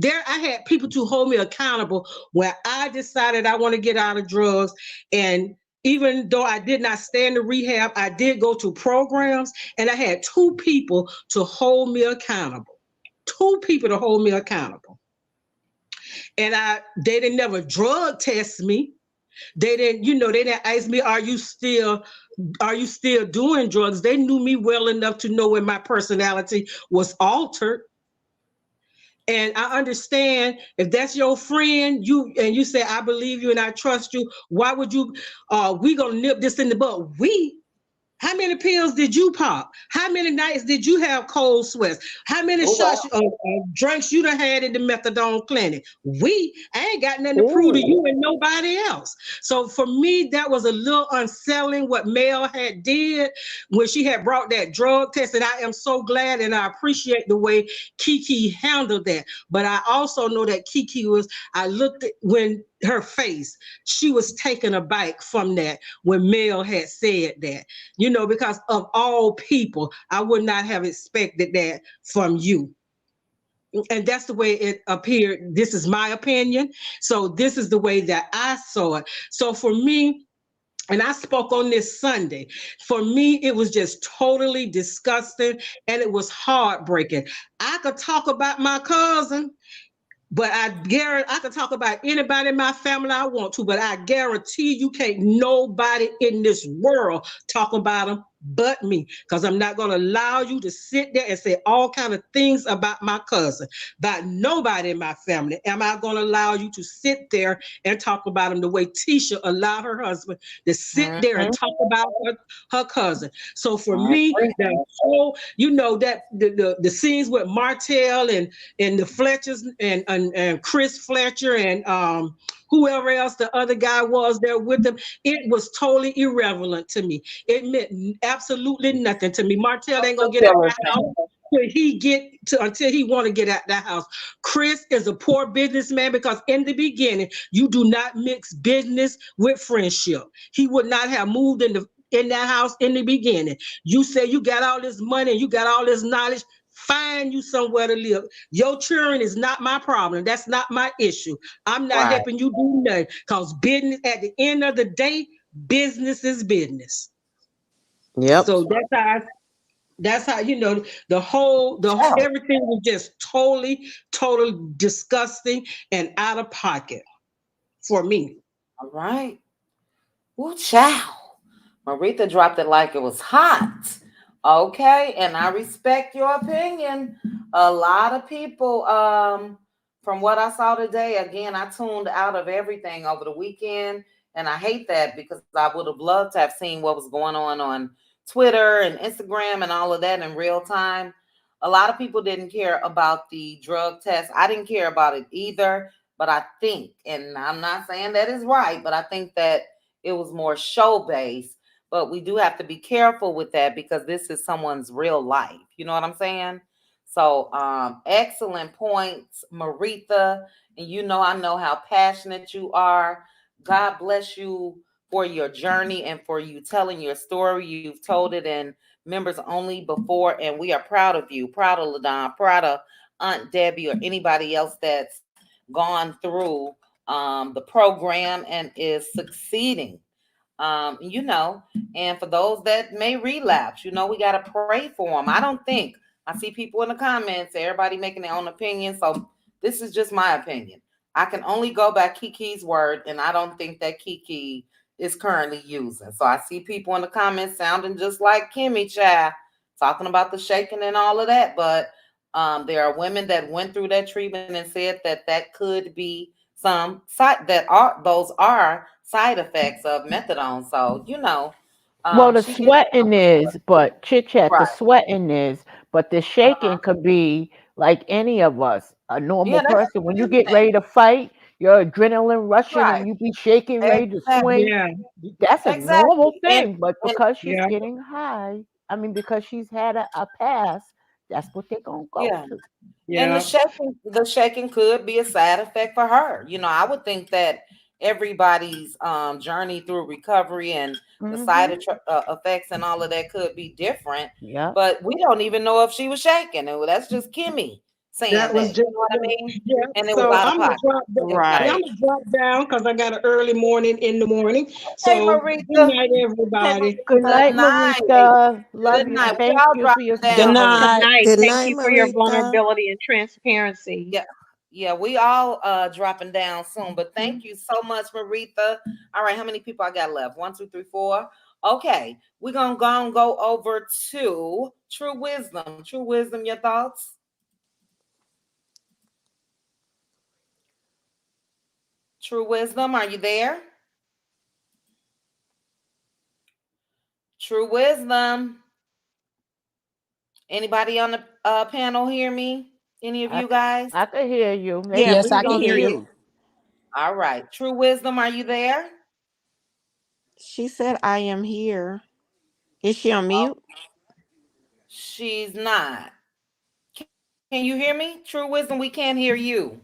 I had people to hold me accountable when I decided I want to get out of drugs. And even though I did not stay in the rehab, I did go to programs, and I had two people to hold me accountable. Two people to hold me accountable. And they didn't never drug test me. They didn't, they didn't ask me, are you still doing drugs? They knew me well enough to know when my personality was altered. And I understand if that's your friend, you say, I believe you and I trust you. Why would you we gonna nip this in the bud? How many pills did you pop? How many nights did you have cold sweats? How many Oh shots wow. drinks you done had in the methadone clinic? I ain't got nothing to prove to Ooh. you and nobody else. So for me, that was a little unsettling what Mel had did when she had brought that drug test. And I am so glad and I appreciate the way Kiki handled that. But I also know that I looked at when her face, she was taken aback from that when Mel had said that. Because of all people, I would not have expected that from you. And that's the way it appeared. This is my opinion. So this is the way that I saw it. So for me, and I spoke on this Sunday. For me, it was just totally disgusting and it was heartbreaking. I could talk about my cousin, but I can talk about anybody in my family I want to, but I guarantee you can't nobody in this world talk about them but me, because I'm not going to allow you to sit there and say all kind of things about my cousin, about nobody in my family. Am I going to allow you to sit there and talk about him the way Tisha allowed her husband to sit there and Mhm. talk about her cousin? So for I me, agree. that whole, that the scenes with Martel and the Fletchers and Chris Fletcher and whoever else the other guy was there with them, it was totally irrelevant to me. It meant absolutely nothing to me. Martell ain't gonna get out the house until he want to get out the house. Chris is a poor businessman because in the beginning you do not mix business with friendship. He would not have moved in that house in the beginning. You say you got all this money and you got all this knowledge. Find you somewhere to live. Your children is not my problem. That's not my issue. I'm not Right. helping you do nothing because business, at the end of the day, business is business. Yep. So that's how Ciao. everything was just totally disgusting and out of pocket for me. All right. Ooh, child. Marita dropped it like it was hot. Okay, and I respect your opinion. A lot of people, from what I saw today, again, I tuned out of everything over the weekend, and I hate that because I would have loved to have seen what was going on Twitter and Instagram and all of that in real time. A lot of people didn't care about the drug test. I didn't care about it either, but I think, and I'm not saying that is right, but I think that it was more show based, but we do have to be careful with that because this is someone's real life. You know what I'm saying? So, excellent points, Marita. And I know how passionate you are. God bless you for your journey and for you telling your story. You've told it in members only before, and we are proud of you. Proud of LaDon, proud of Aunt Debbie or anybody else that's gone through the program and is succeeding. um, you know, and for those that may relapse, we got to pray for them. I don't think I see people in the comments, everybody making their own opinion. So this is just my opinion. I can only go by Kiki's word, and I don't think that Kiki is currently using. So I see people in the comments sounding just like Kimmy Child, talking about the shaking and all of that. But there are women that went through that treatment and said that that could be some side that are those are side effects of methadone. So Well, the she getting sweating is, but chit chat, the right. sweating is, but the shaking could be like any of us, a normal Yeah, that's person. When you the get thing. ready to fight, your adrenaline rushing Right. and you be shaking, ready to Exactly. swing. Yeah, That's a normal Exactly. And thing. But and because she's yeah, getting high, I mean, because she's had a past, that's what they're going to go yeah. to. And the yeah. shaking could be a side effect for her. I would think that everybody's journey through recovery and the Hmm. effects and all of that could be different. Yep. But we don't even know if she was shaking. And that's just Kimmy saying That was that. just You know what I mean? yeah. And it was So out of I'm gonna pocket. drop down. Yeah, I'm Right. gonna drop down because I got an early morning in the morning. Hey, So good Marita. night, Hey, everybody. Good Marita. Good night, night. Marita. Good Love you. night. Thank We all you for dropping your Good down. story. Good night. night. Good Thank night, you for your Marita. vulnerability and transparency. Yeah. Yeah, we all dropping down soon. But thank you so much, Marita. All right, how many people I got left? One, two, three, four. Okay, we're gonna go and go over to True Wisdom. True Wisdom, your thoughts? True Wisdom, are you there? True Wisdom. Anybody on the panel hear me? Any of I, you guys? I can hear you. Yeah, Maybe Yes, we I she's can can on hear hear you. you. mute. All right. True Wisdom, are you there? She said, I am here. Is she on Oh, mute? she's not. Can you hear me? True Wisdom, we can't hear you.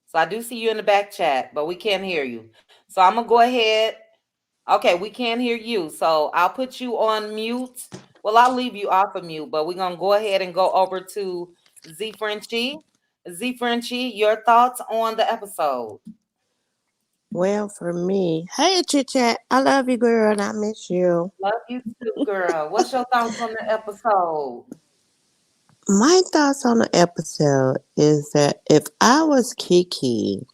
So I do see you in the back chat, but we can't hear you. So I'm gonna go ahead. Okay, we can't hear you. So I'll put you on mute. Well, I'll leave you off of mute, but we're gonna go ahead and go over to Z Frenchie. Z Frenchie, your thoughts on the episode? Well, for me, hey, Chit Chat, I love you, girl, and I miss you. Love you too, girl. What's your thoughts on the episode? My thoughts on the episode is that if I was Kiki,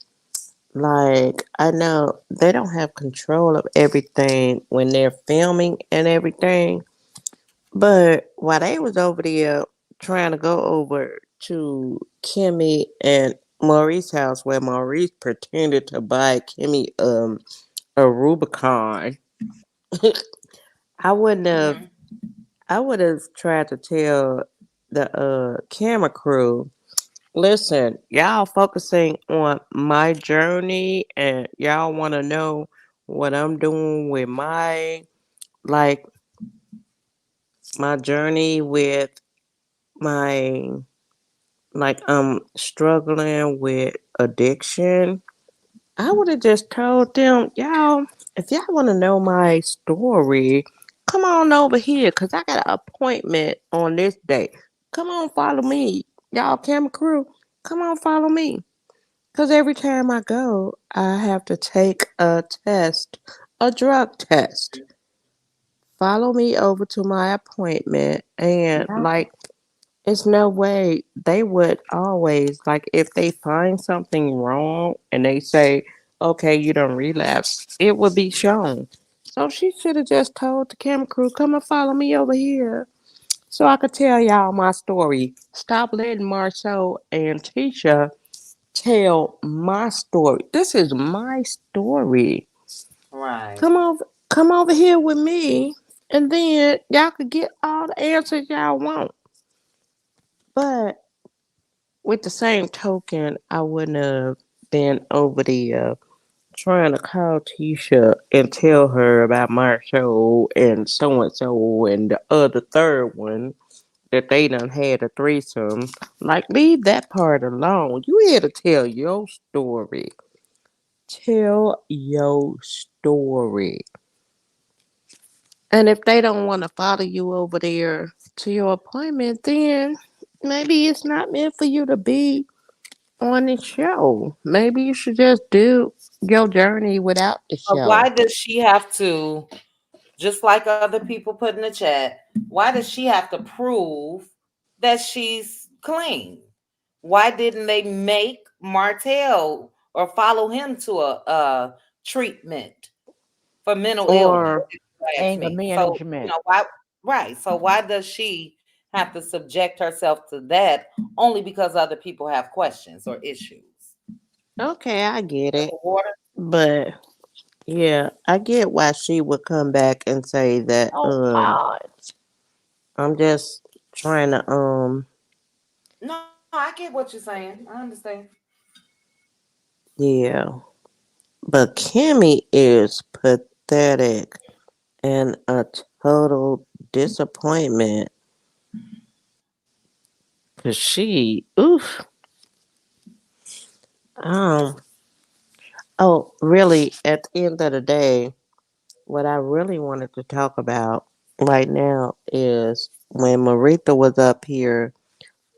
like, I know they don't have control of everything when they're filming and everything, but while they was over there trying to go over to Kimmy and Maurice's house where Maurice pretended to buy Kimmy a Rubicon, I wouldn't have Mm-hmm. I would have tried to tell the camera crew, listen, y'all focusing on my journey and y'all want to know what I'm doing with like my journey with my like I'm struggling with addiction. I would have just told them, y'all, if y'all want to know my story, come on over here because I got an appointment on this day. Come on, follow me. Y'all, camera crew, come on, follow me. Because every time I go, I have to take a test, a drug test. Follow me over to my appointment and like it's no way they would always like if they find something wrong and they say, "Okay, you don't relapse," it would be shown. So she should have just told the camera crew, "Come and follow me over here, so I could tell y'all my story." Stop letting Marsau and Tisha tell my story. This is my story. Right. Come over here with me, and then y'all could get all the answers y'all want. But with the same token, I wouldn't have been over the trying to call Tisha and tell her about Marshall and the other third one that they done had a threesome. Like, leave that part alone. You here to tell your story. Tell your story. And if they don't want to follow you over there to your appointment, then maybe it's not meant for you to be on the show. Maybe you should just do your journey without the But show. why does she have to, just like other people put in the chat, why does she have to prove that she's clean? Why didn't they make Martel or follow him to a treatment for mental illness? Or If you ask anger me. So, management. why, right. So why does she have to subject herself to that only because other people have questions or issues? Okay, I get Drink it. of water? But yeah, I get why she would come back and say that Oh God. I'm just trying to No, I get what you're saying. I understand. yeah. But Kimmy is pathetic and a total disappointment. Cause she oof. Um oh really at the end of the day, what I really wanted to talk about right now is when Marita was up here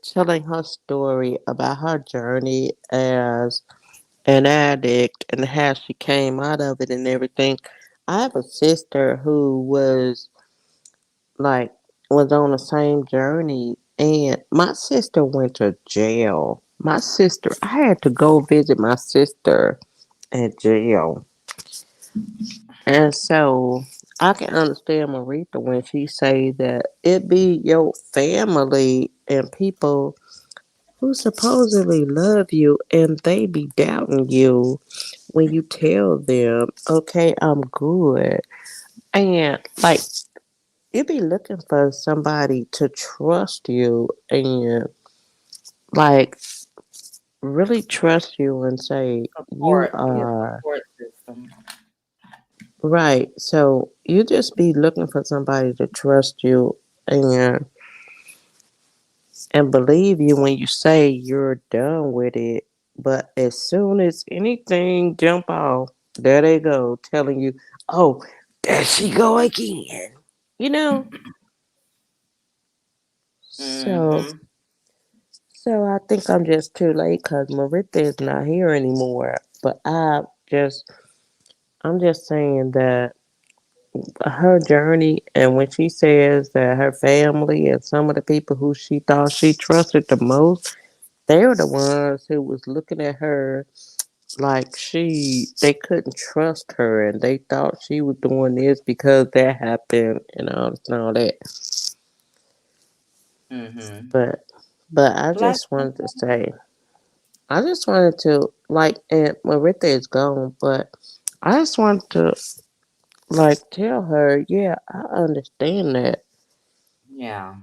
telling her story about her journey as an addict and how she came out of it and everything. I have a sister who was like was on the same journey And my sister went to jail. My sister, I had to go visit my sister at jail. And so I can understand Marita when she say that it be your family and people who supposedly love you and they be doubting you when you tell them, okay, I'm good. And like you be looking for somebody to trust you and like really trust you and say you Support, be a are support system. right. So you just be looking for somebody to trust you and and believe you when you say you're done with it. But as soon as anything jump off, there they go telling you, "Oh, there she go again." You know. So Mm-hmm. so I think I'm just too late because Marita is not here anymore. But I'm just saying that her journey and when she says that her family and some of the people who she thought she trusted the most, they were the ones who was looking at her like they couldn't trust her and they thought she was doing this because that happened and all that. Mm-hmm. But but Black I just wanted to like and Marita is gone, but I just wanted to like tell her, yeah, I understand that yeah.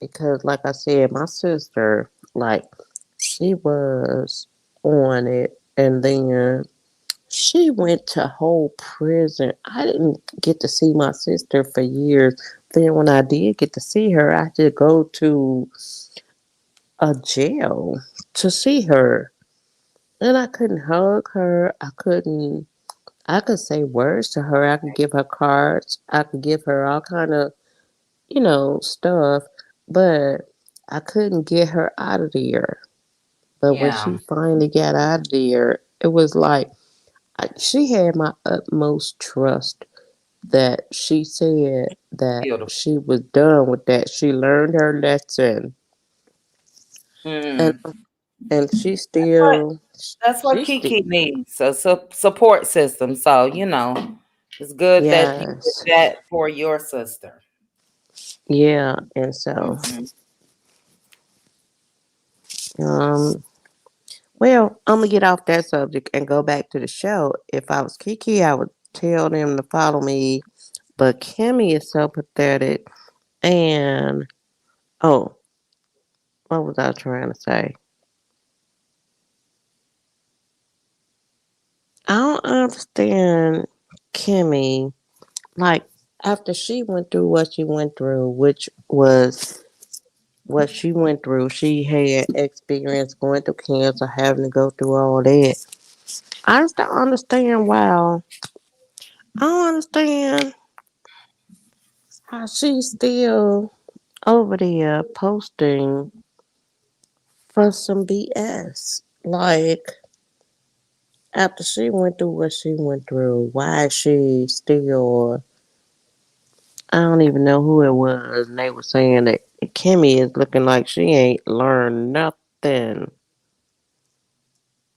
because like I said, my sister like she was on it and then she went to whole prison. I didn't get to see my sister for years. Then when I did get to see her, I had to go to a jail to see her. And I couldn't hug her. I could say words to her. I could give her cards. I could give her all kind of, stuff. But I couldn't get her out of there. But when Yeah. she finally got out of there, it was like she had my utmost trust that she said that Beautiful. she was done with that. She learned her lesson, and Mm. and But that's what she still Kiki needs, a support system. So, it's good that you did yes, that for your sister. yeah, and so Hmm. um. Well, I'm gonna get off that subject and go back to the show. If I was Kiki, I would tell them to follow me. But Kimmy is so pathetic. And oh, what was I trying to say? I don't understand Kimmy. Like after she went through what she went through, which was what she went through, she had experience going through cancer, having to go through all that. I just don't understand why. I don't understand how she's still over there posting for some BS. Like after she went through what she went through, why is she still I don't even know who it was, and they were saying that Kimmy is looking like she ain't learned nothing.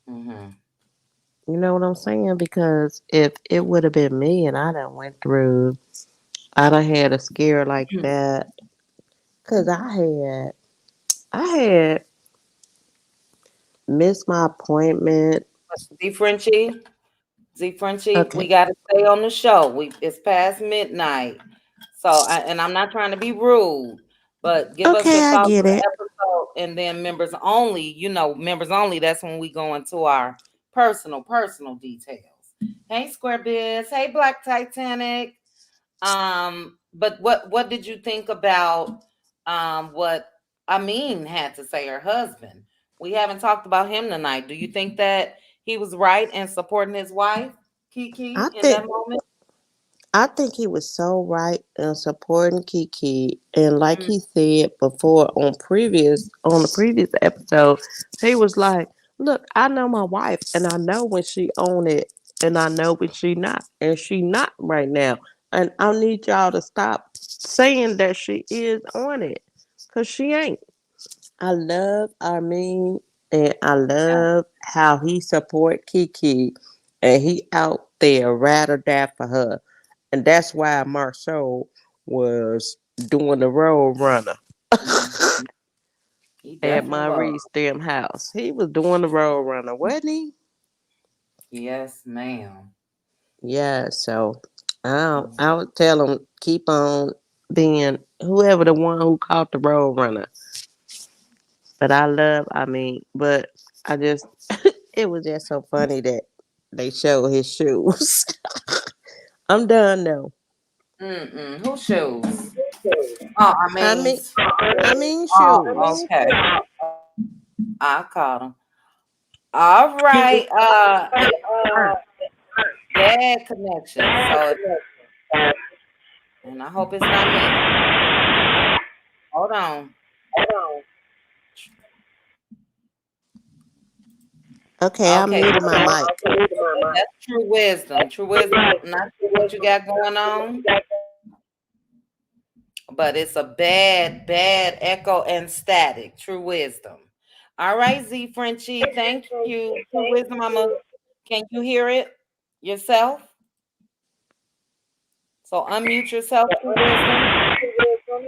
Hmm. You know what I'm saying? Because if it would have been me and I done went through, I done had a scare like that. Cause I had missed my appointment. See, Frenchie? See, Frenchie, we Okay, got to stay on the show. It's past midnight. So, and I'm not trying to be rude, but give us okay, your I thoughts get on the it. episode, and then members only. Members only. That's when we go into our personal details. Hey, Square Biz. Hey, Black Titanic. But what did you think about what Amin had to say, her husband? We haven't talked about him tonight. Do you think that he was right in supporting his wife, I Kiki, in think that moment? I think he was so right in supporting Kiki, and like Mm, he said before on the previous episode, he was like, "Look, I know my wife, and I know when she on it, and I know when she not, and she not right now, and I need y'all to stop saying that she is on it." Cause she ain't. I love Amin and I love how he support Kiki and he out there ride or die for her. And that's why Marsau was doing the road runner Mhm. He at definitely was. Maurice them house. He was doing the road runner, wasn't he? Yes, ma'am. Yeah, so I Mhm. would tell him keep on being whoever the one who caught the road runner. But but I just it was just so funny that they showed his shoes. I'm done though. Mm-mm. Who shoes? Oh, I I mean, mean I mean oh, shoes. okay. I caught him. All right. Bad connection. So, and I hope it's not me. Hold on. Okay, I Okay, muted my mic. that's true wisdom. True wisdom. Not sure what you got going on, but it's a bad echo and static. True wisdom. All right, Z Frenchie. Thank you. True wisdom. Can you hear it yourself? So unmute yourself, True wisdom.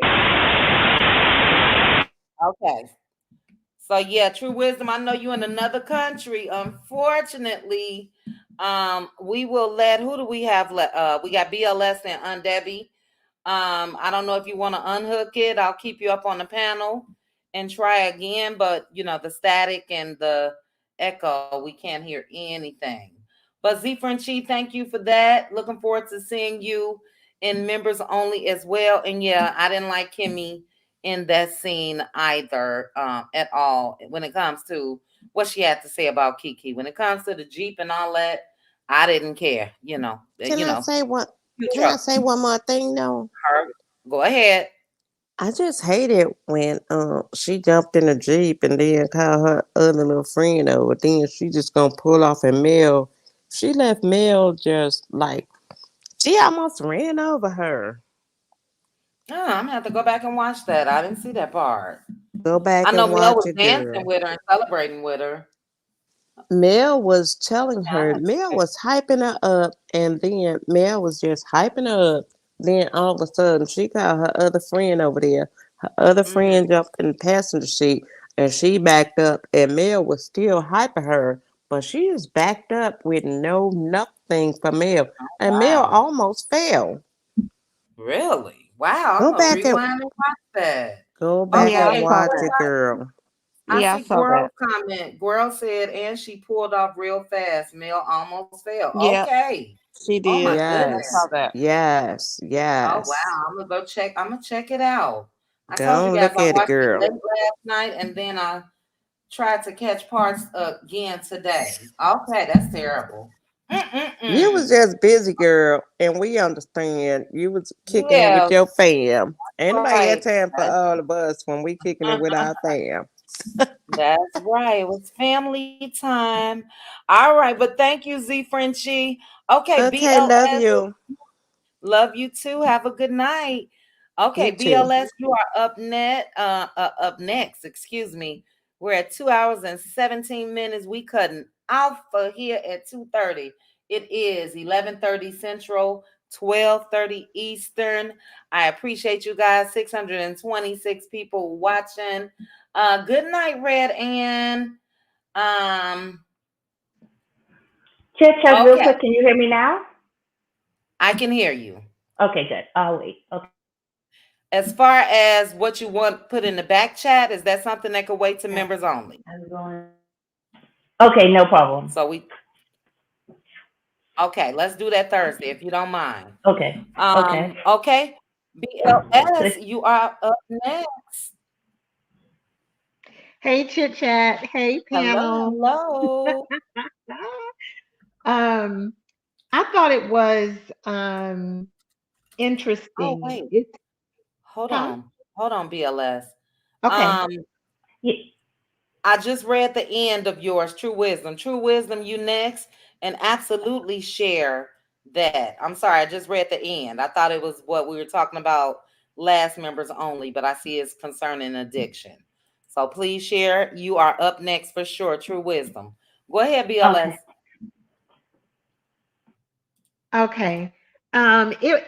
Okay. So yeah, true wisdom. I know you in another country. Unfortunately, we will let who do we have we got BLS and Debbie. I don't know if you want to unhook it. I'll keep you up on the panel and try again, but you know, the static and the echo, we can't hear anything. But Z Frenchie, thank you for that. Looking forward to seeing you in members only as well. And yeah, I didn't like Kimmy in that scene either, at all when it comes to what she had to say about Kiki. When it comes to the Jeep and all that, I didn't care. Can I say one You can I trust say one more thing though? her. Go ahead. I just hate it when she jumped in the Jeep and then called her other little friend over. Then she just gonna pull off and Mel. She left Mel just like she almost ran over her. Oh, I'm gonna have to go back and watch that. I didn't see that part. Go I back know and Mel watch was it, dancing girl. with her and celebrating with her. Mel was telling I her, have Mel to was hyping her up, and then Mel was just hyping her up. Then all of a sudden, she called her other friend over there. Her other Mhm. friend jumped in the passenger seat, and she backed up, and Mel was still hyping her, but she just backed up with nothing for Mel, and Mel Wow. almost fell. Really? Wow. I'm Go gonna back and rewind and watch that. go back Yeah, I and Okay. saw watch that. it, girl. I Yeah, I see saw Gwirl's that. comment. Gwirl said, and she pulled off real fast. Mel almost fell. Yeah, Okay. she Oh my did. I goodness. saw Yes, that. yes, Oh yes. wow. I'm gonna go check. I'm gonna check it out. I told you Go guys look I at it, watched it girl. late last night and then I tried to catch parts again today. Okay, that's terrible. You Mm-mm-mm. was just busy, girl, and we understand. You was kicking it with Yeah, your fam. Ain't nobody got right. time for That's, all of us when we kicking it with our fam. that's right. It was family time. All right, but thank you, Z Frenchie. Okay, Okay, love BLS. you. Love you too. Have a good night. Okay, You too. BLS, you are up next, excuse me. We're at 2 hours and 17 minutes. We cutting out for here at 2:30. It is 11:30 Central, 12:30 Eastern. I appreciate you guys. 626 people watching. Good night, Red Ann. Um, Chit chat real okay, quick. Can you hear me now? I can hear you. Okay, good. I'll wait. Okay. As far as what you want put in the back chat, is that something that could wait to members only? I'm going. Okay, no problem. So we okay, let's do that Thursday if you don't mind. Okay. Okay. Okay. BLS, you are up next. Hey, Chit Chat. Hey, Hello, panel. hello. um, I thought it was Oh, interesting. wait, It's hold huh? on. Hold on, BLS. Okay. Um, I just read the end of yours, True Wisdom. True Wisdom, you next, and absolutely share that. I'm sorry, I just read the end. I thought it was what we were talking about last members only, but I see it's concerning addiction. So please share. You are up next for sure. True wisdom. Go ahead, BLS. Okay. Okay. It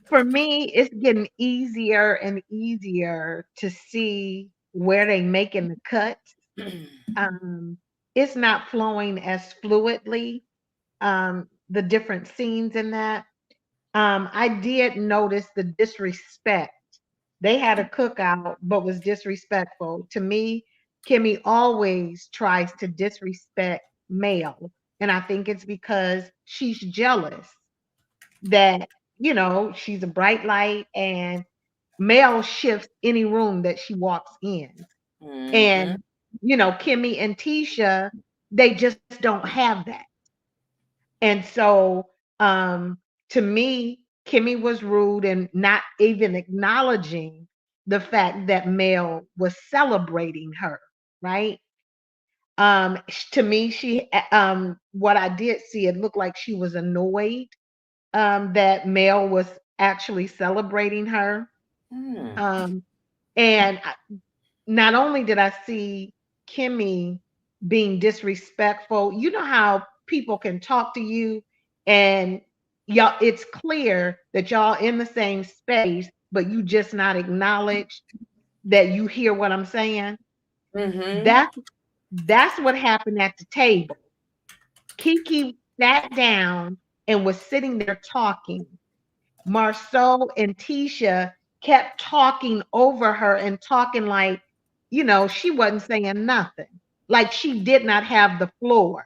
For me, it's getting easier and easier to see where they making the cuts. Um, it's not flowing as fluidly. The different scenes in that. I did notice the disrespect. They had a cookout, but was disrespectful. To me, Kimmy always tries to disrespect Mel. And I think it's because she's jealous that, she's a bright light and Mel shifts any room that she walks in. Mm-hmm. And, Kimmy and Tisha, they just don't have that. And so, to me, Kimmy was rude and not even acknowledging the fact that Mel was celebrating her, right? To me, what I did see, it looked like she was annoyed that Mel was actually celebrating her. Mm. Um, and not only did I see Kimmy being disrespectful, you know how people can talk to you and y'all, it's clear that y'all in the same space, but you just not acknowledge that you hear what I'm saying. Mm-hmm. That's that's what happened at the table. Kiki sat down and was sitting there talking. Marsau and Tisha kept talking over her and talking like, she wasn't saying nothing, like she did not have the floor.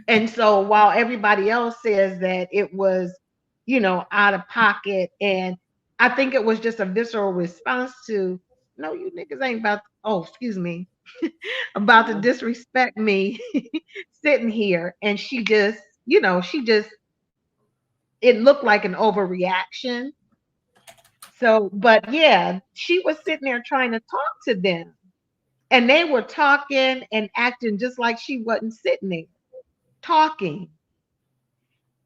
And so while everybody else says that it was, out of pocket, and I think it was just a visceral response to, no, you niggas ain't about, oh, excuse me, about to disrespect me sitting here. And it looked like an overreaction. So, but yeah, she was sitting there trying to talk to them, and they were talking and acting just like she wasn't sitting there talking.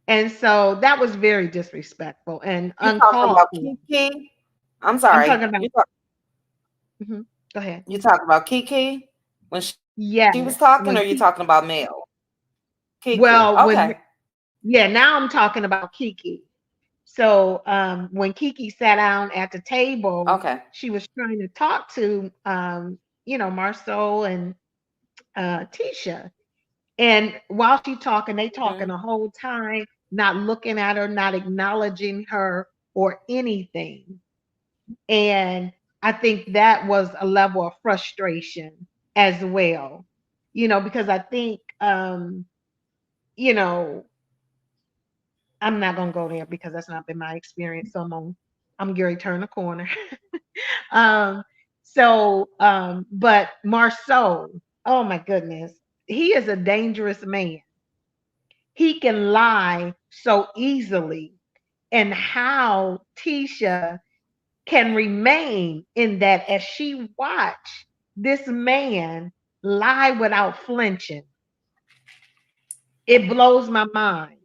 And so that was very disrespectful and You talking uncalled about for. Kiki? I'm I'm sorry. talking about, mhm, go ahead. You talking about Kiki when she was talking, or you Yes, talking when about Kiki, Mel? Kiki. well, Okay. yeah, now I'm talking about Kiki. So when Kiki sat down at the table, Okay. she was trying to talk to, Marceau and Tisha. And while she talking, they talking Mm-hmm. the whole time, not looking at her, not acknowledging her or anything. And I think that was a level of frustration as well, because I think, you know, I'm not gonna go there because that's not been my experience. So I'm Gary turn the corner. um, but Marceau, oh my goodness, he is a dangerous man. He can lie so easily, and how Tisha can remain in that as she watched this man lie without flinching. It blows my mind.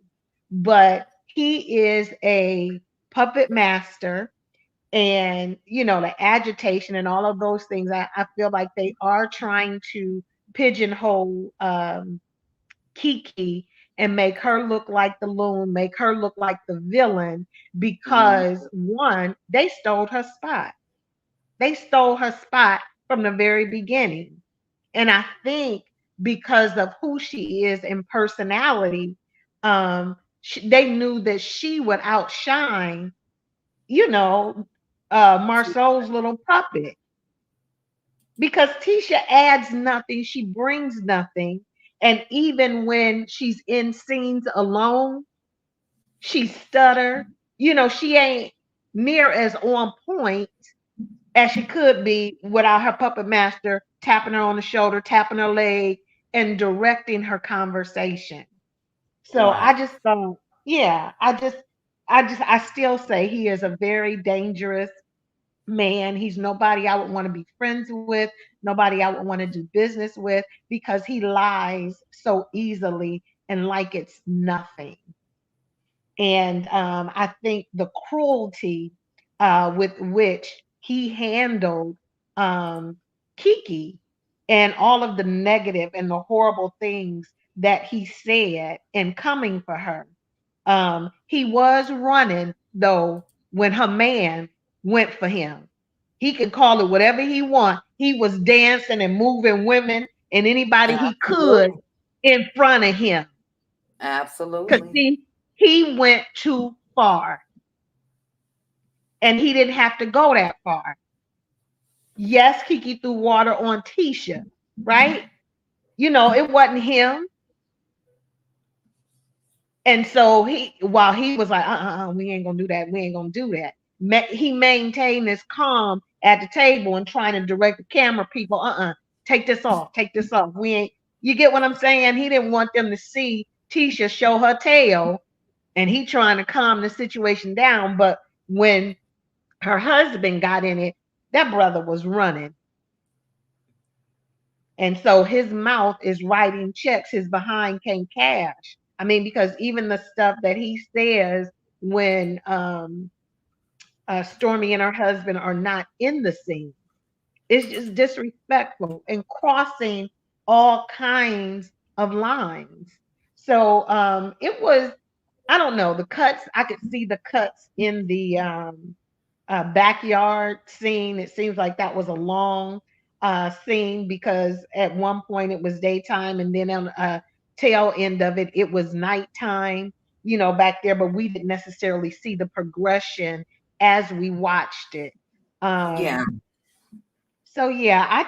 But he is a puppet master, and the agitation and all of those things. I feel like they are trying to pigeonhole Kiki and make her look like the loon, make her look like the villain, because one, they stole her spot. They stole her spot from the very beginning. And I think because of who she is in personality, they knew that she would outshine, you know, Marceau's little puppet, because Tisha adds nothing, she brings nothing. And even when she's in scenes alone, she stutter. She ain't near as on point as she could be without her puppet master tapping her on the shoulder, tapping her leg, and directing her conversation. So Right. I just thought, yeah, I still say he is a very dangerous man. He's nobody I would want to be friends with, nobody I would want to do business with, because he lies so easily and like it's nothing. And I think the cruelty with which he handled um, Kiki and all of the negative and the horrible things that he said in coming for her. He was running though when her man went for him. He can call it whatever he want. He was dancing and moving women and anybody he could Absolutely. in front of him. Because Absolutely. see, he went too far and he didn't have to go that far. Yes, Kiki threw water on Tisha, right? You know, it wasn't him. And so while he was like, we ain't gonna do that, we ain't gonna do that. He maintained his calm at the table and trying to direct the camera people, take this off, take this off. We ain't, you get what I'm saying? He didn't want them to see Tisha show her tail and he trying to calm the situation down. But when her husband got in it, that brother was running. And so his mouth is writing checks, his behind can't cash. I mean, because even the stuff that he says when Stormy and her husband are not in the scene, it's just disrespectful and crossing all kinds of lines. So it was, I don't know, the cuts, I could see the cuts in the backyard scene. It seems like that was a long scene because at one point it was daytime and then on tail end of it, it was nighttime, you know, back there, but we didn't necessarily see the progression as we watched it. Yeah. So yeah,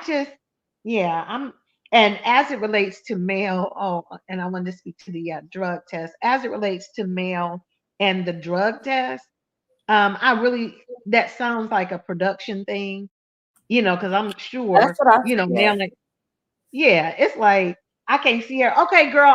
yeah, and as it relates to male, and I wanted to speak to the drug test. As it relates to male and the drug test, I really, that sounds like a production thing, you know, because I'm That's sure, what I you know, said. male, yeah, it's like I can't see her. Okay, girl,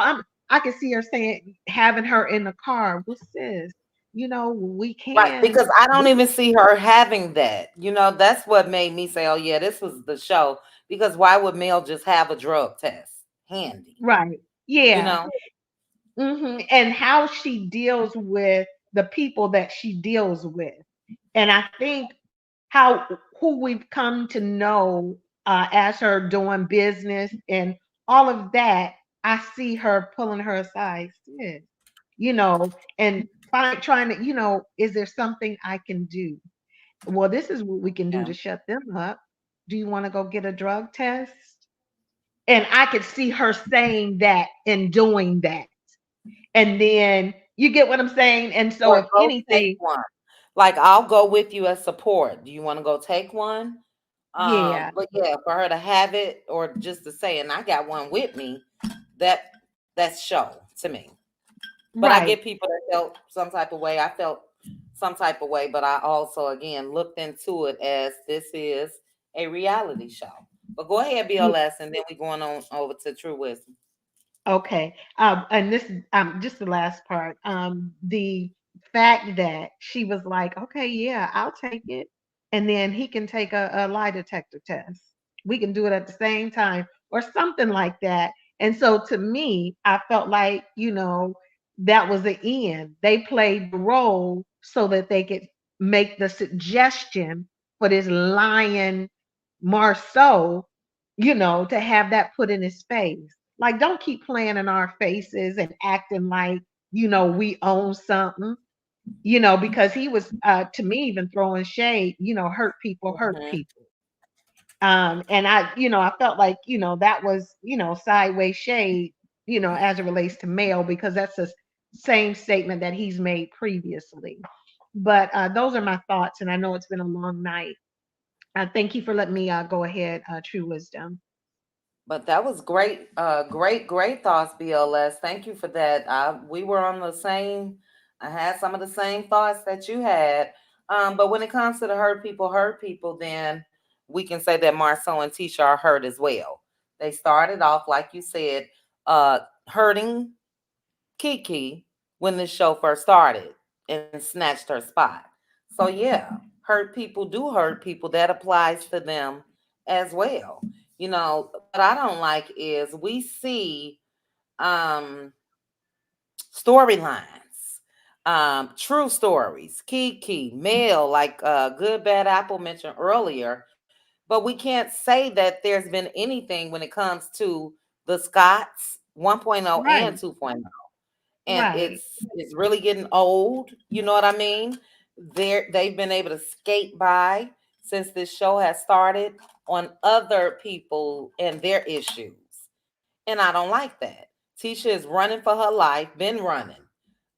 I can see her saying having her in the car. Well, sis, you know, we Right, can. because I don't even see her having that. That's what made me say, "Oh yeah, this was the show." Because why would Mel just have a drug test handy? Right. You Yeah. know? And how she deals with the people that she deals with. And I think how who we've come to know as her doing business and all of that, I see her pulling her aside, sis, you know, and trying to, you know, is there something I can do? Well, this is what we can do Yeah. to shut them up. Do you want to go get a drug test? And I could see her saying that and doing that. And then you get what I'm saying? And so Or if go take anything, one. Like I'll go with you as support. Do you want to go take one? yeah, But yeah, for her to have it or just to say, and I got one with me, that that's show to me. But I right. get people that felt some type of way. I felt some type of way, but I also again looked into it as this is a reality show. But go ahead, Yeah, BLS, and then we going on over to True Wisdom. okay. And this just the last part. The fact that she was like, okay, yeah, I'll take it. And then he can take a lie detector test. We can do it at the same time or something like that. And so to me, I felt like, you know, that was the end. They played the role so that they could make the suggestion for this lion Marsau, you know, to have that put in his face. Like, don't keep playing in our faces and acting like, you know, we own something, you know, because he was, to me, even throwing shade, you know, hurt people, hurt Hmm. people. And I, you know, I felt like, you know, that was, you know, sideways shade, you know, as it relates to male, because that's the same statement that he's made previously. But those are my thoughts. And I know it's been a long night. Thank you for letting me go ahead, True Wisdom. But that was great, great thoughts, BLS. Thank you for that. We were on the same. I had some of the same thoughts that you had. But when it comes to the hurt people, then we can say that Marceau and Tisha are hurt as well. They started off, like you said, hurting Kiki when the show first started and snatched her spot. So yeah, hurt people do hurt people. That applies to them as well. What I don't like is we see um storylines True stories, Kiki, Mel, like Good Bad Apple mentioned earlier. But we can't say that there's been anything when it comes to the Scots 1.0 and Right. 2.0. And Right. it's really getting old. You know what I mean? They've been able to skate by since this show has started on other people and their issues. And I don't like that. Tisha is running for her life, been running.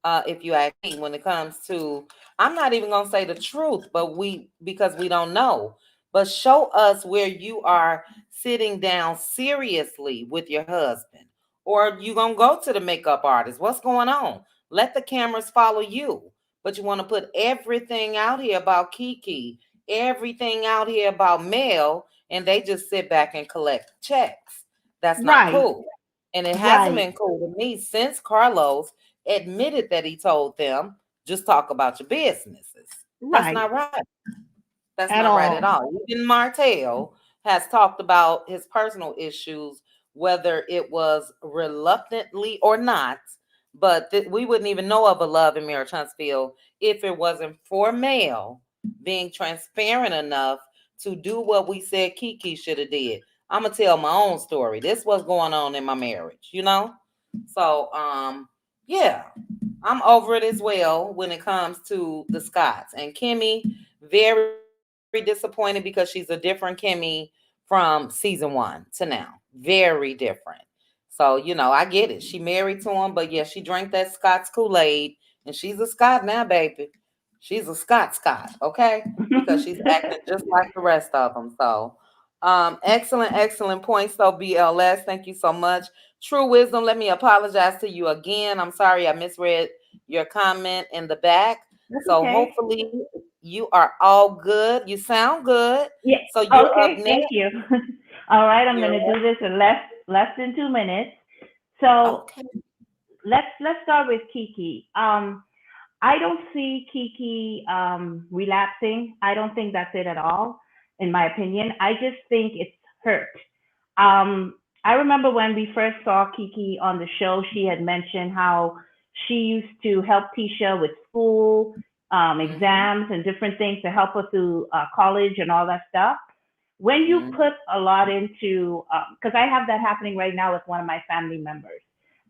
If you ask me, when it comes to, I'm not even gonna say the truth, but because we don't know. But show us where you are sitting down seriously with your husband, or you gonna go to the makeup artist. What's going on? Let the cameras follow you. But you want to put everything out here about Kiki, everything out here about Mel, and they just sit back and collect checks. That's not Right. cool. And it hasn't Right. been cool to me since Carlos admitted that he told them, just talk about your businesses. That's Right. not right. That's At not right at all. all. Even Martel has talked about his personal issues, whether it was reluctantly or not. But we wouldn't even know of a love in Marriage Huntsville if it wasn't for Mel being transparent enough to do what we said Kiki should have did. I'm gonna tell my own story. This was going on in my marriage, you know. So, yeah, I'm over it as well when it comes to the Scots and Kimmy. Very disappointed because she's a different Kimmy from season one to now. Very different. So, I get it. She married to him, but yeah, she drank that Scots Kool-Aid and she's a Scot now, baby. She's a Scot, okay? Because she's acting just like the rest of them. So, excellent points, though, BLS. Thank you so much. True Wisdom, let me apologize to you again. I'm sorry I misread your comment in the back. That's So okay. hopefully you are all good. You sound good. Yeah. So you're up Okay. next. Thank you. All right. I'm You're gonna do this in less than 2 minutes. So okay. let's start with Kiki. I don't see Kiki relapsing. I don't think that's it at all, in my opinion. I just think it's hurt. I remember when we first saw Kiki on the show, she had mentioned how she used to help Tisha with school, Mm-hmm. exams, and different things to help her through college and all that stuff. When you Mm-hmm. put a lot into, because I have that happening right now with one of my family members,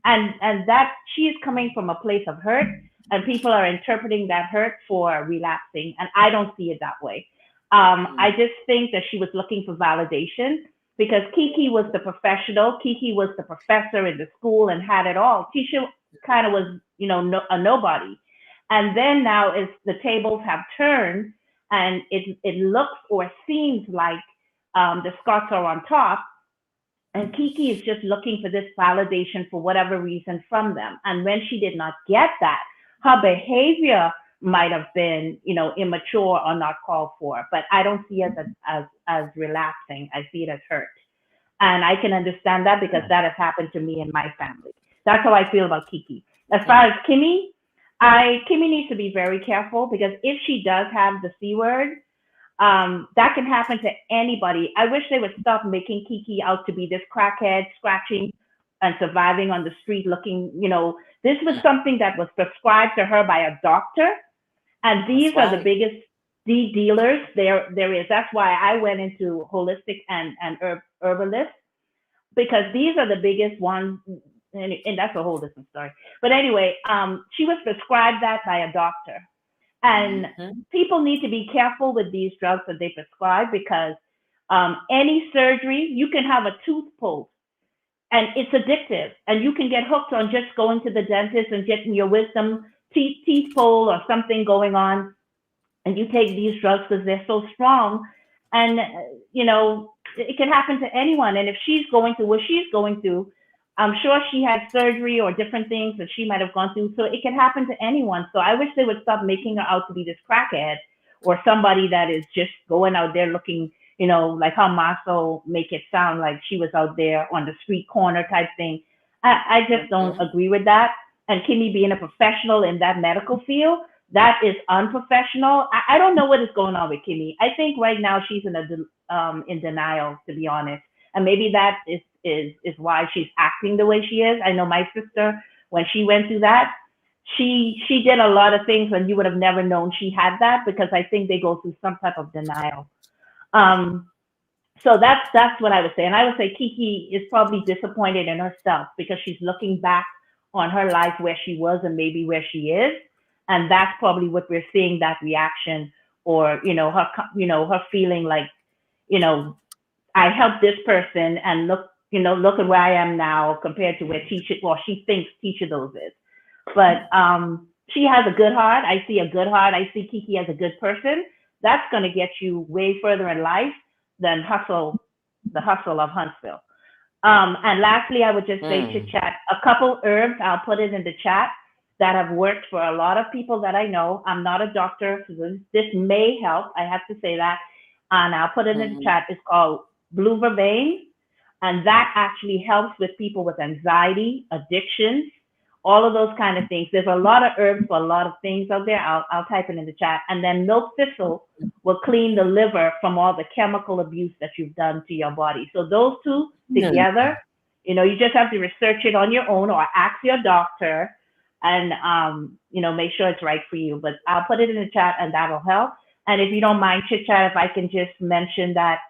and that she is coming from a place of hurt, and people are interpreting that hurt for relapsing, and I don't see it that way. I just think that she was looking for validation because Kiki was the professional, Kiki was the professor in the school and had it all. Tisha kind of was, a nobody. And then now, as the tables have turned, and it looks or seems like the Scots are on top, and Kiki is just looking for this validation for whatever reason from them. And when she did not get that, her behavior might have been, immature or not called for. But I don't see it as relapsing. I see it as hurt. And I can understand that because that has happened to me and my family. That's how I feel about Kiki. As far as Kimmy needs to be very careful because if she does have the C word, that can happen to anybody. I wish they would stop making Kiki out to be this crackhead, scratching and surviving on the street looking, this was something that was prescribed to her by a doctor. And That's these are the right. biggest dealers there is. That's why I went into holistic and herbalist because these are the biggest ones. And that's a whole different story. But anyway, she was prescribed that by a doctor. And Mm-hmm. people need to be careful with these drugs that they prescribe because any surgery, you can have a tooth pulled and it's addictive. And you can get hooked on just going to the dentist and getting your wisdom teeth pulled or something going on. And you take these drugs because they're so strong. And, it can happen to anyone. And if she's going through what she's going through, I'm sure she had surgery or different things that she might have gone through. So it can happen to anyone. So I wish they would stop making her out to be this crackhead or somebody that is just going out there looking, like how Marsau make it sound like she was out there on the street corner type thing. I just don't Mm-hmm. agree with that. And Kimmy being a professional in that medical field, that is unprofessional. I don't know what is going on with Kimmy. I think right now she's in denial, to be honest, and maybe that is why she's acting the way she is. I know my sister when she went through that, she did a lot of things and you would have never known she had that because I think they go through some type of denial. Um, so that's what I would say. And I would say Kiki is probably disappointed in herself because she's looking back on her life where she was and maybe where she is. And that's probably what we're seeing, that reaction, or, her feeling like, you know, I helped this person and look at where I am now compared to where Tisha, well, she thinks Tisha Those is. But she has a good heart. I see a good heart. I see Kiki as a good person. That's going to get you way further in life than the hustle of Huntsville. And lastly, I would just say chit chat. A couple herbs, I'll put it in the chat, that have worked for a lot of people that I know. I'm not a doctor, so this may help. I have to say that. And I'll put it in the chat. It's called blue vervain. And that actually helps with people with anxiety, addictions, all of those kind of things. There's a lot of herbs for a lot of things out there. I'll type it in the chat. And then milk thistle will clean the liver from all the chemical abuse that you've done to your body. So those two together, you just have to research it on your own or ask your doctor and, make sure it's right for you. But I'll put it in the chat and that'll help. And if you don't mind chit chat, if I can just mention that,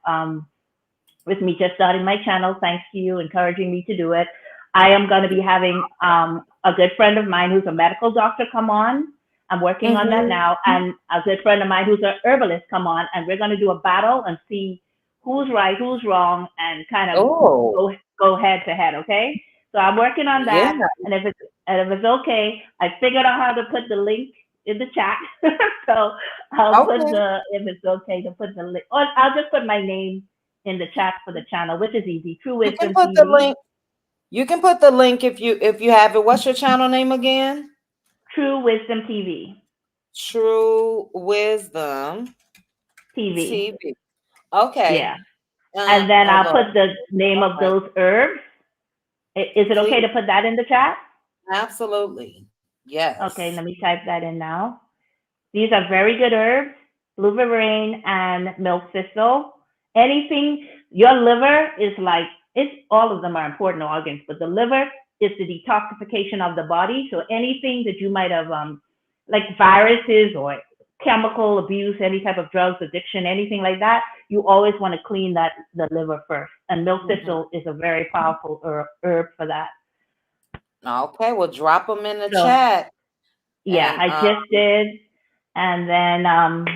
with me just starting my channel, thanks to you encouraging me to do it, I am going to be having a good friend of mine who's a medical doctor come on. I'm working on that now. And a good friend of mine who's an herbalist come on. And we're going to do a battle and see who's right, who's wrong, and kind of go head to head, okay? So I'm working on that. Yeah. And if it's okay, I figured out how to put the link in the chat. So I'll put if it's okay to put the link, or I'll just put my name in the chat for the channel, which is easy. True You can Wisdom put TV. the link. You can put the link if you have it. What's your channel name again? True Wisdom TV. True Wisdom TV. TV. Okay. Yeah. And then I'll put the name of right. those herbs. Is it okay to put that in the chat? Absolutely. Yes. Okay, let me type that in now. These are very good herbs, blue vervain and milk thistle. Anything, your liver is like, all of them are important organs, but the liver is the detoxification of the body. So anything that you might have, like viruses or chemical abuse, any type of drugs, addiction, anything like that, you always want to clean the liver first. And milk thistle is a very powerful herb for that. Okay, well, drop them in the chat. Yeah, I just did. And then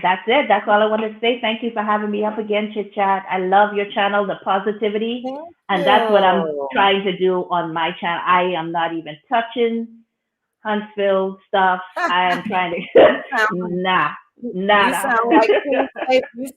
that's it. That's all I wanted to say. Thank you for having me up again, Chit Chat. I love your channel, the positivity. And that's what I'm trying to do on my channel. I am not even touching Huntsville stuff. I am trying to nada. You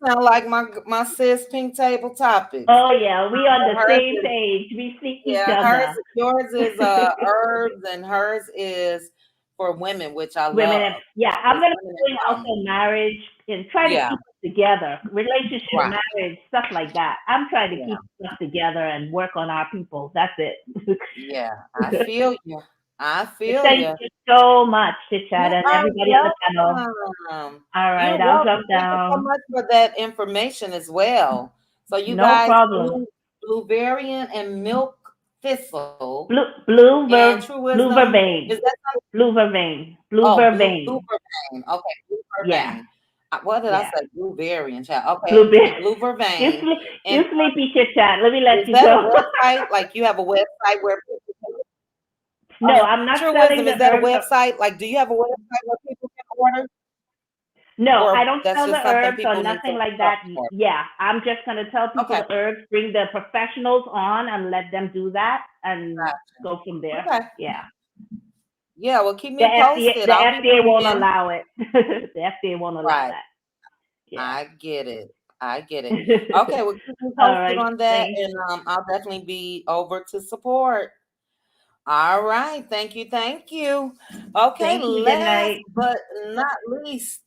sound like my sis Pink Table Topics. Oh yeah, we on the same page. We see each other. Yours is herbs and hers is for women, which I love. Yeah, I'm gonna be doing also marriage and try to keep it together, relationship, marriage, stuff like that. I'm trying to keep stuff together and work on our people. That's it. Yeah, I feel you. Thank you so much, Chit Chat, and everybody on the channel. All right, I'll jump down. Thank you so much for that information as well. So you no guys, problem. Blue Variant and Milk Thistle. Blue vervain. Is that Blue vervain. Blue vervain. Okay, blue vervain. Yeah. What did I say? Blue Variant, child. Okay, Blue vervain. You sleepy, Chit Chat. Let me let you go. Is that a website? Like you have a website where people can... No, I'm not True selling Wisdom, the is that a herbs. website? Like, do you have a website where people can order? No, I don't sell the herbs or nothing like that. Yeah, I'm just going to tell people the herbs, bring the professionals on and let them do that and go from there. Okay. Yeah. Yeah, well, keep me posted. The FDA won't allow it. The FDA won't allow that. Yeah. I get it. Okay, well, keep me posted on that, and I'll definitely be over to support. All right. Thank you. Okay, last but not least,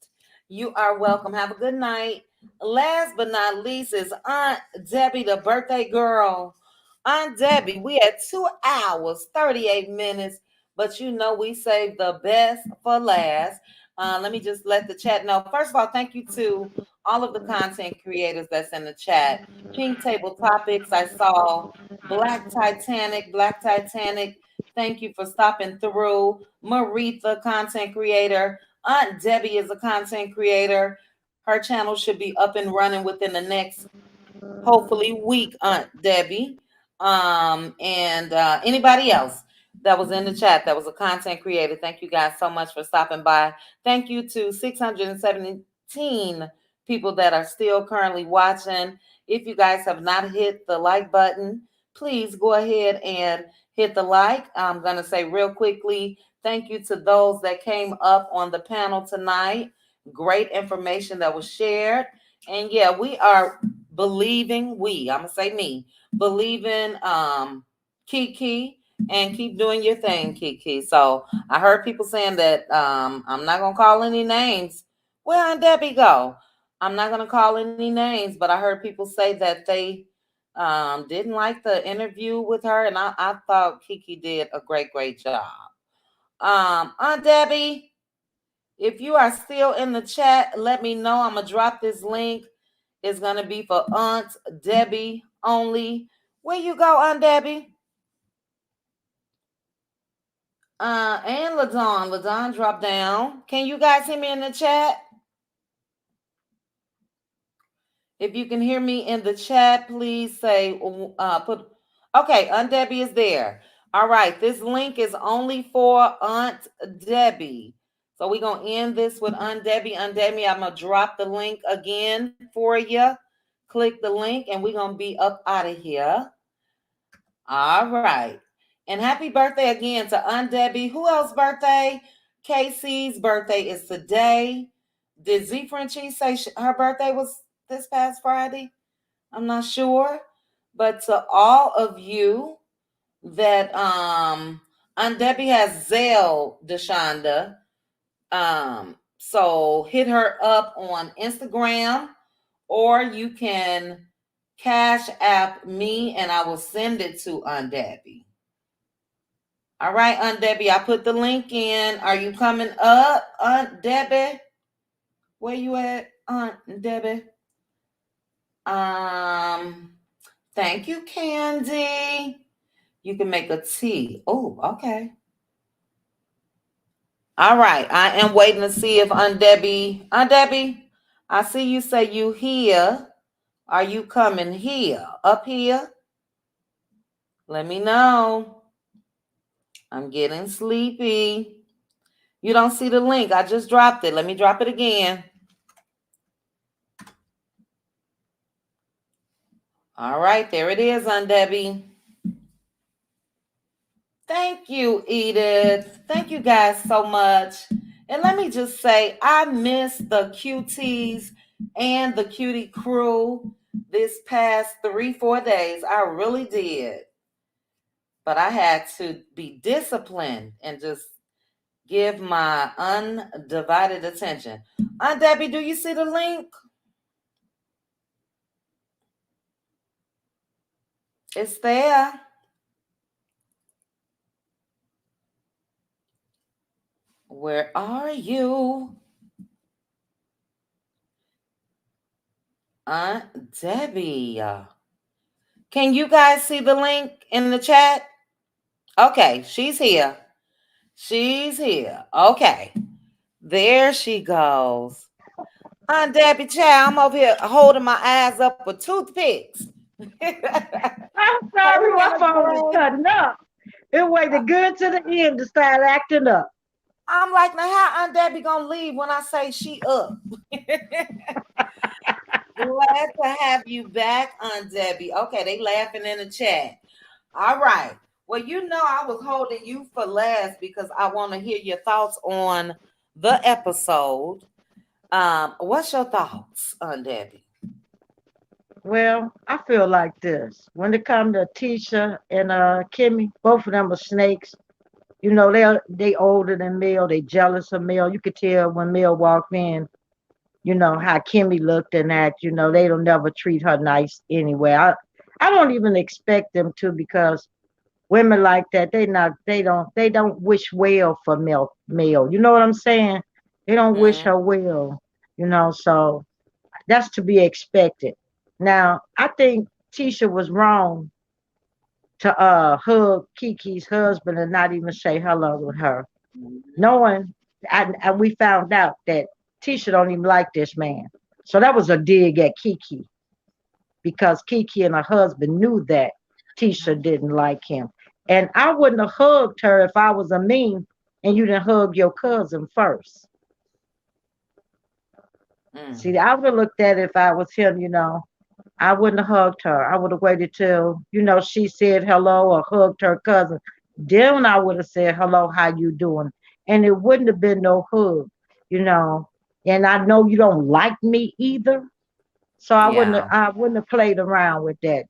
you are welcome. Have a good night. Last but not least is Aunt Debbie, the birthday girl. Aunt Debbie, we had 2 hours, 38 minutes, but we saved the best for last. Let me just let the chat know. First of all, thank you to all of the content creators that's in the chat. Pink Table Topics, I saw Black Titanic, Thank you for stopping through. Marita, content creator. Aunt Debbie is a content creator. Her channel should be up and running within the next hopefully week, Aunt Debbie. And anybody else that was in the chat that was a content creator, thank you guys so much for stopping by. Thank you to 617 people that are still currently watching. If you guys have not hit the like button, please go ahead and hit the like. I'm going to say real quickly, thank you to those that came up on the panel tonight. Great information that was shared. And yeah, we are believing I'm gonna say me, believing Kiki, and keep doing your thing, Kiki. So I heard people saying that I'm not gonna call any names. Where Aunt Debbie go? I'm not gonna call any names, but I heard people say that they didn't like the interview with her, and I thought Kiki did a great job. Aunt Debbie, if you are still in the chat, let me know. I'm gonna drop this link. It's gonna be for Aunt Debbie only. Where you go, Aunt Debbie? And Ladon. Ladon dropped down. Can you guys hear me in the chat? If you can hear me in the chat, please say put. Okay, Aunt Debbie is there. All right, this link is only for Aunt Debbie. So we're gonna end this with Aunt Debbie. Aunt Debbie, I'm gonna drop the link again for you. Click the link, and we're gonna be up out of here. All right. And happy birthday again to Aunt Debbie. Who else birthday? Casey's birthday is today. Did Z Frenchie say her birthday was this past Friday? I'm not sure. But to all of you that Aunt Debbie has Zelle Deshonda. So hit her up on Instagram, or you can cash app me and I will send it to Aunt Debbie. All right, Aunt Debbie, I put the link in. Are you coming up, Aunt Debbie? Where you at, Aunt Debbie? Thank you, Candy. You can make a tea. Oh, okay. All right. I am waiting to see if Aunt Debbie, I see you say you here. Are you coming here? Up here? Let me know. I'm getting sleepy. You don't see the link. I just dropped it. Let me drop it again. All right, there it is, Aunt Debbie. Thank you, Edith. Thank you guys so much. And let me just say, I miss the QTs and the cutie crew this past 3-4 days. I really did. But I had to be disciplined and just give my undivided attention. Aunt Debbie, do you see the link? It's there. Where are you? Aunt Debbie. Can you guys see the link in the chat? Okay, she's here. She's here. Okay. There she goes. Aunt Debbie Chow, I'm over here holding my eyes up with toothpicks. I'm sorry, my phone was cutting up. It waited good to the end to start acting up. I'm like, now how Aunt Debbie gonna leave when I say she up? Glad to have you back, Aunt Debbie. Okay, they laughing in the chat. All right. Well, you know I was holding you for last because I want to hear your thoughts on the episode. What's your thoughts, Aunt Debbie? Well, I feel like this. When it comes to Tisha and Kimmy, both of them are snakes. You know, they older than Mel. They jealous of Mel. You could tell when Mel walked in, you know, how Kimmy looked and act. You know, they don't never treat her nice anyway. I don't even expect them to because women like that, they don't wish well for Mel. You know what I'm saying? They don't wish Mm, her well, you know, so that's to be expected. Now, I think Tisha was wrong to hug Kiki's husband and not even say hello with her, knowing and we found out that Tisha don't even like this man. So that was a dig at Kiki because Kiki and her husband knew that Tisha didn't like him. And I wouldn't have hugged her if I was a mean and you didn't hug your cousin first. See, I would have looked at it if I was him. I wouldn't have hugged her. I would have waited till she said hello or hugged her cousin. Then I would have said hello, how you doing? And it wouldn't have been no hug. And I know you don't like me either. So Yeah. I wouldn't have played around with that.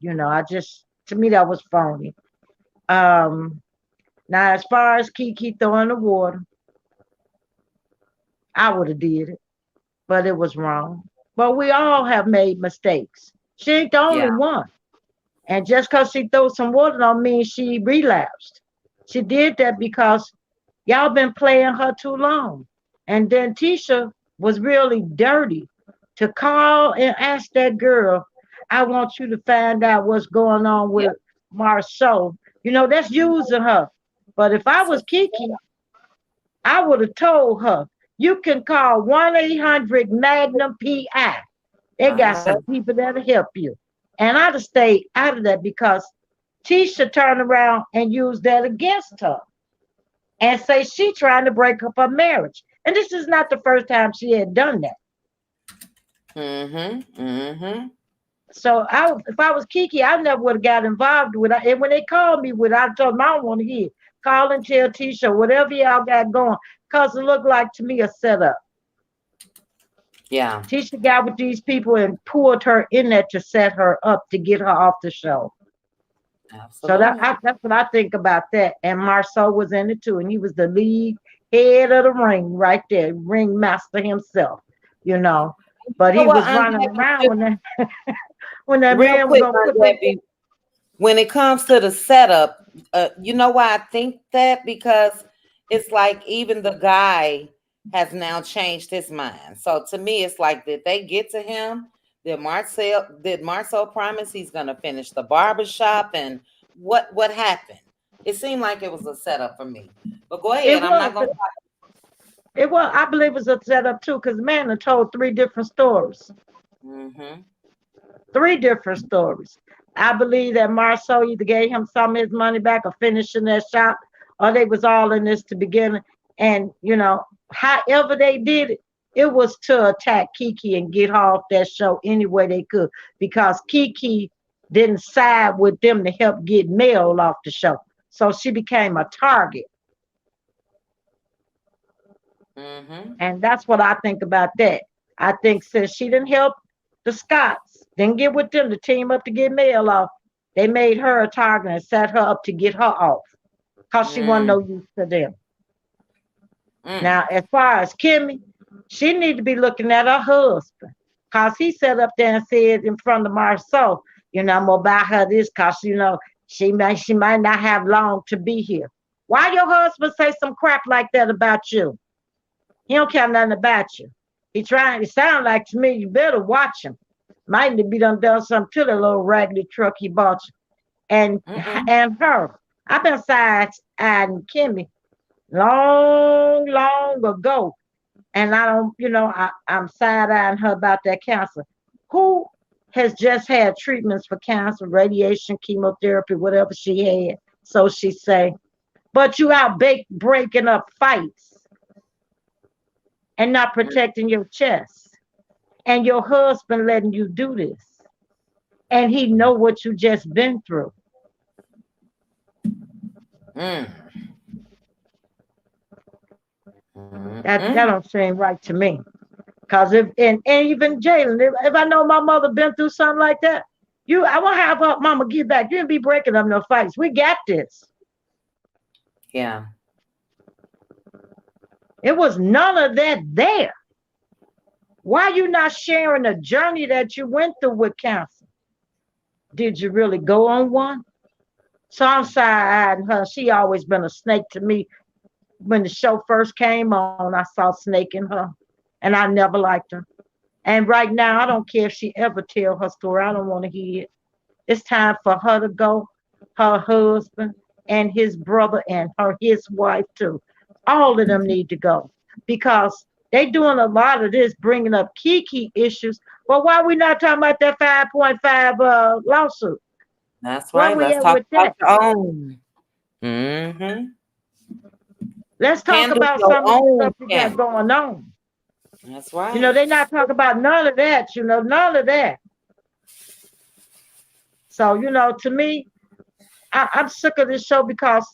To me that was phony. Um Now as far as Kiki throwing the water, I would have did it, but it was wrong. But we all have made mistakes. She ain't the only Yeah. one. And just because she threw some water don't mean she relapsed. She did that because y'all been playing her too long. And then Tisha was really dirty to call and ask that girl, I want you to find out what's going on Yep. with Marsau. That's using her. But if I So was Kiki, I would have told her, you can call 1-800 Magnum PI. They I got know. some people that'll help you. And I'd have stayed out of that because Tisha turned around and used that against her and say she trying to break up her marriage. And this is not the first time she had done that. Mm-hmm. Mm-hmm. So if I was Kiki, I never would have got involved with it. And when they called me with it, I told them I don't want to hear it. Call and tell Tisha, whatever y'all got going, because it looked like to me a setup. Yeah. Tisha got with these people and pulled her in there to set her up to get her off the show. So Absolutely. that's what I think about that. And Marsau was in it too, and he was the lead head of the ring right there, ring master himself, you know. You But know he what, was Aunt running Debbie, around when that real man was quick, gonna Aunt put them. Debbie, when it comes to the setup, you know why I think that? Because it's like even the guy has now changed his mind. So to me, it's like, did they get to him? Did Marcel promise he's gonna finish the barbershop, and what happened? It seemed like it was a setup for me. But go It ahead. I'm not was, gonna. it was. I believe it was a setup too, because man had told three different stories. Mm-hmm. Three different stories. I believe that Marceau either gave him some of his money back or finishing that shop, or they was all in this to begin. And however they did it, it was to attack Kiki and get her off that show any way they could, because Kiki didn't side with them to help get Mel off the show. So she became a target. Mm-hmm. And that's what I think about that. I think since she didn't help the Scots, didn't get with them to team up to get Mel off, they made her a target and set her up to get her off because she wasn't Mm, no use to them. mm, Now, as far as Kimmy, she need to be looking at her husband because he sat up there and said in front of Marceau, I'm gonna buy her this because she might not have long to be here. Why your husband say some crap like that about you? He don't care nothing about you. He trying. It sound like to me you better watch him. Might be done something to the little raggedy truck he bought you. And mm-mm. and her. I've been side eyeing Kimmy long, long ago, and I don't. I'm side eyeing her about that cancer. Who has just had treatments for cancer, radiation, chemotherapy, whatever she had? So she say, but you out breaking up fights and not protecting your chest, and your husband letting you do this, and he know what you just been through. Mm, That mm-mm. don't seem right to me. Cause and even Jalen, if I know my mother been through something like that, I want to have her mama get back. You didn't be breaking up no fights. We got this. Yeah. It was none of that there. Why you not sharing the journey that you went through with cancer? Did you really go on one? So I'm side-eyeing her. She always been a snake to me. When the show first came on, I saw snake in her, and I never liked her. And right now, I don't care if she ever tell her story. I don't want to hear it. It's time for her to go. her husband, and his brother, and his wife too. All of them need to go because they doing a lot of this, bringing up Kiki issues. But why we not talking about that 5.5 lawsuit? That's Where right. we Let's at talk with about that? your own. Mm-hmm. Let's talk Handle about your some of the own stuff you got scandal. going on. That's They right. not talking about none of that. None of that. So to me, I'm sick of this show because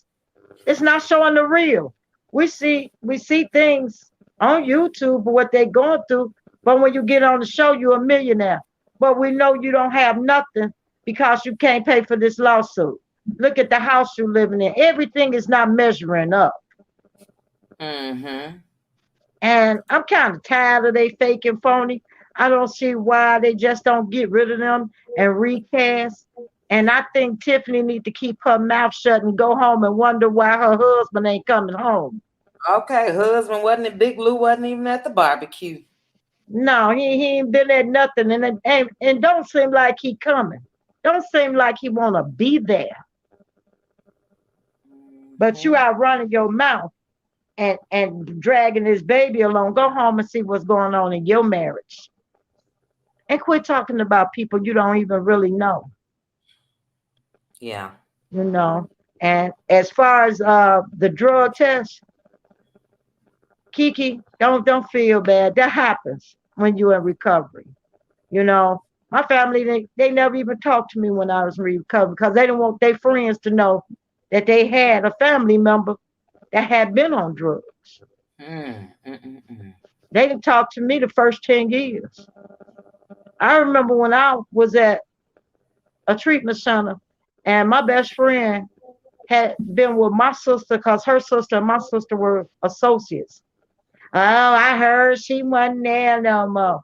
it's not showing the real. We see things on YouTube what they're going through, but when you get on the show, you're a millionaire. But we know you don't have nothing because you can't pay for this lawsuit. Look at the house you're living in. Everything is not measuring up. Mm-hmm. And I'm kind of tired of they fake and phony. I don't see why they just don't get rid of them and recast. And I think Tiffany need to keep her mouth shut and go home and wonder why her husband ain't coming home. Okay, husband wasn't it? Big Lou wasn't even at the barbecue. No, he ain't been at nothing, and don't seem like he coming. Don't seem like he wanna be there. But you Mm-hmm. out running your mouth and dragging this baby along. Go home and see what's going on in your marriage, and quit talking about people you don't even really know. Yeah. you know. And as far as the drug test, Kiki, don't feel bad. That happens when you're in recovery. You know, my family they never even talked to me when I was in recovery because they didn't want their friends to know that they had a family member that had been on drugs. Mm, mm, mm, mm. They didn't talk to me the first 10 years. I remember when I was at a treatment center, and my best friend had been with my sister because her sister and my sister were associates. Oh, I heard she wasn't there no more.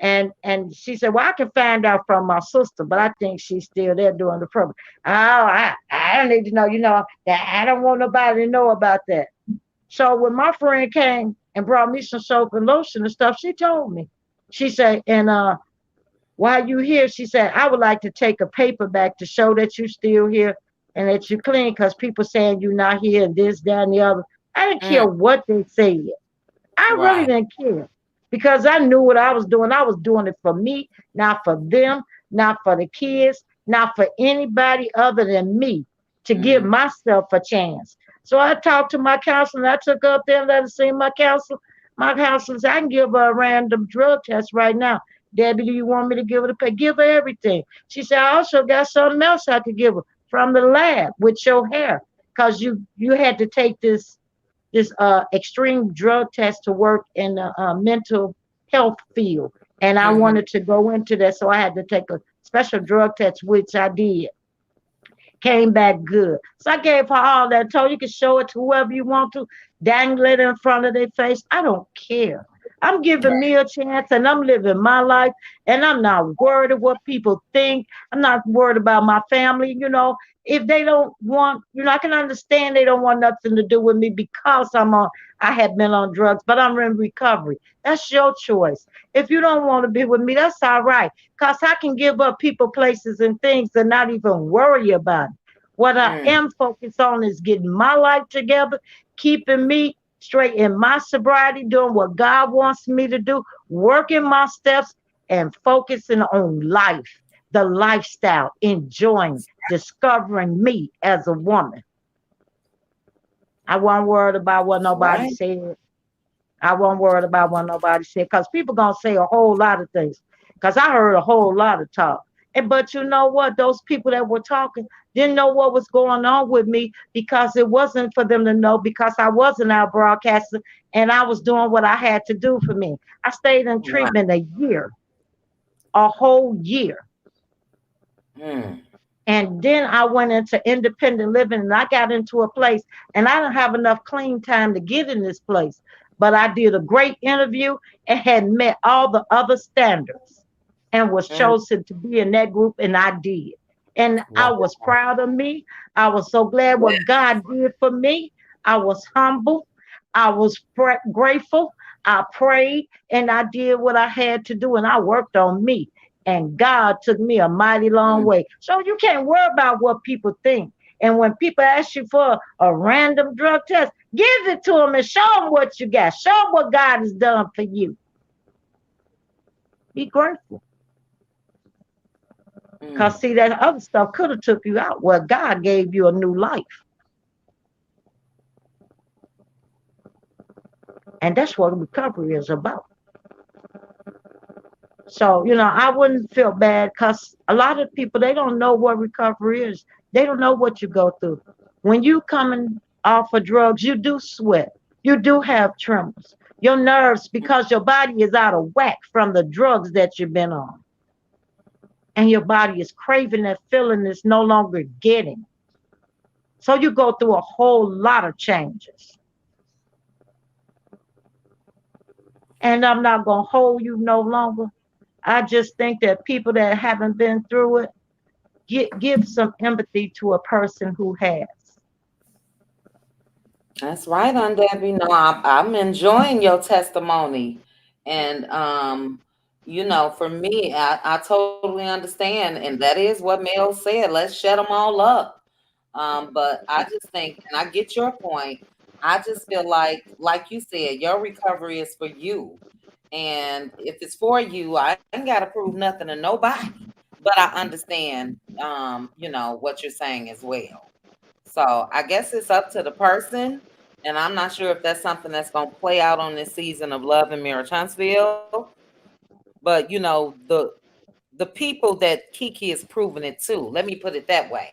And she said, well, I can find out from my sister, but I think she's still there doing the program. Oh, I don't need to know, that I don't want nobody to know about that. So when my friend came and brought me some soap and lotion and stuff, she told me. She said, and while you here, she said, I would like to take a paper back to show that you still here and that you clean because people saying you're not here and this, that, and the other. I didn't Mm, care what they said. I really right. didn't care because I knew what I was doing. I was doing it for me, not for them, not for the kids, not for anybody other than me to give Mm, myself a chance. So I talked to my counselor. I took her up there and let her see my counselor. My counselor said, I can give her a random drug test right now. Debbie, do you want me to give her the pay? Give her everything. She said, I also got something else I could give her from the lab with your hair. Because you had to take this extreme drug test to work in the mental health field. And I mm-hmm. wanted to go into that, so I had to take a special drug test, which I did. Came back good. So I gave her all that. Told you can show it to whoever you want to, dangle it in front of their face. I don't care. I'm giving me a chance and I'm living my life and I'm not worried of what people think. I'm not worried about my family. If they don't want, I can understand they don't want nothing to do with me because I have been on drugs, but I'm in recovery. That's your choice. If you don't want to be with me, that's all right. Because I can give up people, places, and things and not even worry about it. What I Mm, am focused on is getting my life together, keeping me straight in my sobriety, doing what God wants me to do, working my steps, and focusing on life, the lifestyle, enjoying, discovering me as a woman. I wasn't worried about what that's nobody right. said. I wasn't worried about what nobody said because people gonna say a whole lot of things. Because I heard a whole lot of talk. But you know what? Those people that were talking didn't know what was going on with me because it wasn't for them to know because I wasn't out broadcasting and I was doing what I had to do for me. I stayed in Right. treatment a year, a whole year. Mm, And then I went into independent living and I got into a place and I didn't have enough clean time to get in this place. But I did a great interview and had met all the other standards and was mm, chosen to be in that group and I did. And I wow. was proud of me. I was so glad what God did for me. I was humble. I was grateful. I prayed and I did what I had to do and I worked on me. and God took me a mighty long way. So you can't worry about what people think. And when people ask you for a random drug test, give it to them and show them what you got. Show them what God has done for you. Be grateful. Because see, that other stuff could have took you out. Well, God gave you a new life. And that's what recovery is about. So, I wouldn't feel bad because a lot of people, they don't know what recovery is. They don't know what you go through. When you coming off of drugs, you do sweat. You do have tremors. Your nerves, because your body is out of whack from the drugs that you've been on. And your body is craving that feeling it's no longer getting. So you go through a whole lot of changes. And I'm not going to hold you no longer. I just think that people that haven't been through it, give some empathy to a person who has. That's right, on Debbie. No, I'm enjoying your testimony, and for me, I totally understand, and that is what Mel said. Let's shut them all up. But I just think, and I get your point. I just feel like you said, your recovery is for you, and if it's for you, I ain't got to prove nothing to nobody. But I understand, what you're saying as well. So I guess it's up to the person. And I'm not sure if that's something that's going to play out on this season of Love and Mirror Huntsville. But the people that Kiki is proving it to, let me put it that way,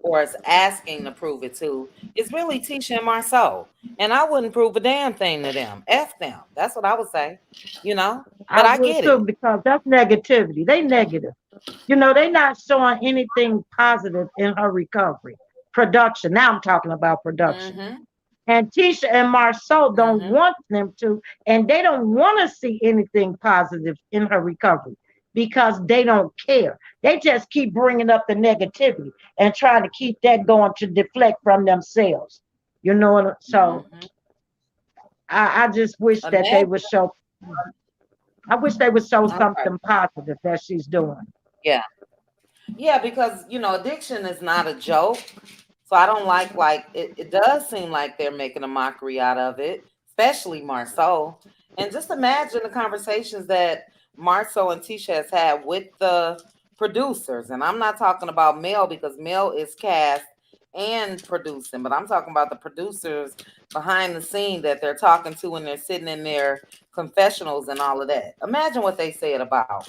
or is asking to prove it to, is really Tisha and Marsau. And I wouldn't prove a damn thing to them. F them. That's what I would say. But I I would get too, it. because that's negativity. They negative. They're not showing anything positive in her recovery. Production. Now I'm talking about production. Mm-hmm. And Tisha and Marsau don't Mm-hmm. want them to, and they don't want to see anything positive in her recovery because they don't care. They just keep bringing up the negativity and trying to keep that going to deflect from themselves. So Mm-hmm. I just wish that they Imagine. would show. I wish they would show All right. something positive that she's doing. Yeah. Yeah, because addiction is not a joke. So I don't like it does seem like they're making a mockery out of it, especially Marceau. And just imagine the conversations that Marceau and Tisha has had with the producers. And I'm not talking about Mel because Mel is cast and producing, but I'm talking about the producers behind the scene that they're talking to when they're sitting in their confessionals and all of that. Imagine what they said about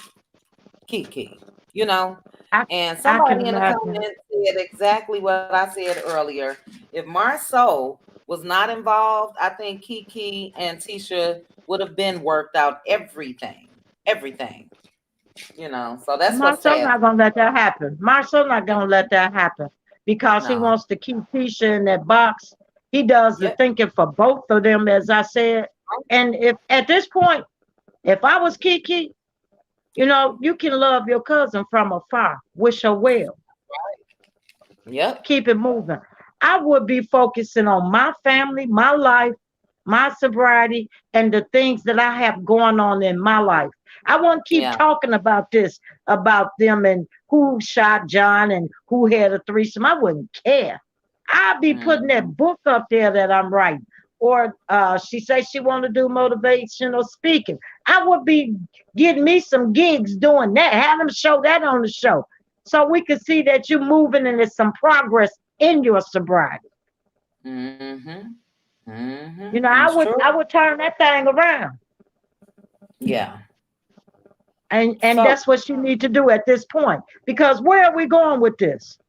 Kiki, you know. I And I can somebody in the imagine. comments said exactly what I said earlier. If Marceau was not involved, I think Kiki and Tisha would have been worked out everything. So that's what's Marcel's sad. not gonna let that happen. Marcel's not gonna let that happen because he No. wants to keep Tisha in that box. He does the Yep. thinking for both of them, as I said. And if at this point, if I was Kiki, you can love your cousin from afar, wish her well, Yep. keep it moving. I would be focusing on my family, my life, my sobriety, and the things that I have going on in my life. I won't keep Yeah. talking about this, about them and who shot John and who had a threesome. I wouldn't care. I'll be putting Mm-hmm. that book up there that I'm writing. Or she says she want to do motivational speaking. I would be getting me some gigs doing that. Have them show that on the show, so we can see that you're moving and there's some progress in your sobriety. Mm-hmm. Mm-hmm. I It's would true. I would turn that thing around. Yeah. And So that's what you need to do at this point. Because where are we going with this?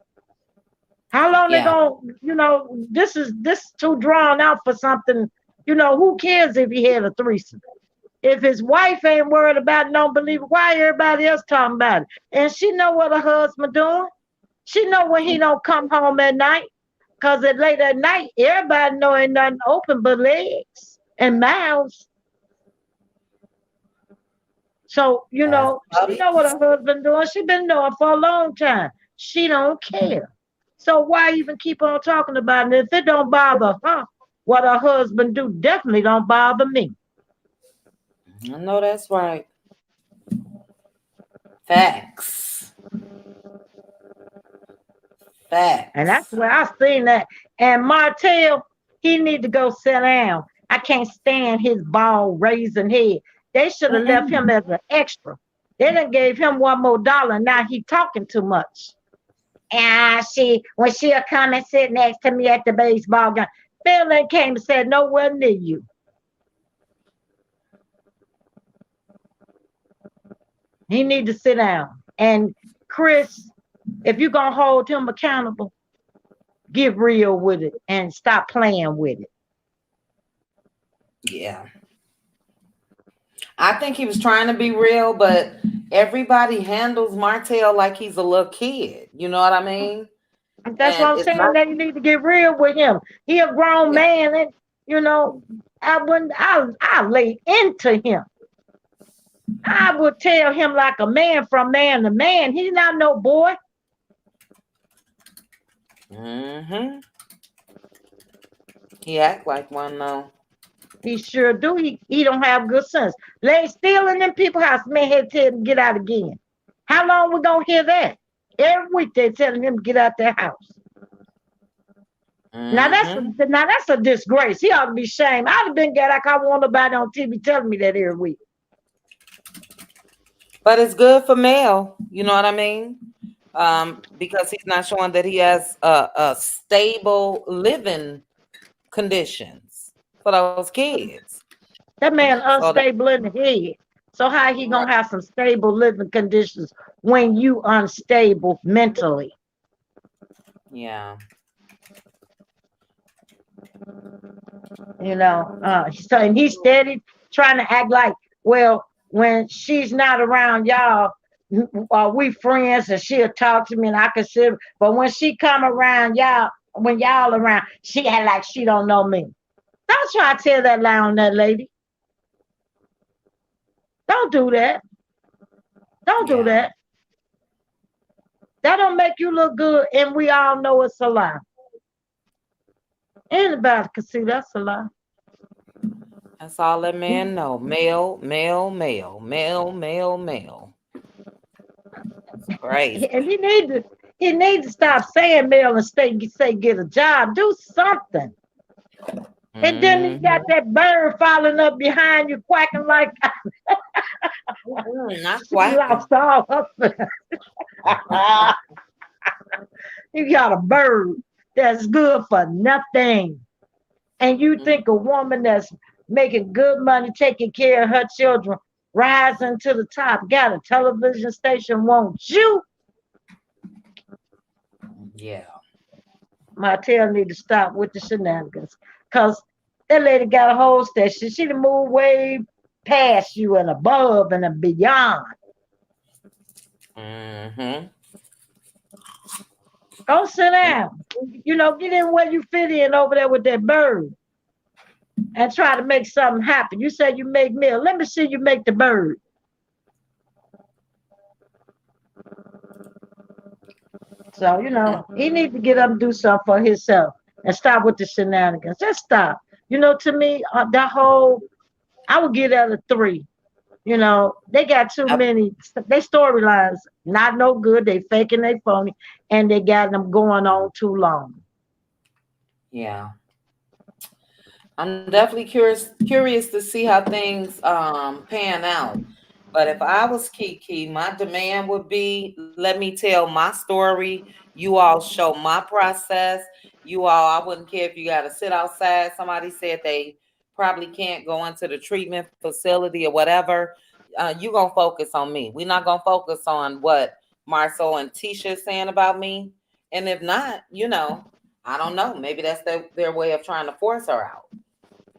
How long they yeah. going, this too drawn out for something, who cares if he had a threesome? If his wife ain't worried about it, don't believe it, why everybody else talking about it? And she know what her husband doing. She know when he don't come home at night. Cause at late at night, everybody know ain't nothing open but legs and mouths. So, That's about she it. know what her husband doing. She been doing for a long time. She don't care. So why even keep on talking about it? If it don't bother her, what her husband do definitely don't bother me. I know that's right. Facts. And that's Facts. where I seen that. And Martel, he need to go sit down. I can't stand his ball raising head. They should have left him as an extra. They done gave him $1 more. Now he talking too much. And when she'll come and sit next to me at the baseball game, Phil then came and said, nowhere near you. He need to sit down. And Chris, if you're gonna hold him accountable, get real with it and stop playing with it. Yeah. I think he was trying to be real, but everybody handles Martel like he's a little kid. You know what I mean? That's what And I'm it's saying. not. That you need to get real with him. He a grown Yeah. man, and you know, I lay into him. I would tell him like a man from man to man. He's not no boy. Mm-hmm. He act like one though. He sure do. He don't have good sense. Lay still in them people house, man, head tell him get out again. How long we gonna hear that? Every week they telling him to get out their house. Mm-hmm. Now that's a disgrace. He ought to be shamed. I'd have been glad like I want nobody on TV telling me that every week. But it's good for Mel. You know what I mean? Because he's not showing that he has a stable living conditions for those kids. That man So that, unstable in the head. So how he right. gonna have some stable living conditions when you unstable mentally? Yeah. You know, so and he's steady trying to act like, well, when she's not around y'all, we friends and she'll talk to me and I consider. But when she come around y'all, when y'all around, she act like she don't know me. Don't try to tell that lie on that lady. Don't do that. Don't do Yeah. that. That don't make you look good, and we all know it's a lie. Anybody can see that's a lie. That's all that man know. Male, male, male, male, male, male. It's crazy. And he need to stop saying mail and say get a job. Do something. And then you got Mm-hmm. that bird falling up behind you, quacking like Not she quacking. lost all her sense. You got a bird that's good for nothing. And you Mm, think a woman that's making good money, taking care of her children, rising to the top, got a television station, won't you? yeah. Martel need to stop with the shenanigans. Cause that lady got a whole station. She done moved way past you and above and beyond. Mm-hmm. Go sit down. You know, get in where you fit in over there with that bird and try to make something happen. You say you make meal. Let me see you make the bird. So, you know, he needs to get up and do something for himself and stop with the shenanigans. Just stop. You know, to me, I would give that a 3. You know, they got too Yep. many. They storylines not no good. They faking, they phony, and they got them going on too long. Yeah. I'm definitely curious to see how things pan out. But if I was Kiki, my demand would be let me tell my story. You all show my process. You all, I wouldn't care if you got to sit outside. Somebody said they probably can't go into the treatment facility or whatever. You going to focus on me. We're not going to focus on what Marsau and Tisha is saying about me. And if not, I don't know. Maybe that's their way of trying to force her out.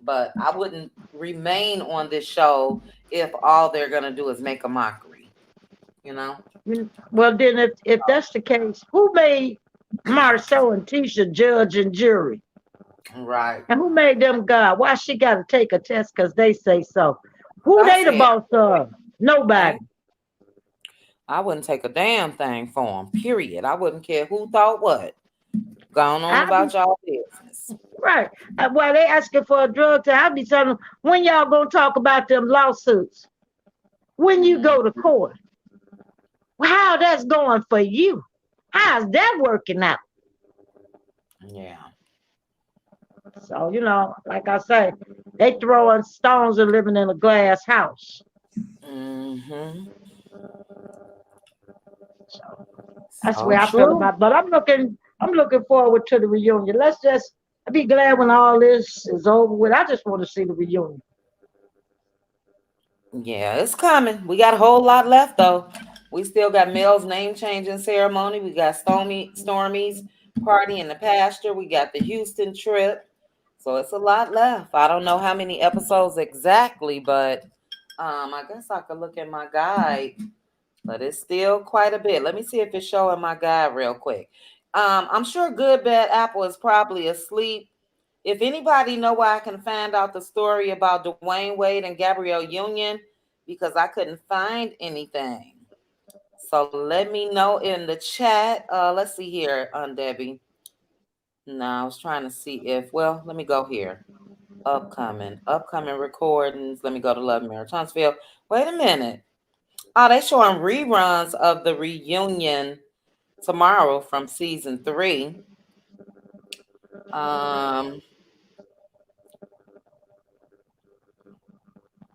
But I wouldn't remain on this show if all they're gonna do is make a mockery, you know? Well, then, if that's the case, who made Marcel and Tisha judge and jury? Right. And who made them God? Why she got to take a test because they say so? Who I they the said boss of? Nobody. anything. I wouldn't take a damn thing for them. Period. I wouldn't care who thought what. Going on I be about y'all business. right. While they asking for a drug test, I be telling them when y'all gonna talk about them lawsuits? When you Mm, go to court? How that's going for you? How's that working out? Yeah. So, like I say, they throwing stones and living in a glass house. Mm-hmm. So that's the So way I feel true. about it. But I'm looking forward to the reunion. I'll be glad when all this is over with. I just want to see the reunion. Yeah, it's coming. We got a whole lot left though. We still got Mel's name changing ceremony. We got Stormy's party in the pasture. We got the Houston trip. So it's a lot left. I don't know how many episodes exactly, but I guess I could look at my guide. But it's still quite a bit. Let me see if it's showing my guide real quick. I'm sure Good Bad Apple is probably asleep. If anybody know where I can find out the story about Dwayne Wade and Gabrielle Union, because I couldn't find anything. So let me know in the chat. Let's see here, Debbie. No, I was trying to see if. Well, let me go here. Upcoming recordings. Let me go to Love Mary Huntsville. Wait a minute. Oh, they showing reruns of the reunion tomorrow from season 3. Um,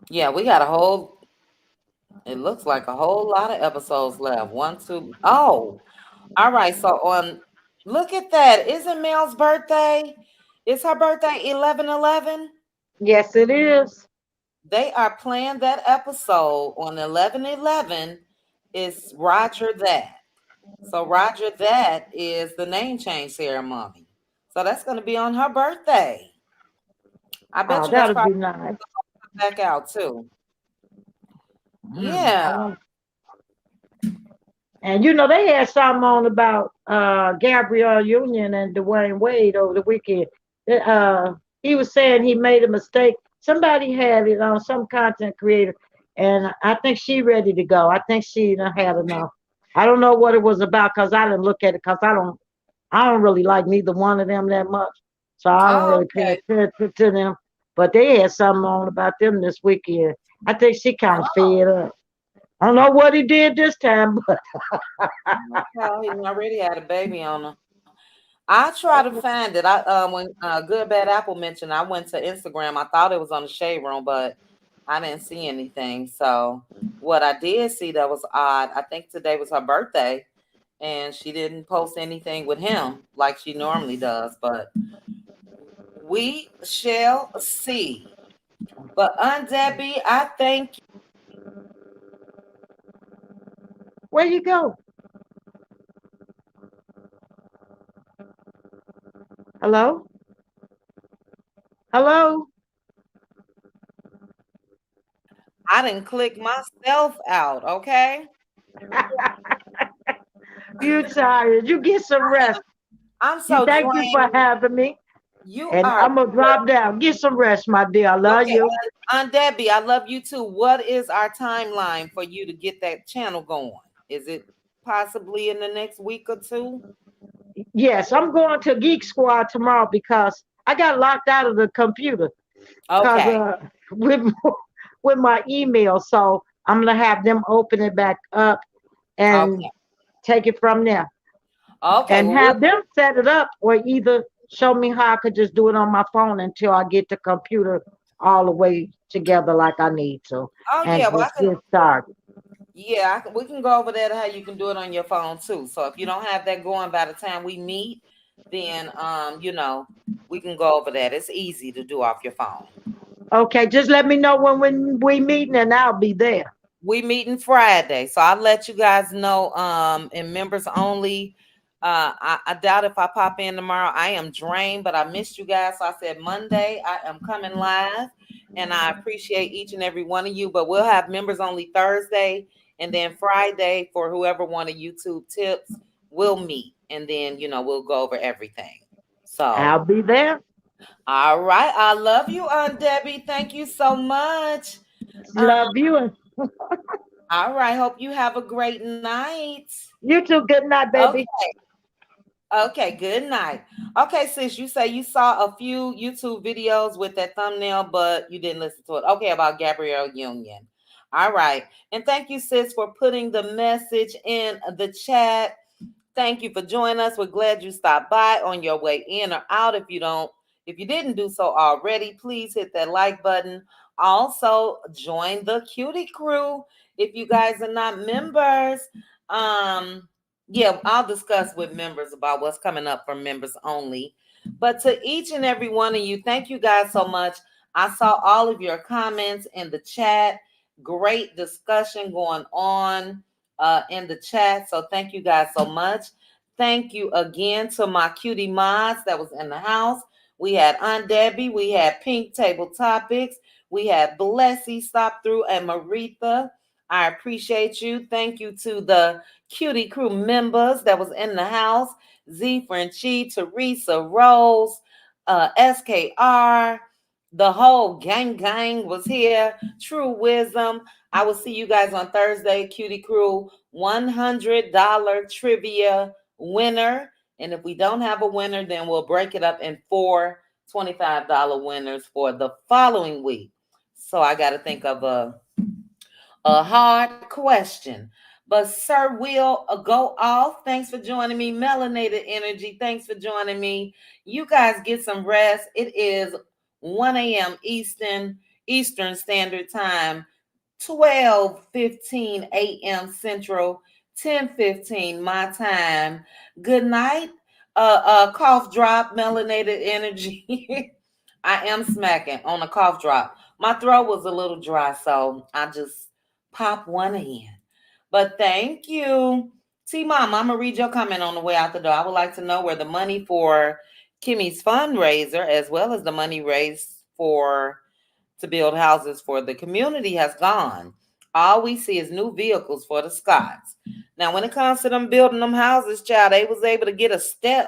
yeah, we got a whole. It looks like a whole lot of episodes left. One, two. Oh, all right. So on, look at that. Isn't Mel's birthday? Is her birthday 11/11? Yes, it is. They are playing that episode on 11/11. Is Roger that? So Roger that is the name change ceremony. So that's going to be on her birthday. I bet Oh, you that's that'll be probably nice. back out too. I Yeah. want. And they had something on about Gabrielle Union and Dwayne Wade over the weekend. He was saying he made a mistake. Somebody had it on some content creator, and I think she ready to go. I think she done had enough. I don't know what it was about because I didn't look at it because I don't really like neither one of them that much, so I don't Oh, really pay okay. attention to them. But they had something on about them this weekend. I think she kind of Oh, fed up. I don't know what he did this time, but okay. He already had a baby on her. I try to find it. I when Good Bad Apple mentioned, I went to Instagram. I thought it was on the shade room, but I didn't see anything. So what I did see that was odd. I think today was her birthday, and she didn't post anything with him like she normally does. But we shall see. But Aunt Debbie, I thank. where you go? Hello? Hello? I didn't click myself out. Okay. You tired. You get some rest. I'm You so thank you for drained. having me. You And are I'm gonna drop down. Get some rest, my dear. I love okay. you. Aunt Debbie, I love you too. What is our timeline for you to get that channel going? Is it possibly in the next week or two? Yes, I'm going to Geek Squad tomorrow because I got locked out of the computer because Okay. with with my email. So I'm gonna have them open it back up and Okay. take it from there. Okay. And Well, we'll. have them set it up or either show me how I could just do it on my phone until I get the computer all the way together like I need to Oh and yeah. Well, I just can. get started. Yeah, we can go over there to how you can do it on your phone too. So if you don't have that going by the time we meet, then we can go over that. It's easy to do off your phone. Okay, just let me know when we meeting and I'll be there. We meeting Friday, so I'll let you guys know. In members only. I doubt if I pop in tomorrow. I am drained, but I missed you guys, so I said Monday I am coming live, and I appreciate each and every one of you. But we'll have members only Thursday, and then Friday for whoever wanted YouTube tips, we'll meet, and then we'll go over everything. So, I'll be there. all right, I love you, Aunt Debbie. Thank you so much. Um, Love you and all right. Hope you have a great night. you too. Good night, Okay. baby. Okay. Good night. Okay, sis, you say you saw a few YouTube videos with that thumbnail, but you didn't listen to it. Okay, about Gabrielle Union. All right. And thank you, sis, for putting the message in the chat. Thank you for joining us. We're glad you stopped by on your way in or out. If you didn't do so already, please hit that like button. Also, join the cutie crew if you guys are not members. Yeah, I'll discuss with members about what's coming up for members only. But to each and every one of you, thank you guys so much. I saw all of your comments in the chat. Great discussion going on in the chat. So thank you guys so much. Thank you again to my cutie mods that was in the house. We had Aunt Debbie, we had Pink Table Topics, we had Blessy stop through, and Marita. I appreciate you. Thank you to the cutie crew members that was in the house. Z Frenchie, Teresa Rose, SKR, the whole gang was here. True Wisdom. I will see you guys on Thursday. Cutie Crew, $100 trivia winner. And if we don't have a winner, then we'll break it up in four $25 winners for the following week. So I got to think of a hard question. But Sir Will go off. Thanks for joining me. Melanated Energy, thanks for joining me. You guys get some rest. It is 1 a.m. Eastern Standard Time, 12:15 a.m. Central, 10:15 my time. Good night. Cough drop, melanated energy. I am smacking on a cough drop. My throat was a little dry, so I just pop one in. But thank you. See, Mom, I'm gonna read your comment on the way out the door. I would like to know where the money for Kimmy's fundraiser, as well as the money raised for to build houses for the community, has gone. All we see is new vehicles for the Scotts. Now, when it comes to them building them houses, child, they was able to get a step